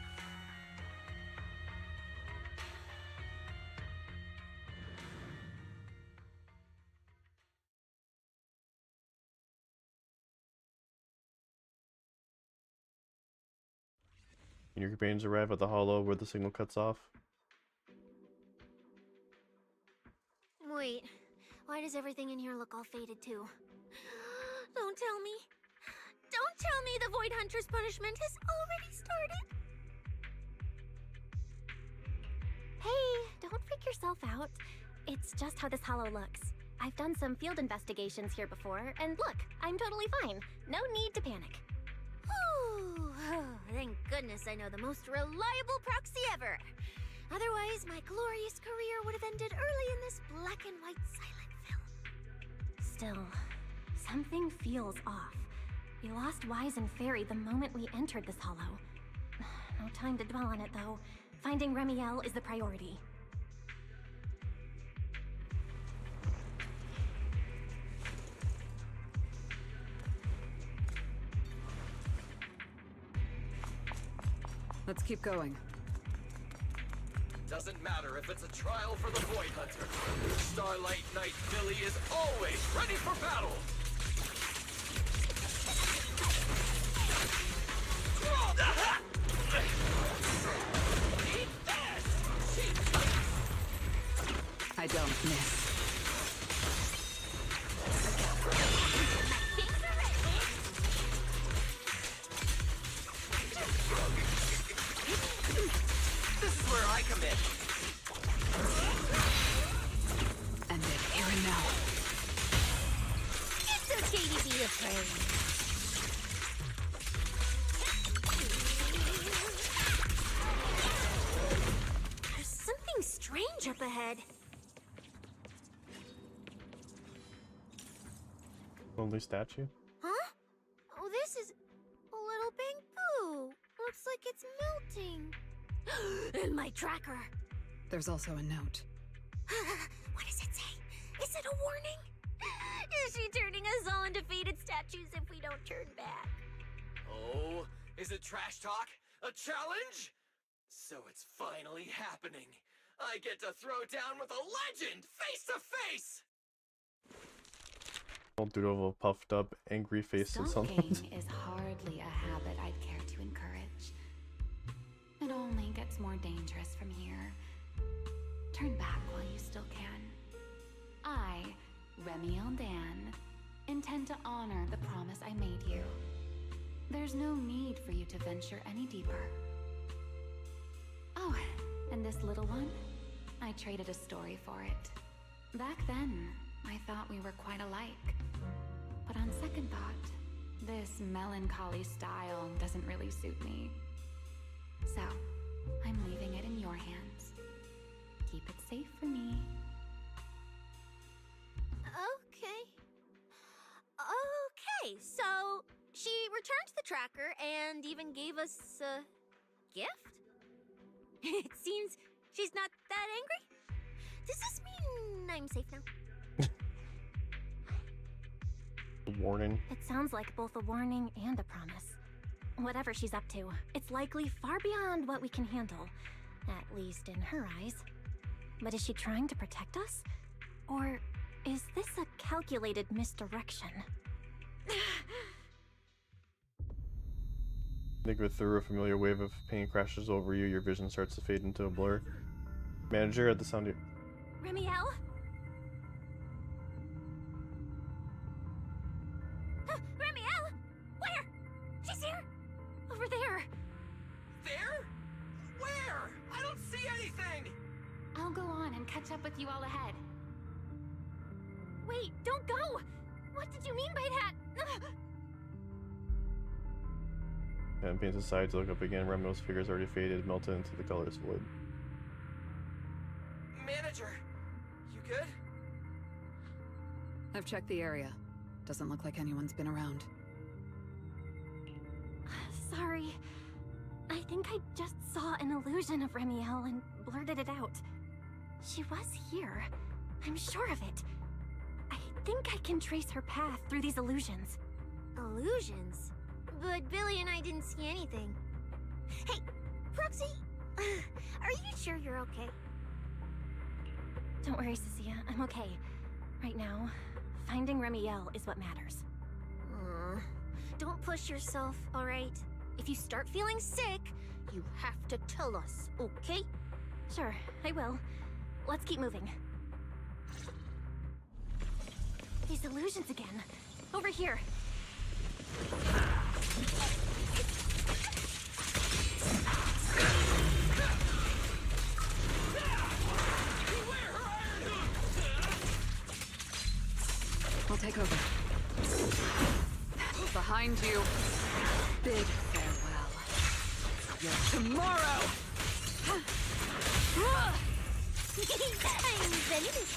Your companions arrive at the hollow where the signal cuts off. Wait, why does everything in here look all faded too? Don't tell me. Don't tell me the Void Hunter's punishment has already started. Hey, don't freak yourself out. It's just how this hollow looks. I've done some field investigations here before, and look, I'm totally fine. No need to panic. Whew. Thank goodness I know the most reliable proxy ever. Otherwise, my glorious career would have ended early in this black and white silent film. Still, something feels off. We lost Wise and Fairy the moment we entered this hollow. No time to dwell on it, though. Finding Remiel is the priority. Let's keep going. Doesn't matter if it's a trial for the Void Hunter. Starlight Knight Billy is always ready for battle! I don't miss. This is where I come in. And then here and now. It's okay to be afraid. There's something strange up ahead. Lonely statue? Huh? Oh, this is a little bamboo. Looks like it's melting. And my tracker. There's also a note. What does it say? Is it a warning? Is she turning us all into faded statues if we don't turn back? Oh, is it trash talk? A challenge? So it's finally happening. I get to throw down with a legend face to face! Old dude with a puffed up, angry face and Stalking something. is hardly a habit I'd care to encourage. It only gets more dangerous from here. Turn back while you still can. I, Remiel Dan, intend to honor the promise I made you. There's no need for you to venture any deeper. Oh, and this little one? I traded a story for it. Back then, I thought we were quite alike. But on second thought, this melancholy style doesn't really suit me. So, I'm leaving it in your hands. Keep it safe for me. Okay, so she returned the tracker and even gave us a gift? It seems she's not that angry. Does this mean I'm safe now? Warning. It sounds like both a warning and a promise. Whatever she's up to, it's likely far beyond what we can handle, at least in her eyes. But is she trying to protect us? Or is this a calculated misdirection? Think through a familiar wave of pain crashes over you, your vision starts to fade into a blur. Manager at the sound of Remiel? Remiel? Where? She's here! Over there! There? catch up with you all ahead. Wait, don't go! What did you mean by that? And paints aside to look up again. Remio's figure's already faded, melted into the colorless void. Manager, you good? I've checked the area. Doesn't look like anyone's been around. Sorry. I think I just saw an illusion of Remiel and blurted it out. She was here. I'm sure of it. I think I can trace her path through these illusions. Illusions? But Billy and I didn't see anything. Hey, Proxy! Are you sure you're okay? Don't worry, Cecilia. I'm okay. Right now, finding Remiel is what matters. Don't push yourself, alright? If you start feeling sick, you have to tell us, okay? Sure, I will. Let's keep moving. These illusions again. Over here. I'll take over. Behind you. Big farewell. Your tomorrow! I'm Benedict,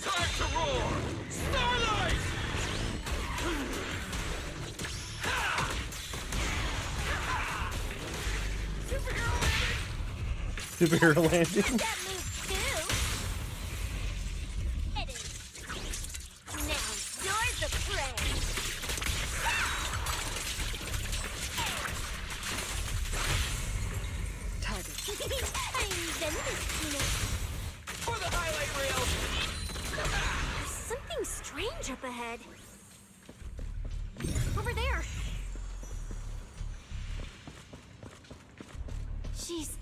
Time to roar! Starlight! Superhero landing. That move too. It is. Now you're the prey. Target. I'm Benedict, For the highlight reel! There's something strange up ahead. Over there. She's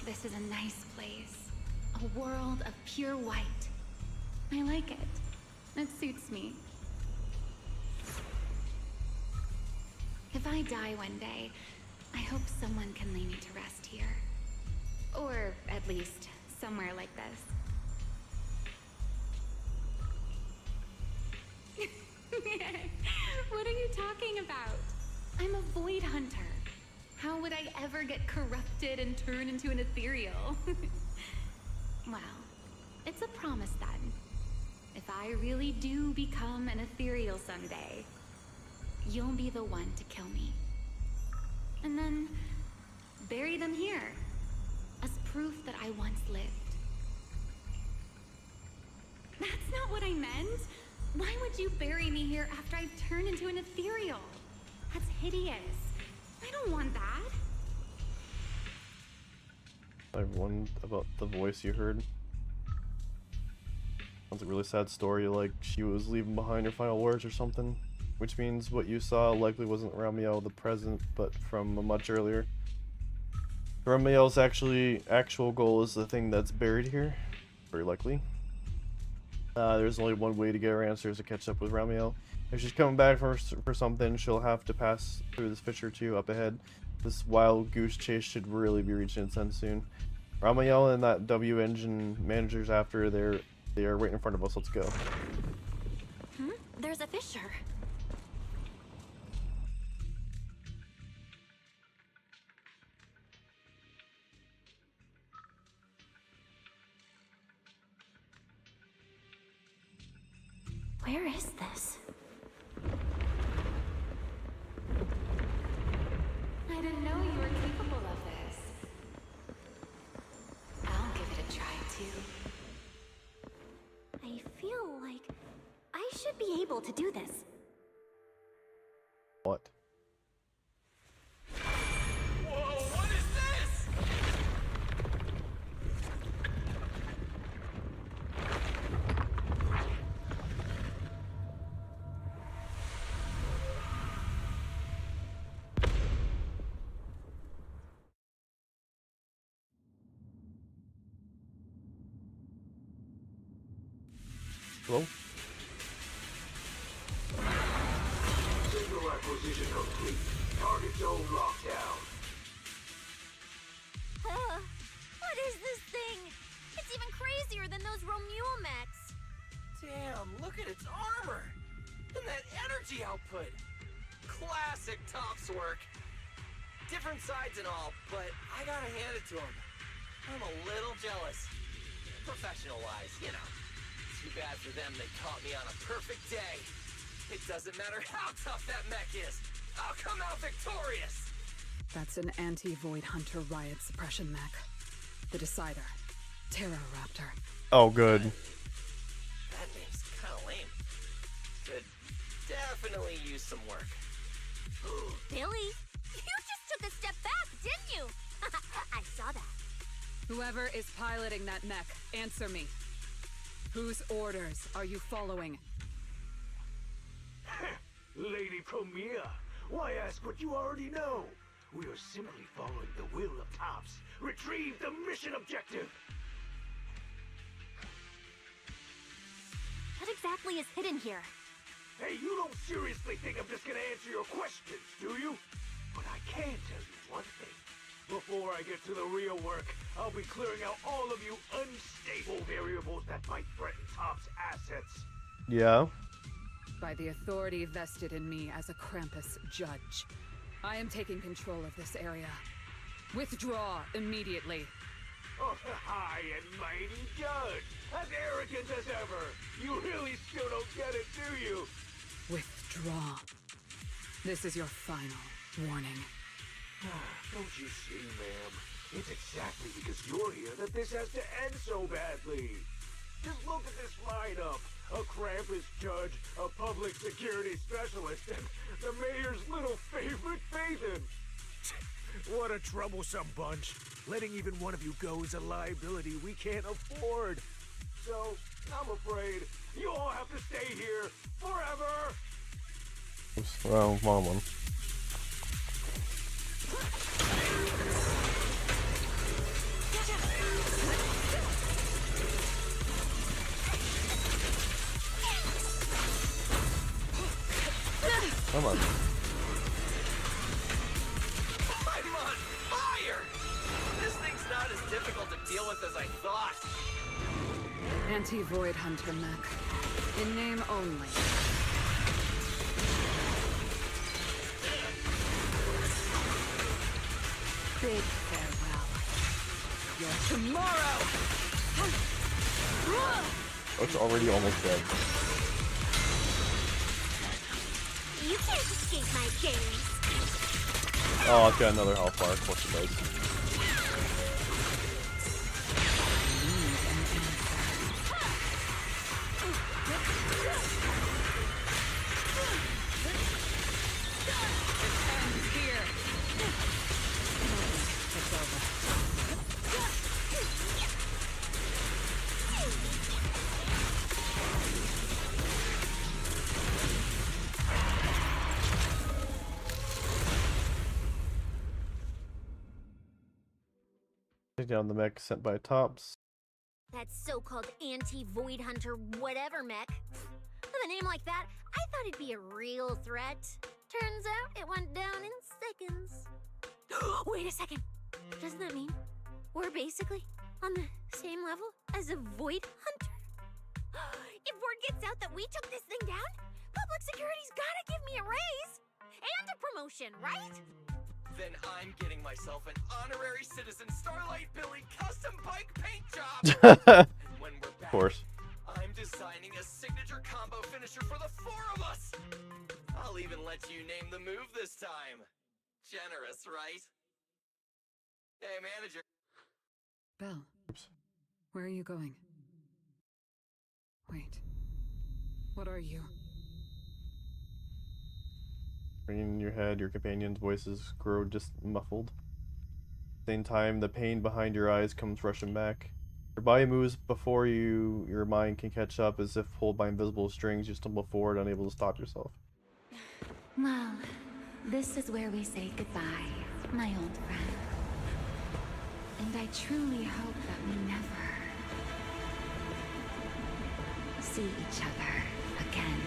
This is a nice place. A world of pure white. I like it. It suits me. If I die one day, I hope someone can lay me to rest here. Or at least somewhere like this. What are you talking about? I'm a void hunter. How would I ever get corrupted and turn into an ethereal? Well, it's a promise then. If I really do become an ethereal someday, you'll be the one to kill me. And then bury them here as proof that I once lived. That's not what I meant. Why would you bury me here after I've turned into an ethereal? That's hideous. I don't want that. I have one about the voice you heard. Sounds like a really sad story, like she was leaving behind her final words or something. Which means what you saw likely wasn't Ramiel the present, but from much earlier. Ramiel's actual goal is the thing that's buried here. Very likely. There's only one way to get her answers to catch up with Ramiel. If she's coming back for something, she'll have to pass through this fissure too up ahead. This wild goose chase should really be reaching its end soon. Ramiel and that W engine manager's after. They are right in front of us. Let's go. There's a fissure. Where is this? I didn't know you were capable of this. I'll give it a try too. I feel like I should be able to do this. What? Whoa, what is this? Hello? Signal acquisition complete. Target zone lockdown. What is this thing? It's even crazier than those Romuel mechs. Damn, look at its armor! And that energy output! Classic Tops work! Different sides and all, but I gotta hand it to him. I'm a little jealous. Professional-wise, you know. Too bad for them they caught me on a perfect day. It doesn't matter how tough that mech is. I'll come out victorious! That's an anti-Void Hunter riot suppression mech. The Decider. Terroraptor. Oh, good. That name's kinda lame. Could definitely use some work. Billy, you just took a step back, didn't you? I saw that. Whoever is piloting that mech, answer me. Whose orders are you following? Lady Promia, why ask what you already know? We are simply following the will of Tops. Retrieve the mission objective! What exactly is hidden here? Hey, you don't seriously think I'm just gonna answer your questions, do you? But I can tell you one thing. Before I get to the real work, I'll be clearing out all of you unstable variables that might threaten Top's assets. Yeah. By the authority vested in me as a Krampus judge, I am taking control of this area. Withdraw immediately. Oh, high and mighty judge! As arrogant as ever! You really still don't get it, do you? Withdraw. This is your final warning. Don't you see, ma'am? It's exactly because you're here that this has to end so badly. Just look at this lineup. A Krampus judge, a public security specialist, and the mayor's little favorite, Phaethon. What a troublesome bunch. Letting even one of you go is a liability we can't afford. So, I'm afraid you all have to stay here forever. Well, wrong one. Come on. I'm on fire! This thing's not as difficult to deal with as I thought. Anti-Void Hunter mech. In name only. Big farewell. Your tomorrow! Oh, it's already almost dead. You can't escape my gaze. Oh, I've got another health bar. Of course it does. Take down the mech sent by Tops. That so-called anti-Void Hunter whatever mech. With a name like that, I thought it'd be a real threat. Turns out it went down in seconds. Wait a second. Doesn't that mean we're basically on the same level as a Void Hunter? If word gets out that we took this thing down, public security's gotta give me a raise and a promotion, right? Then I'm getting myself an honorary citizen Starlight Billy custom bike paint job. And when we're back, Of course. I'm designing a signature combo finisher for the four of us. I'll even let you name the move this time. Generous, right? Hey, manager. Belle. Where are you going? Wait. What are you? In your head, your companion's voices grow just muffled. At the same time, the pain behind your eyes comes rushing back. Your body moves before your mind can catch up, as if pulled by invisible strings. You stumble forward, unable to stop yourself. Well, this is where we say goodbye, my old friend. And I truly hope that we never see each other again.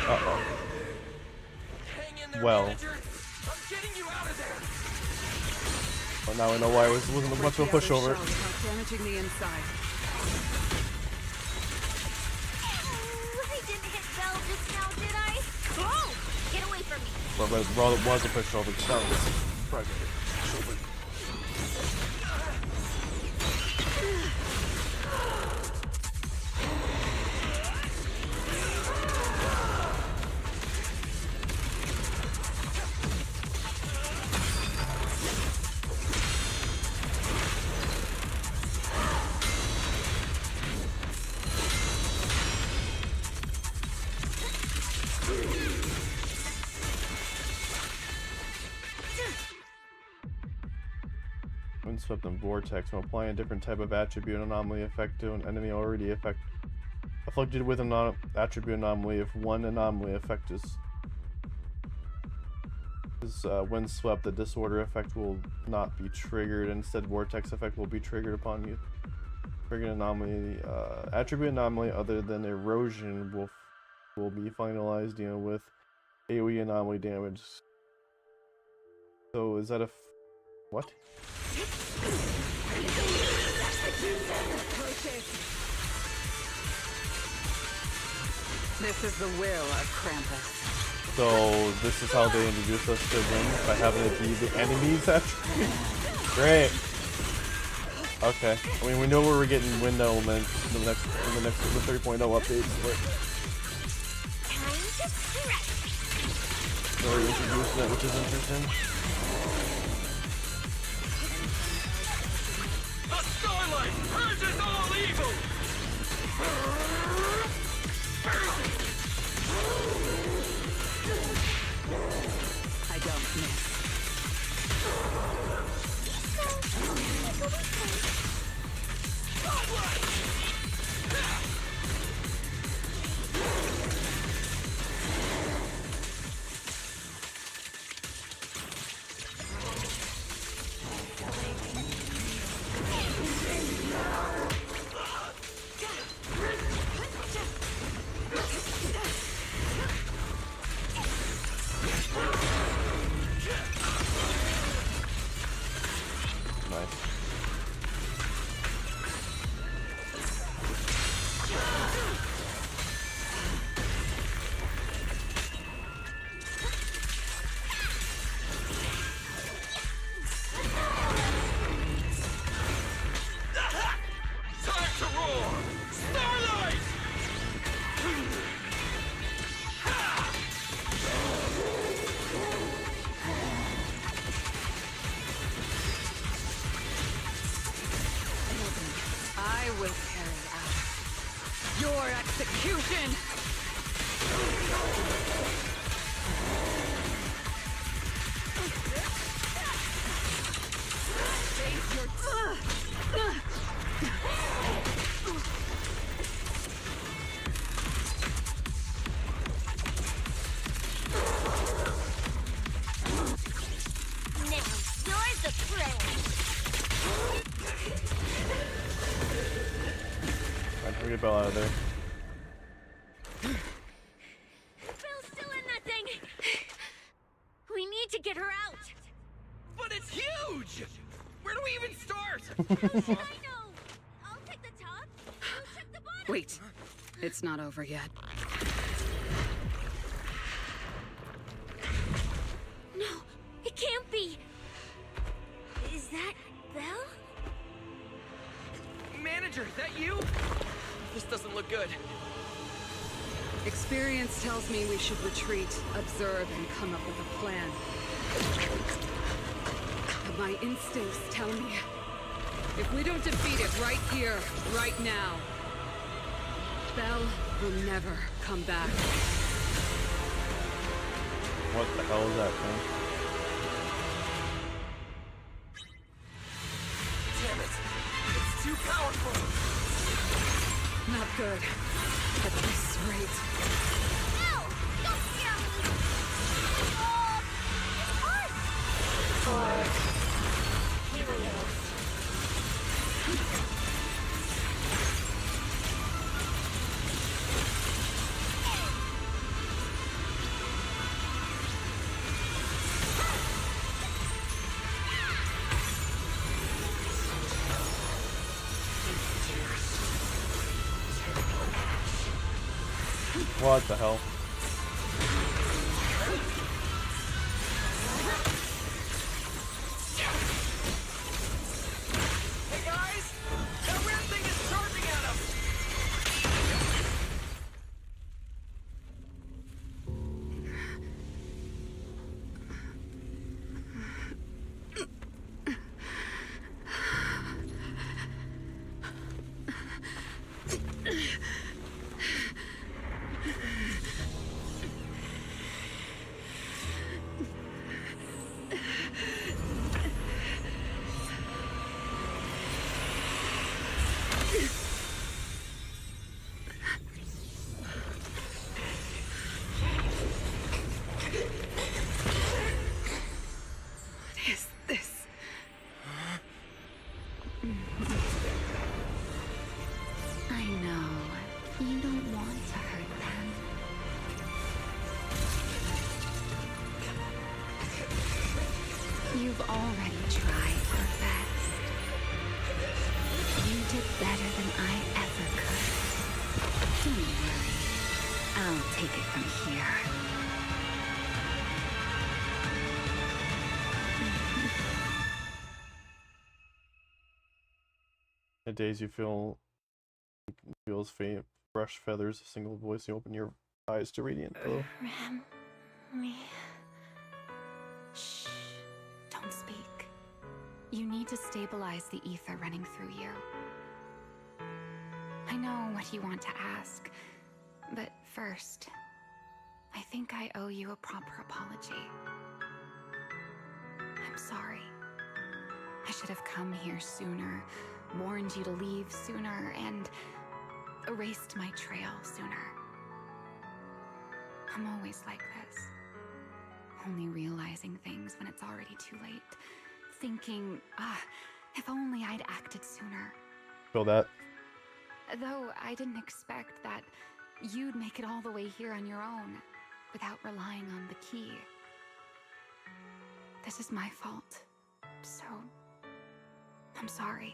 Uh-oh. Hang in there, Well. manager. I'm getting you out of there. Well, now I know why it wasn't much of a pushover. Without damaging the inside. I didn't hit Belle just now, did I? Oh! Get away from me! Well, it was a pushover. That was probably a pushover. Windswept and Vortex. When applying a different type of attribute anomaly effect to an enemy already afflicted with an attribute anomaly, if one anomaly effect is windswept, the disorder effect will not be triggered. Instead, Vortex effect will be triggered upon you. Triggered anomaly, attribute anomaly other than erosion will be finalized dealing with AoE anomaly damage. So is that a what? This is the will of Krampus. So this is how they introduce us to Wind, by having it be the enemy's attribute. Great. Okay. I mean, we know where we're getting Wind element in the 3.0 updates, but they're already introducing it, which is interesting. The starlight purges all evil! I don't miss. Time to roar! Starlight! I will carry out your execution! Face your... Now, you're the prey! Alright, how do we get Belle out of there? Bill's still in that thing! We need to get her out! But it's huge! Where do we even start? I know! I'll take the top, you check the bottom! Wait, it's not over yet. No, it can't be! Is that Belle? Manager, that you? This doesn't look good. Experience tells me we should retreat, observe, and come up with a plan. But my instincts tell me, if we don't defeat it right here, right now, Belle will never come back. What the hell is that thing? Damn it! It's too powerful! Not good. At this rate. Ow! Don't scare me! What the hell? Hey guys! That weird thing is charging at him! What is this? I know. You don't want to hurt them. You've already tried your best. You did better than I ever could. Don't worry. I'll take it from here. The days you feels faint brush feathers, a single voice, you open your eyes to radiant glow. Me. Shh. Don't speak. You need to stabilize the ether running through you. I know what you want to ask, but first, I think I owe you a proper apology. I'm sorry. I should have come here sooner, warned you to leave sooner, and erased my trail sooner. I'm always like this. Only realizing things when it's already too late. Thinking, if only I'd acted sooner. Feel that? Though I didn't expect that you'd make it all the way here on your own, without relying on the key. This is my fault. So, I'm sorry.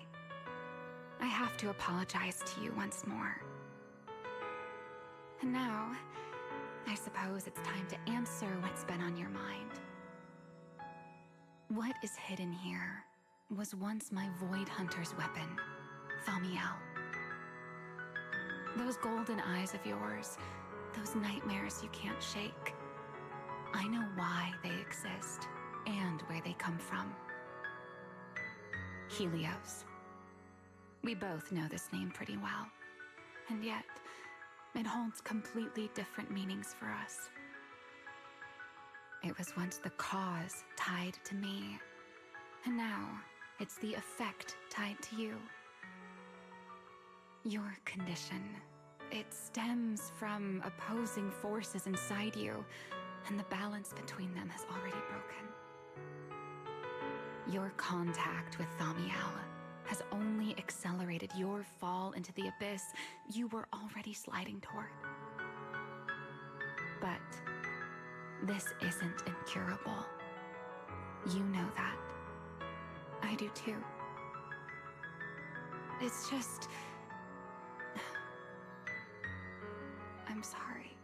I have to apologize to you once more. And now, I suppose it's time to answer what's been on your mind. What is hidden here was once my Void Hunter's weapon, Thamiel. Those golden eyes of yours, those nightmares you can't shake. I know why they exist and where they come from. Helios. We both know this name pretty well, and yet it holds completely different meanings for us. It was once the cause tied to me, and now it's the effect tied to you. Your condition, it stems from opposing forces inside you, and the balance between them has already broken. Your contact with Thamiel has only accelerated your fall into the abyss you were already sliding toward. But this isn't incurable. You know that. I do too. It's just... I'm sorry.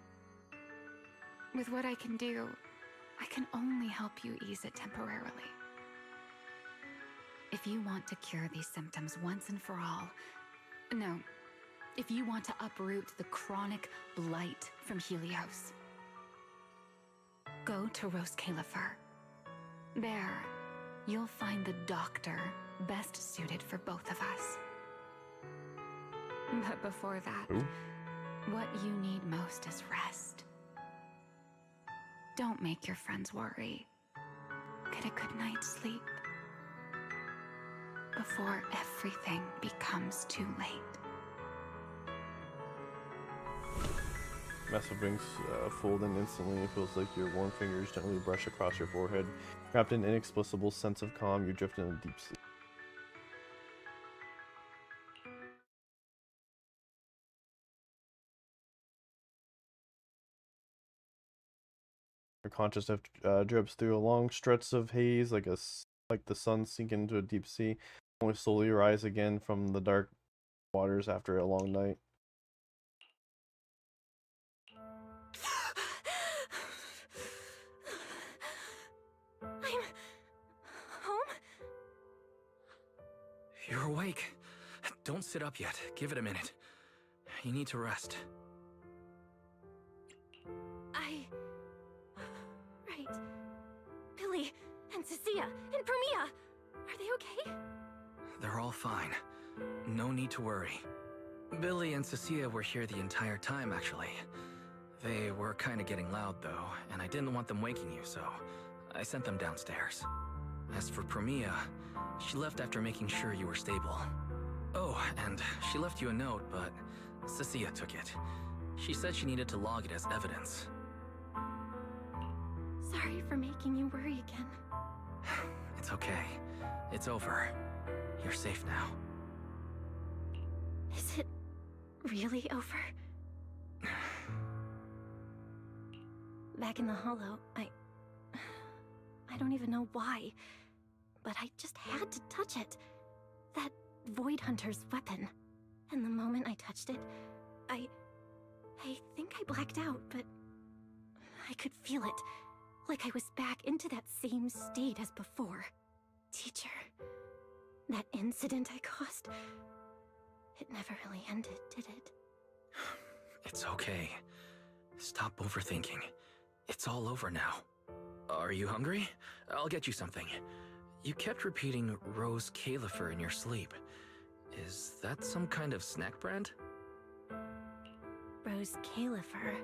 With what I can do, I can only help you ease it temporarily. If you want to cure these symptoms once and for all, no, if you want to uproot the chronic blight from Helios, go to Rose Califer. There, you'll find the doctor best suited for both of us. But before that, what you need most is rest. Don't make your friends worry. Get a good night's sleep before everything becomes too late. Massive wings fold in instantly. It feels like your warm fingers gently brush across your forehead. Wrapped in inexplicable sense of calm, you drift in a deep sleep. Your consciousness drips through a long stretch of haze, like the sun sinking into a deep sea, only slowly rise again from the dark waters after a long night. You're awake. Don't sit up yet. Give it a minute. You need to rest. Right. Billy and Cecilia and Premia, are they okay? They're all fine. No need to worry. Billy and Cecilia were here the entire time, actually. They were kind of getting loud, though, and I didn't want them waking you, so I sent them downstairs. As for Premia, she left after making sure you were stable. Oh, and she left you a note, but Cecilia took it. She said she needed to log it as evidence. Sorry for making you worry again. It's okay. It's over. You're safe now. Is it really over? Back in the hollow, I don't even know why, but I just had to touch it. That Void Hunter's weapon. And the moment I touched it, I think I blacked out, but I could feel it. Like I was back into that same state as before. Teacher, that incident I caused, it never really ended, did it? It's okay. Stop overthinking. It's all over now. Are you hungry? I'll get you something. You kept repeating Rose Califer in your sleep. Is that some kind of snack brand? Rose Califer.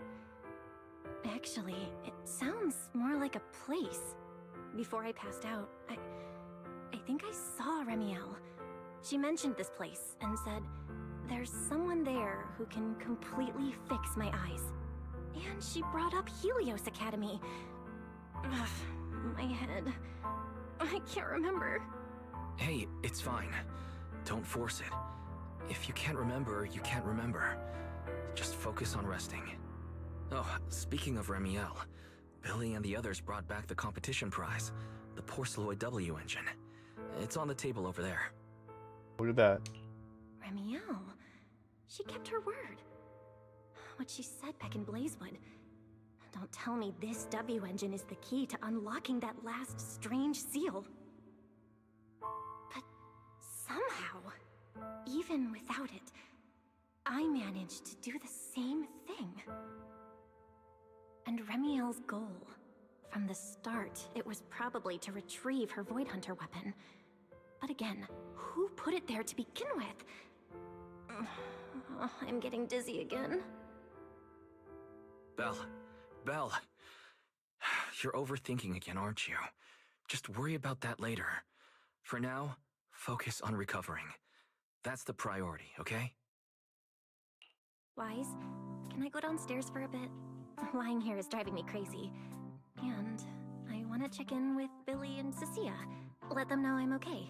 Actually, it sounds more like a place. Before I passed out, I think I saw Remiel. She mentioned this place and said, there's someone there who can completely fix my eyes. And she brought up Helios Academy. Ugh, my head. I can't remember. Hey, it's fine. Don't force it. If you can't remember, you can't remember. Just focus on resting. Oh, speaking of Remiel, Billy and the others brought back the competition prize, the Porceloid W engine. It's on the table over there. Look at that. Remiel. She kept her word. What she said back in Blazewood. Don't tell me this W engine is the key to unlocking that last strange seal. But somehow, even without it, I managed to do the same thing. And Remiel's goal, from the start, it was probably to retrieve her Void Hunter weapon. But again, who put it there to begin with? I'm getting dizzy again. Belle, you're overthinking again, aren't you? Just worry about that later. For now, focus on recovering. That's the priority, okay? Wise, can I go downstairs for a bit? Lying here is driving me crazy. And I want to check in with Billy and Cecilia. Let them know I'm okay.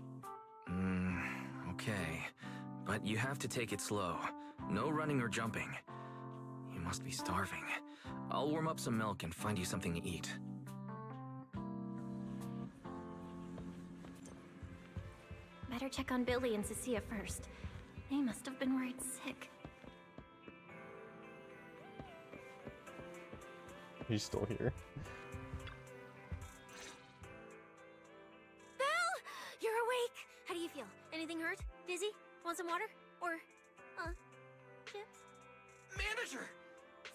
Okay. But you have to take it slow. No running or jumping. You must be starving. I'll warm up some milk and find you something to eat. Better check on Billy and Cecilia first. They must have been worried sick. He's still here. Belle! You're awake! How do you feel? Anything hurt? Dizzy? Want some water? Or, chips? Manager!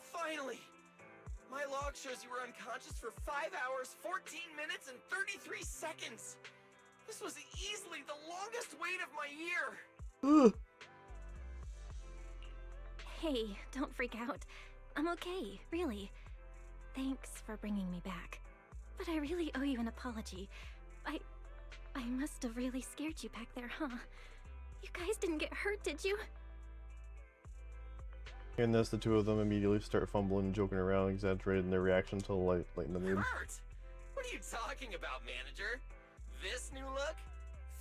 Finally! My log shows you were unconscious for 5 hours, 14 minutes, and 33 seconds! This was easily the longest wait of my year! Hey, don't freak out. I'm okay, really. Thanks for bringing me back. But I really owe you an apology. I must have really scared you back there, huh? You guys didn't get hurt, did you? And as the two of them immediately start fumbling and joking around, exaggerating their reaction to lighten the mood. Hurt? What are you talking about, manager? This new look?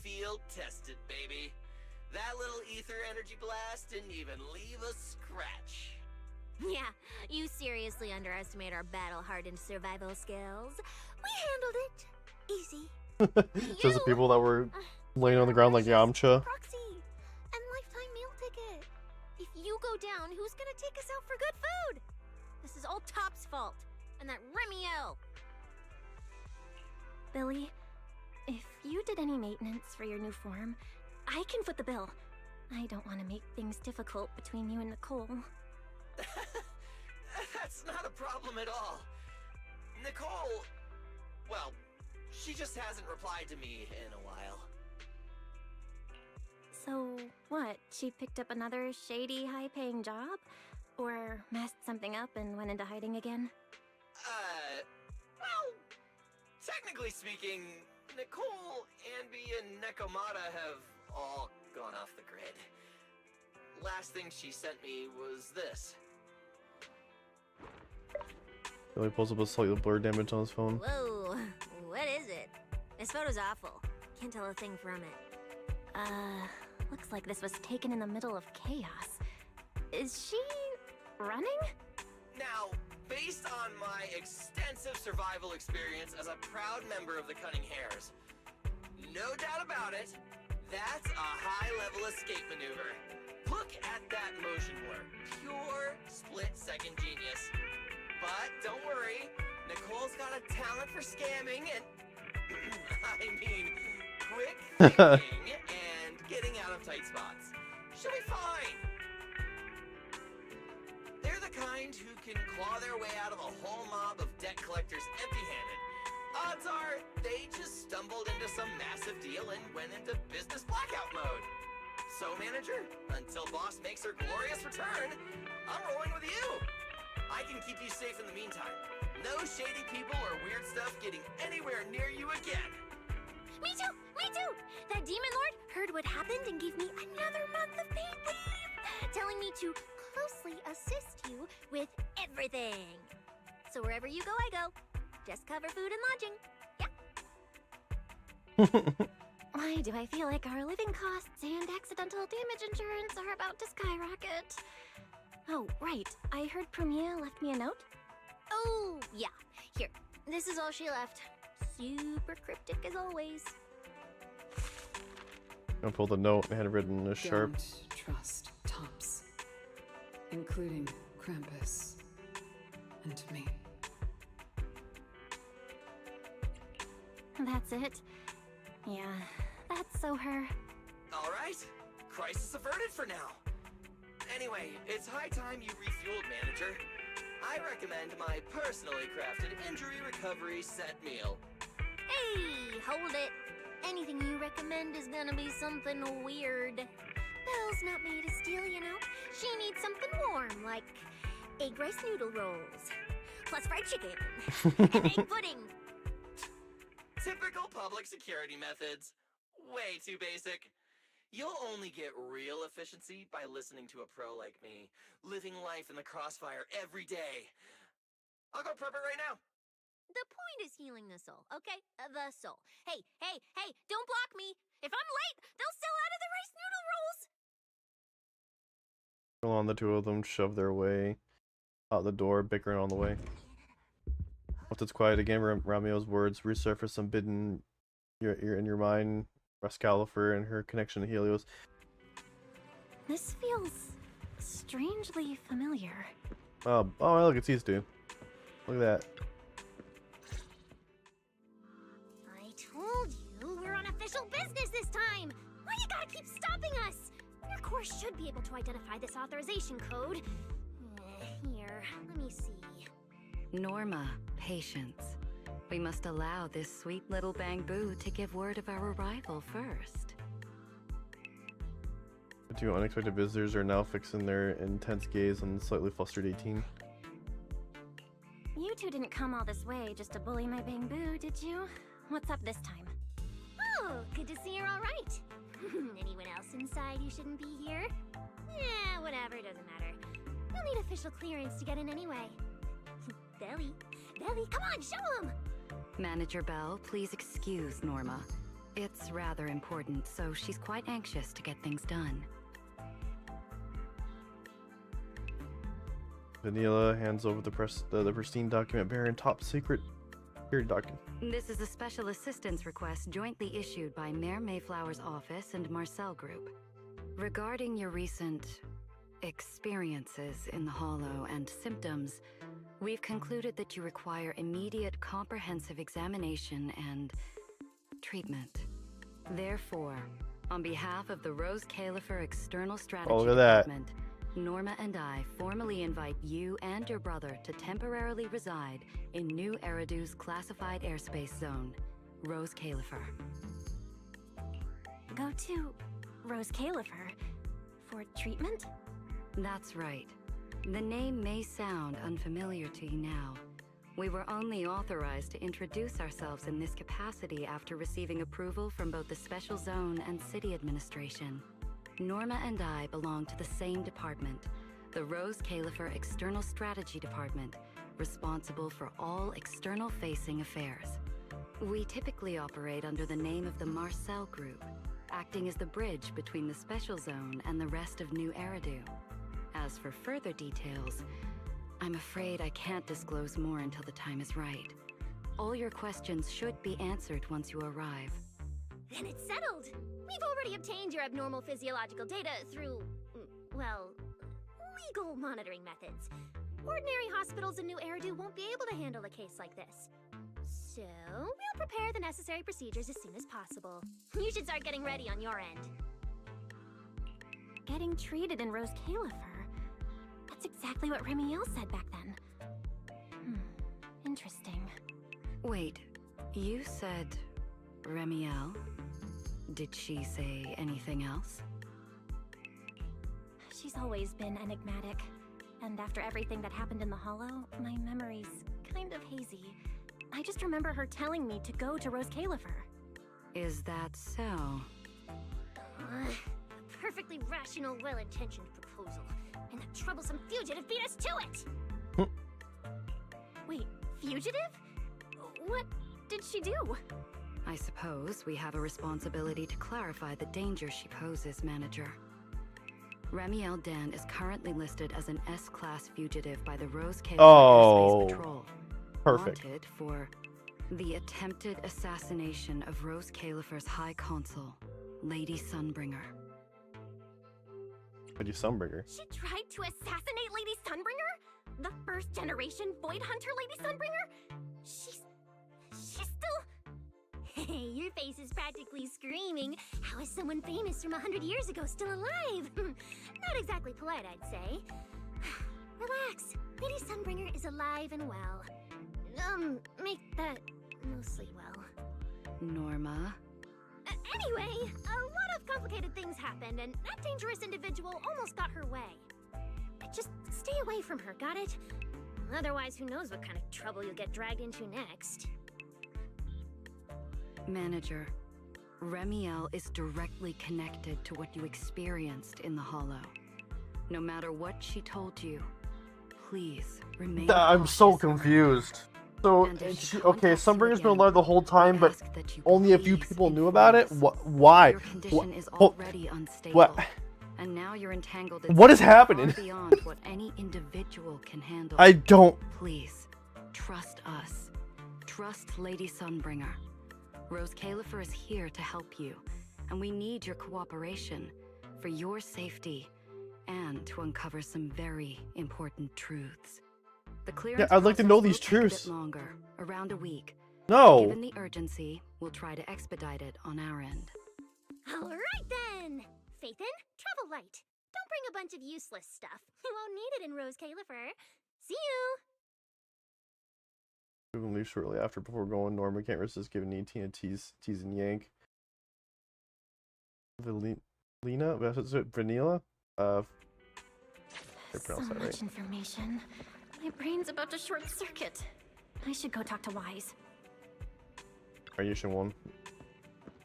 Field tested, baby. That little ether energy blast didn't even leave a scratch. Yeah, you seriously underestimate our battle-hardened survival skills. We handled it. Easy. Just the people that were laying on the ground like Yamcha. Proxy, and lifetime meal ticket. If you go down, who's gonna take us out for good food? This is all Top's fault, and that Remiel. Billy, if you did any maintenance for your new form, I can foot the bill. I don't want to make things difficult between you and Nicole. That's not a problem at all. Nicole, well, she just hasn't replied to me in a while. So, what? She picked up another shady, high-paying job? Or messed something up and went into hiding again? Well, technically speaking, Nicole, Anby, and Nekomata have all gone off the grid. Last thing she sent me was this. Billy pulls up a slightly blurred image on his phone. Whoa, what is it? This photo's awful. Can't tell a thing from it. Looks like this was taken in the middle of chaos. Is she running? Now, based on my extensive survival experience as a proud member of the Cunning Hares, no doubt about it, that's a high-level escape maneuver. Look at that motion blur. Pure split-second genius. But don't worry, Nicole's got a talent for scamming and... I mean, quick thinking and getting out of tight spots. She'll be fine. They're the kind who can claw their way out of a whole mob of debt collectors empty-handed. Odds are, they just stumbled into some massive deal and went into business blackout mode. So, manager, until boss makes her glorious return, I'm rolling with you. I can keep you safe in the meantime. No shady people or weird stuff getting anywhere near you again. Me too! Me too! That demon lord heard what happened and gave me another month of paid leave, telling me to closely assist you with everything. So wherever you go, I go. Just cover food and lodging. Yeah. Why do I feel like our living costs and accidental damage insurance are about to skyrocket? Oh, right. I heard Premier left me a note. Oh, yeah. Here. This is all she left. Super cryptic as always. I pulled the note and had written a sharp. Don't trust tops, including Krampus and me. That's it. Yeah, that's so her. All right. Crisis averted for now. Anyway, it's high time you refueled, manager. I recommend my personally crafted injury recovery set meal. Hey, hold it. Anything you recommend is gonna be something weird. Belle's not made of steel, you know. She needs something warm, like egg rice noodle rolls, plus fried chicken, and egg pudding. Typical public security methods. Way too basic. You'll only get real efficiency by listening to a pro like me, living life in the crossfire every day. I'll go prep it right now. The point is healing the soul, okay? The soul. Hey, hey, hey, don't block me. If I'm late, they'll sell out of the rice noodle rolls. On the two of them shove their way out the door, bickering on the way. Once it's quiet again, Rameo's words resurface unbidden in your mind. Rascalifer and her connection to Helios. This feels strangely familiar. Oh, look, it's these two. Look at that. I told you we're on official business this time. Why you gotta keep stopping us? Your course should be able to identify this authorization code. Here, let me see. Norma, patience. We must allow this sweet little bamboo to give word of our arrival first. The two unexpected visitors are now fixing their intense gaze on the slightly flustered 18. You two didn't come all this way just to bully my bamboo, did you? What's up this time? Oh, good to see you're all right. Anyone else inside who shouldn't be here? Yeah, whatever, doesn't matter. You'll need official clearance to get in anyway. Belly, come on, show 'em! Manager Bell, please excuse Norma. It's rather important, so she's quite anxious to get things done. Vanilla hands over the pristine document bearing top secret period document. This is a special assistance request jointly issued by Mayor Mayflower's office and Marcel Group. Regarding your recent experiences in the Hollow and symptoms, we've concluded that you require immediate comprehensive examination and treatment. Therefore, On behalf of the Rose Califer External Strategy Oh, look at that. Department, Norma and I formally invite you and your brother to temporarily reside in New Eridu's classified airspace zone, Rose Califer. Go to Rose Califer for treatment? That's right. The name may sound unfamiliar to you now. We were only authorized to introduce ourselves in this capacity after receiving approval from both the Special Zone and City Administration. Norma and I belong to the same department, the Rose Califer External Strategy Department, responsible for all external-facing affairs. We typically operate under the name of the Marcel Group, acting as the bridge between the Special Zone and the rest of New Eridu. As for further details, I'm afraid I can't disclose more until the time is right. All your questions should be answered once you arrive. Then it's settled! We've already obtained your abnormal physiological data through, well, legal monitoring methods. Ordinary hospitals in New Eridu won't be able to handle a case like this. So, we'll prepare the necessary procedures as soon as possible. You should start getting ready on your end. Getting treated in Rose Califer? That's exactly what Remiel said back then. Interesting. Wait, you said Remiel? Did she say anything else? She's always been enigmatic. And after everything that happened in the Hollow, my memory's kind of hazy. I just remember her telling me to go to Rose Califer. Is that so? A perfectly rational, well-intentioned proposal. And that troublesome fugitive beat us to it! Wait, fugitive? What did she do? I suppose we have a responsibility to clarify the danger she poses, Manager. Remiel Dan is currently listed as an S-Class fugitive by the Rose Califer Airspace Patrol. Perfect. Wanted for the attempted assassination of Rose Califer's High Consul, Lady Sunbringer. Lady Sunbringer? She tried to assassinate Lady Sunbringer? The first generation Void Hunter Lady Sunbringer? She's still... Hey, your face is practically screaming. How is someone famous from 100 years ago still alive? Not exactly polite, I'd say. Relax. Lady Sunbringer is alive and well. Make that mostly well. Norma? Anyway, a lot of complicated things happened, and that dangerous individual almost got her way. Just stay away from her, got it? Otherwise, who knows what kind of trouble you'll get dragged into next. Manager, Remiel is directly connected to what you experienced in the Hollow. No matter what she told you, please remain I'm so confused. So, okay, Sunbringer's been alive the whole time, but only a few people knew about it? Why? Your condition is already unstable. What? And now you're entangled in What is something happening? far beyond what any individual can handle. I don't... Please, trust us. Trust Lady Sunbringer. Rose Califer is here to help you, and we need your cooperation for your safety and to uncover some very important truths. The clearance Yeah, I'd like to know process these will take truths. A bit longer, around a week. No. Given the urgency, we'll try to expedite it on our end. All right then! Phaethon, travel light. Don't bring a bunch of useless stuff. You won't need it in Rose Califer. See you! We can leave shortly after before going. Norma can't resist giving 18 a tease and yank. Lena? Is it Vanilla? I pronounced that right. Much information. My brain's about to short circuit. I should go talk to Wise. Mission 1.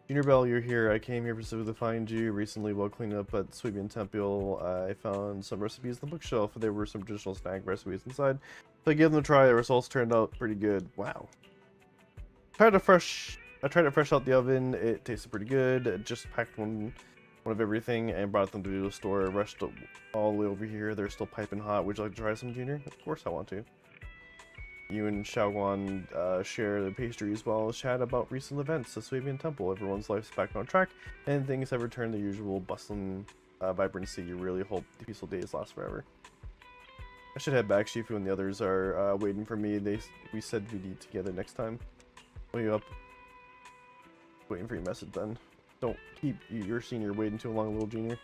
Junior Bell, you're here. I came here specifically to find you. Recently, while cleaning up at Sweebian Temple, I found some recipes on the bookshelf. There were some traditional snack recipes inside. So I gave them a try. The results turned out pretty good. Wow. I tried it fresh out the oven. It tasted pretty good. I just packed one of everything and brought them to the store. I rushed all the way over here. They're still piping hot. Would you like to try some, Junior? Of course I want to. You and Xiaoguan share the pastry as well as chat about recent events at Swabian Temple. Everyone's life's back on track, and things have returned to the usual bustling vibrancy. You really hope the peaceful days last forever. I should head back. Shifu and the others are waiting for me. We said we'd eat together next time. What are you up? Waiting for your message then. Don't keep your senior waiting too long, little junior.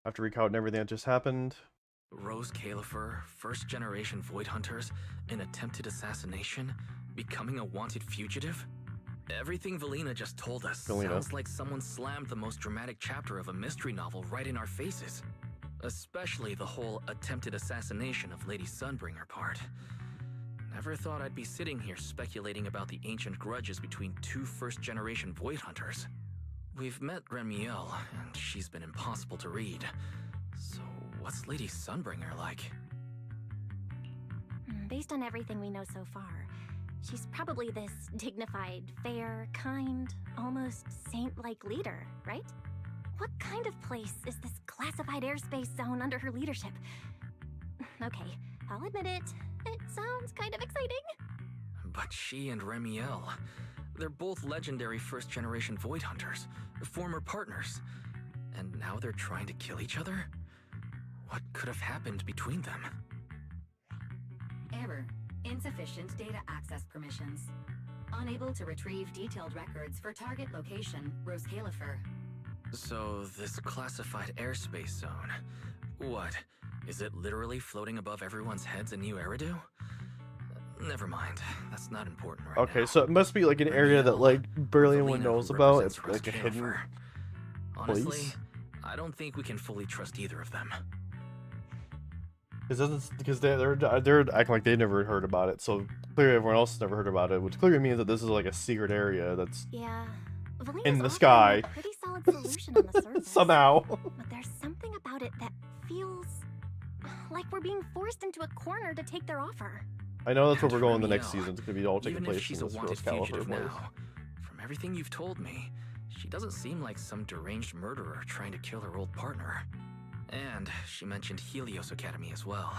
After recounting everything that just happened, Rose Califer, first generation Void Hunters, an attempted assassination, becoming a wanted fugitive? Everything Valina just told us sounds like someone slammed the most dramatic chapter of a mystery novel right in our faces. Especially the whole attempted assassination of Lady Sunbringer part. Never thought I'd be sitting here speculating about the ancient grudges between two first-generation Void Hunters. We've met Remiel, and she's been impossible to read. So what's Lady Sunbringer like? Based on everything we know so far, she's probably this dignified, fair, kind, almost saint-like leader, right? What kind of place is this classified airspace zone under her leadership? Okay, I'll admit it. It sounds kind of exciting. But she and Remiel, they're both legendary first-generation Void Hunters, former partners. And now they're trying to kill each other? What could have happened between them? Error. Insufficient data access permissions. Unable to retrieve detailed records for target location, Rose Califer. So, this classified airspace zone, what? Is it literally floating above everyone's heads in New Eridu? Never mind, that's not important right now. okay, so it must be like an area that like barely anyone knows about. It's like a hidden Honestly, place. I don't think we can fully trust either of them. Because they're acting like they never heard about it, so clearly everyone else never heard about it, which clearly means that this is like a secret area that's in the sky. A pretty solid solution on the surface. Somehow. But there's something about it that feels like we're being forced into a corner to take their offer. I know that's where we're going in the Remiel, next season. It's gonna be all taking even place if she's in a this wanted Rose Califer fugitive place. now, from everything you've told me, she doesn't seem like some deranged murderer trying to kill her old partner. And she mentioned Helios Academy as well.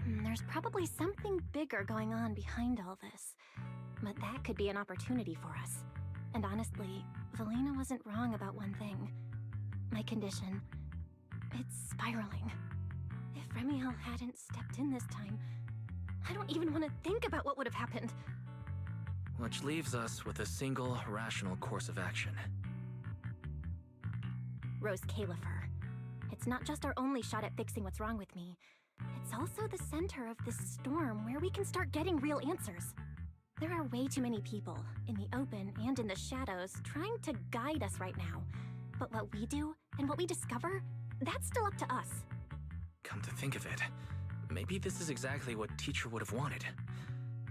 There's probably something bigger going on behind all this. But that could be an opportunity for us. And honestly, Valina wasn't wrong about one thing. My condition. It's spiraling. If Remiel hadn't stepped in this time, I don't even want to think about what would have happened. Which leaves us with a single rational course of action. Rose Califer. It's not just our only shot at fixing what's wrong with me. It's also the center of this storm where we can start getting real answers. There are way too many people, in the open and in the shadows, trying to guide us right now. But what we do, and what we discover, that's still up to us. Come to think of it, maybe this is exactly what Teacher would have wanted.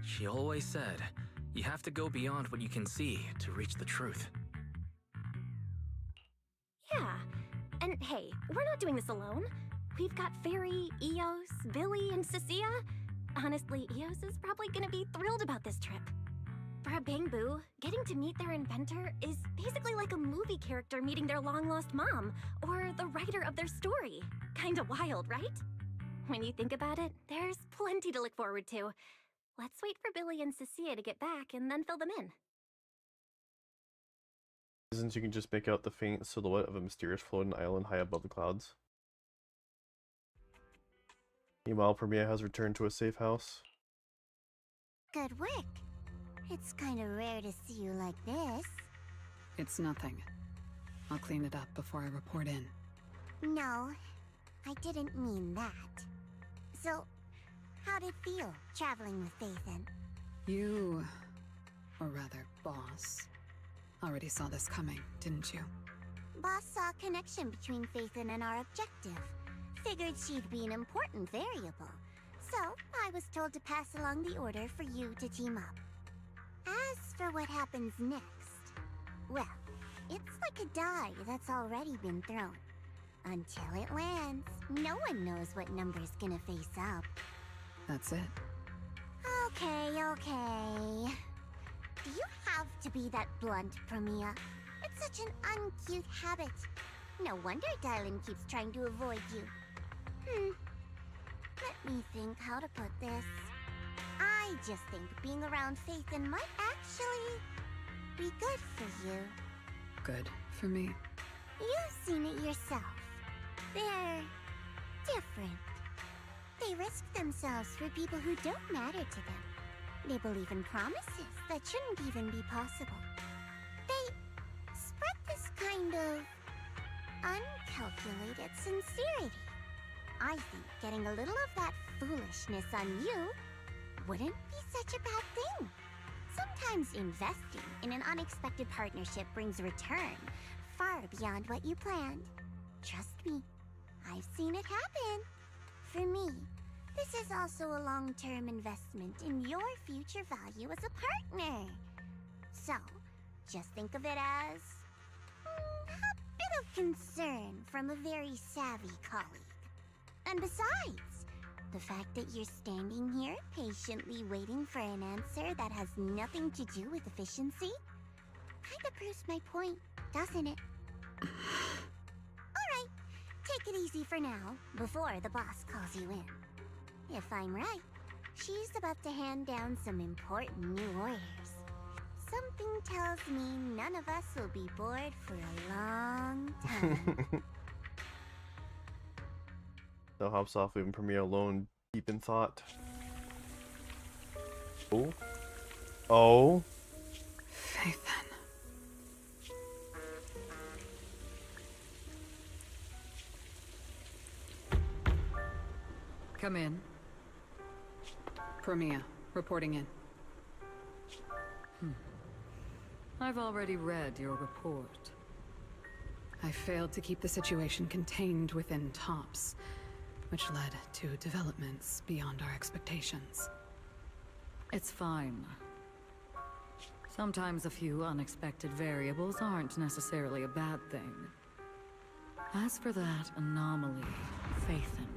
She always said, you have to go beyond what you can see to reach the truth. Yeah, and hey, we're not doing this alone. We've got Fairy, Eos, Billy, and Cecilia. Honestly, Eos is probably gonna be thrilled about this trip. For a Bangbu, getting to meet their inventor is basically like a movie character meeting their long-lost mom, or the writer of their story. Kinda wild, right? When you think about it, there's plenty to look forward to. Let's wait for Billy and Cecilia to get back and then fill them in. Since you can just make out the faint silhouette of a mysterious floating island high above the clouds. Meanwhile, Premia has returned to a safe house. Good work. It's kind of rare to see you like this. It's nothing. I'll clean it up before I report in. No, I didn't mean that. So, how'd it feel, traveling with Phaethon? You, or rather, Boss, already saw this coming, didn't you? Boss saw a connection between Phaethon and our objective. Figured she'd be an important variable. So, I was told to pass along the order for you to team up. As for what happens next, well, it's like a die that's already been thrown. Until it lands, no one knows what number's gonna face up. That's it. Okay. Do you have to be that blunt, Premia? It's such an uncute habit. No wonder Dylan keeps trying to avoid you. Let me think how to put this. I just think being around Phaethon might actually be good for you. Good for me. You've seen it yourself. They're different. They risk themselves for people who don't matter to them. They believe in promises that shouldn't even be possible. They spread this kind of uncalculated sincerity. I think getting a little of that foolishness on you wouldn't be such a bad thing. Sometimes investing in an unexpected partnership brings return far beyond what you planned. Trust me, I've seen it happen. For me, this is also a long-term investment in your future value as a partner. So, just think of it as a bit of concern from a very savvy colleague. And besides, the fact that you're standing here patiently waiting for an answer that has nothing to do with efficiency kinda proves my point, doesn't it? Alright, take it easy for now, before the boss calls you in. If I'm right, she's about to hand down some important new orders. Something tells me none of us will be bored for a long time. So hops off leaving Premiere alone, deep in thought. Oh. Oh. Faithen. Come in. Premiere, reporting in. I've already read your report. I failed to keep the situation contained within TOPS, which led to developments beyond our expectations. It's fine. Sometimes a few unexpected variables aren't necessarily a bad thing. As for that anomaly, Faithen,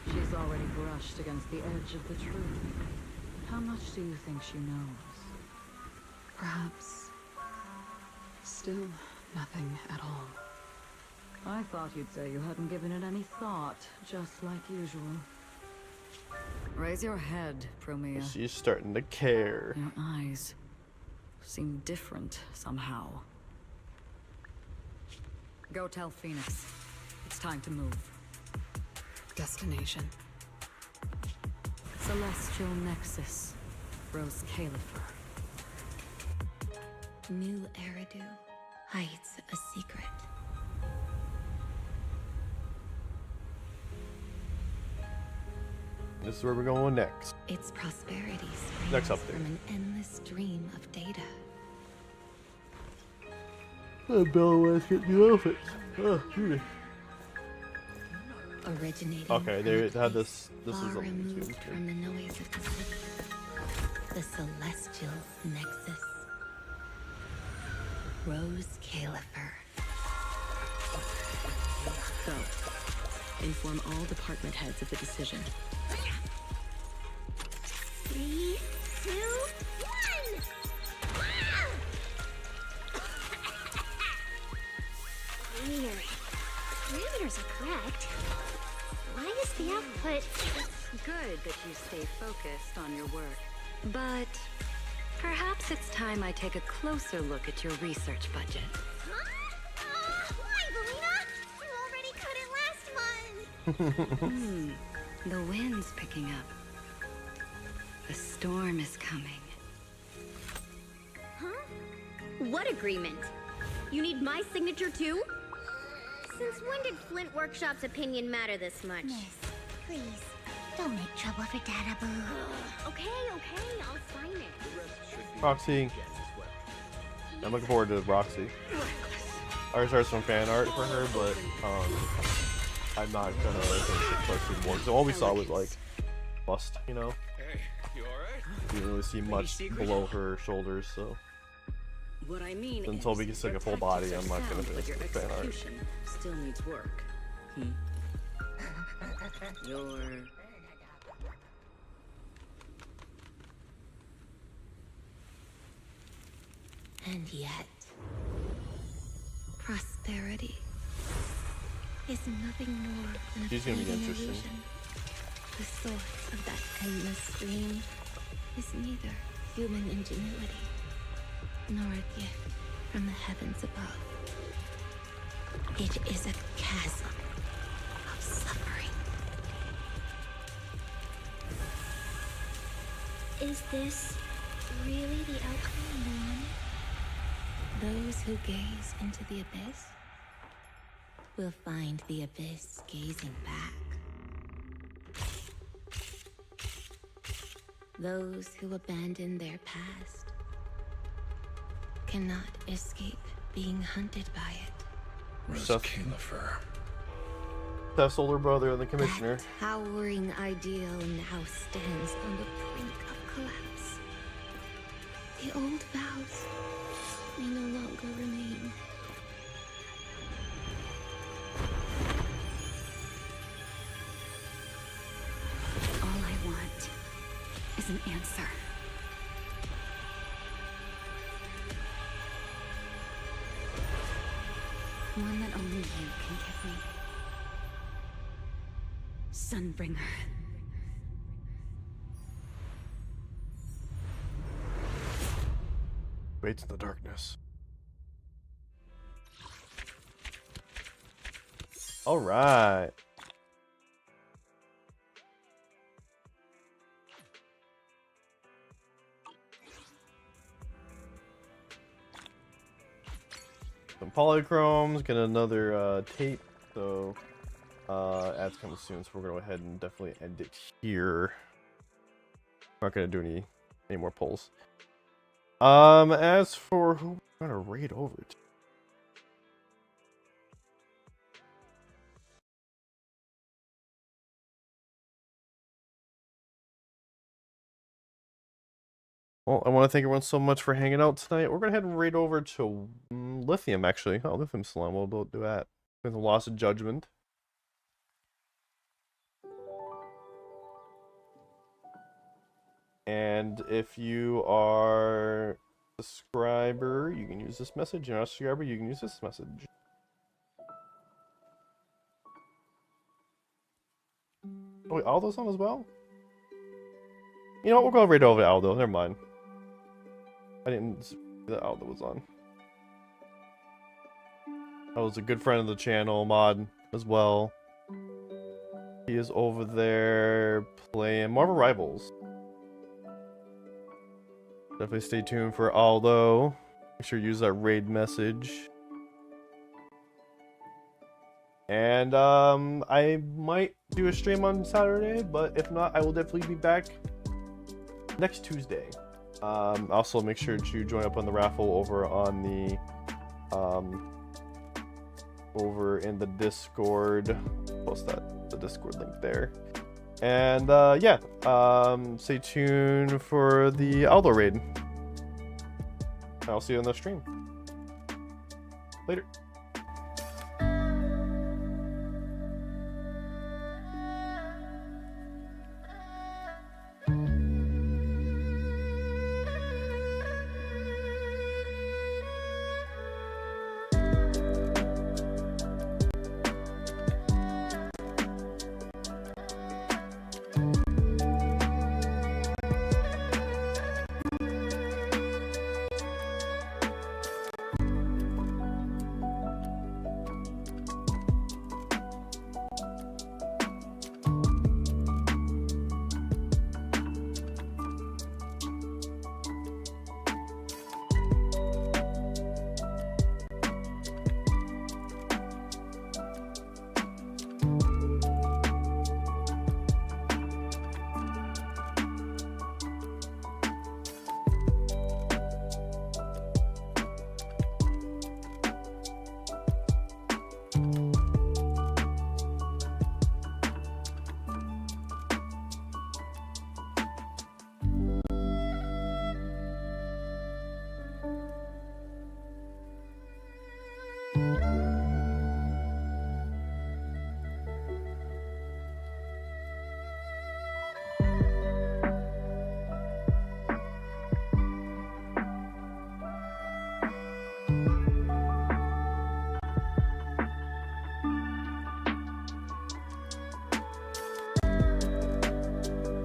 she's already brushed against the edge of the truth. How much do you think she knows? Perhaps still nothing at all. I thought you'd say you hadn't given it any thought, just like usual. Raise your head, Promia. She's starting to care. Your eyes seem different somehow. Go tell Phoenix. It's time to move. Destination. Celestial Nexus. Rose Califer. New Eridu hides a secret. This is where we're going next. Its prosperity springs Next update. from an endless stream of data. Oh, Bella wants to get new outfits. Oh, shoot. Originating Okay, they had this. This is far on removed YouTube. from the noise of the city. The Celestial Nexus. Rose Califer. Go. Inform all department heads of the decision. 3, 2, 1! Weird. Parameters are correct. Why is the output... It's good that you stay focused on your work. But perhaps it's time I take a closer look at your research budget. Huh? Why, Belina? You already cut it last month! The wind's picking up. The storm is coming. Huh? What agreement? You need my signature too? Since when did Flint Workshop's opinion matter this much? Miss, please, don't make trouble for Dada Boo. Okay, I'll sign it. Roxy. I'm looking forward to Roxy. I already started some fan art for her, but I'm not gonna finish it close anymore. So all we saw was like bust, you know. Hey, you alright? We didn't really see much below her shoulders, so What I mean until we is, can see like a your full body, tactics I'm are not gonna sound, but finish your the fan art. execution still needs work. Your And yet, prosperity is nothing more than a She's gonna be fleeting interesting. illusion. The source of that endless stream is neither human ingenuity nor a gift from the heavens above. It is a chasm of suffering. Is this really the outcome you wanted? Those who gaze into the abyss will find the abyss gazing back. Those who abandon their past cannot escape being hunted by it. Seth's older brother and the commissioner. That towering ideal now stands on the brink of collapse. The old vows may no longer remain. All I want is an answer. One that only you can give me. Sunbringer. Waits in the darkness. All right. Some polychromes, get another tape, so ads coming soon, so we're gonna go ahead and definitely end it here. I'm not gonna do any more polls. As for who we're gonna raid over to. Well, I want to thank everyone so much for hanging out tonight. We're going to head and raid over to Lithium, actually. Oh, Lithium Slum. We'll do that. With the Loss of Judgment. And if you are a subscriber, you can use this message. You're not a subscriber, you can use this message. Oh, wait, Aldo's on as well? You know what? We'll go raid over to Aldo. Never mind. I didn't see that Aldo was on. Aldo's a good friend of the channel, mod as well. He is over there playing Marvel Rivals. Definitely stay tuned for Aldo. Make sure you use that raid message. And I might do a stream on Saturday, but if not, I will definitely be back next Tuesday. Also make sure to join up on the raffle over on the over in the Discord. Post the Discord link there. And yeah, stay tuned for the Aldo raid. I'll see you on the stream. Later.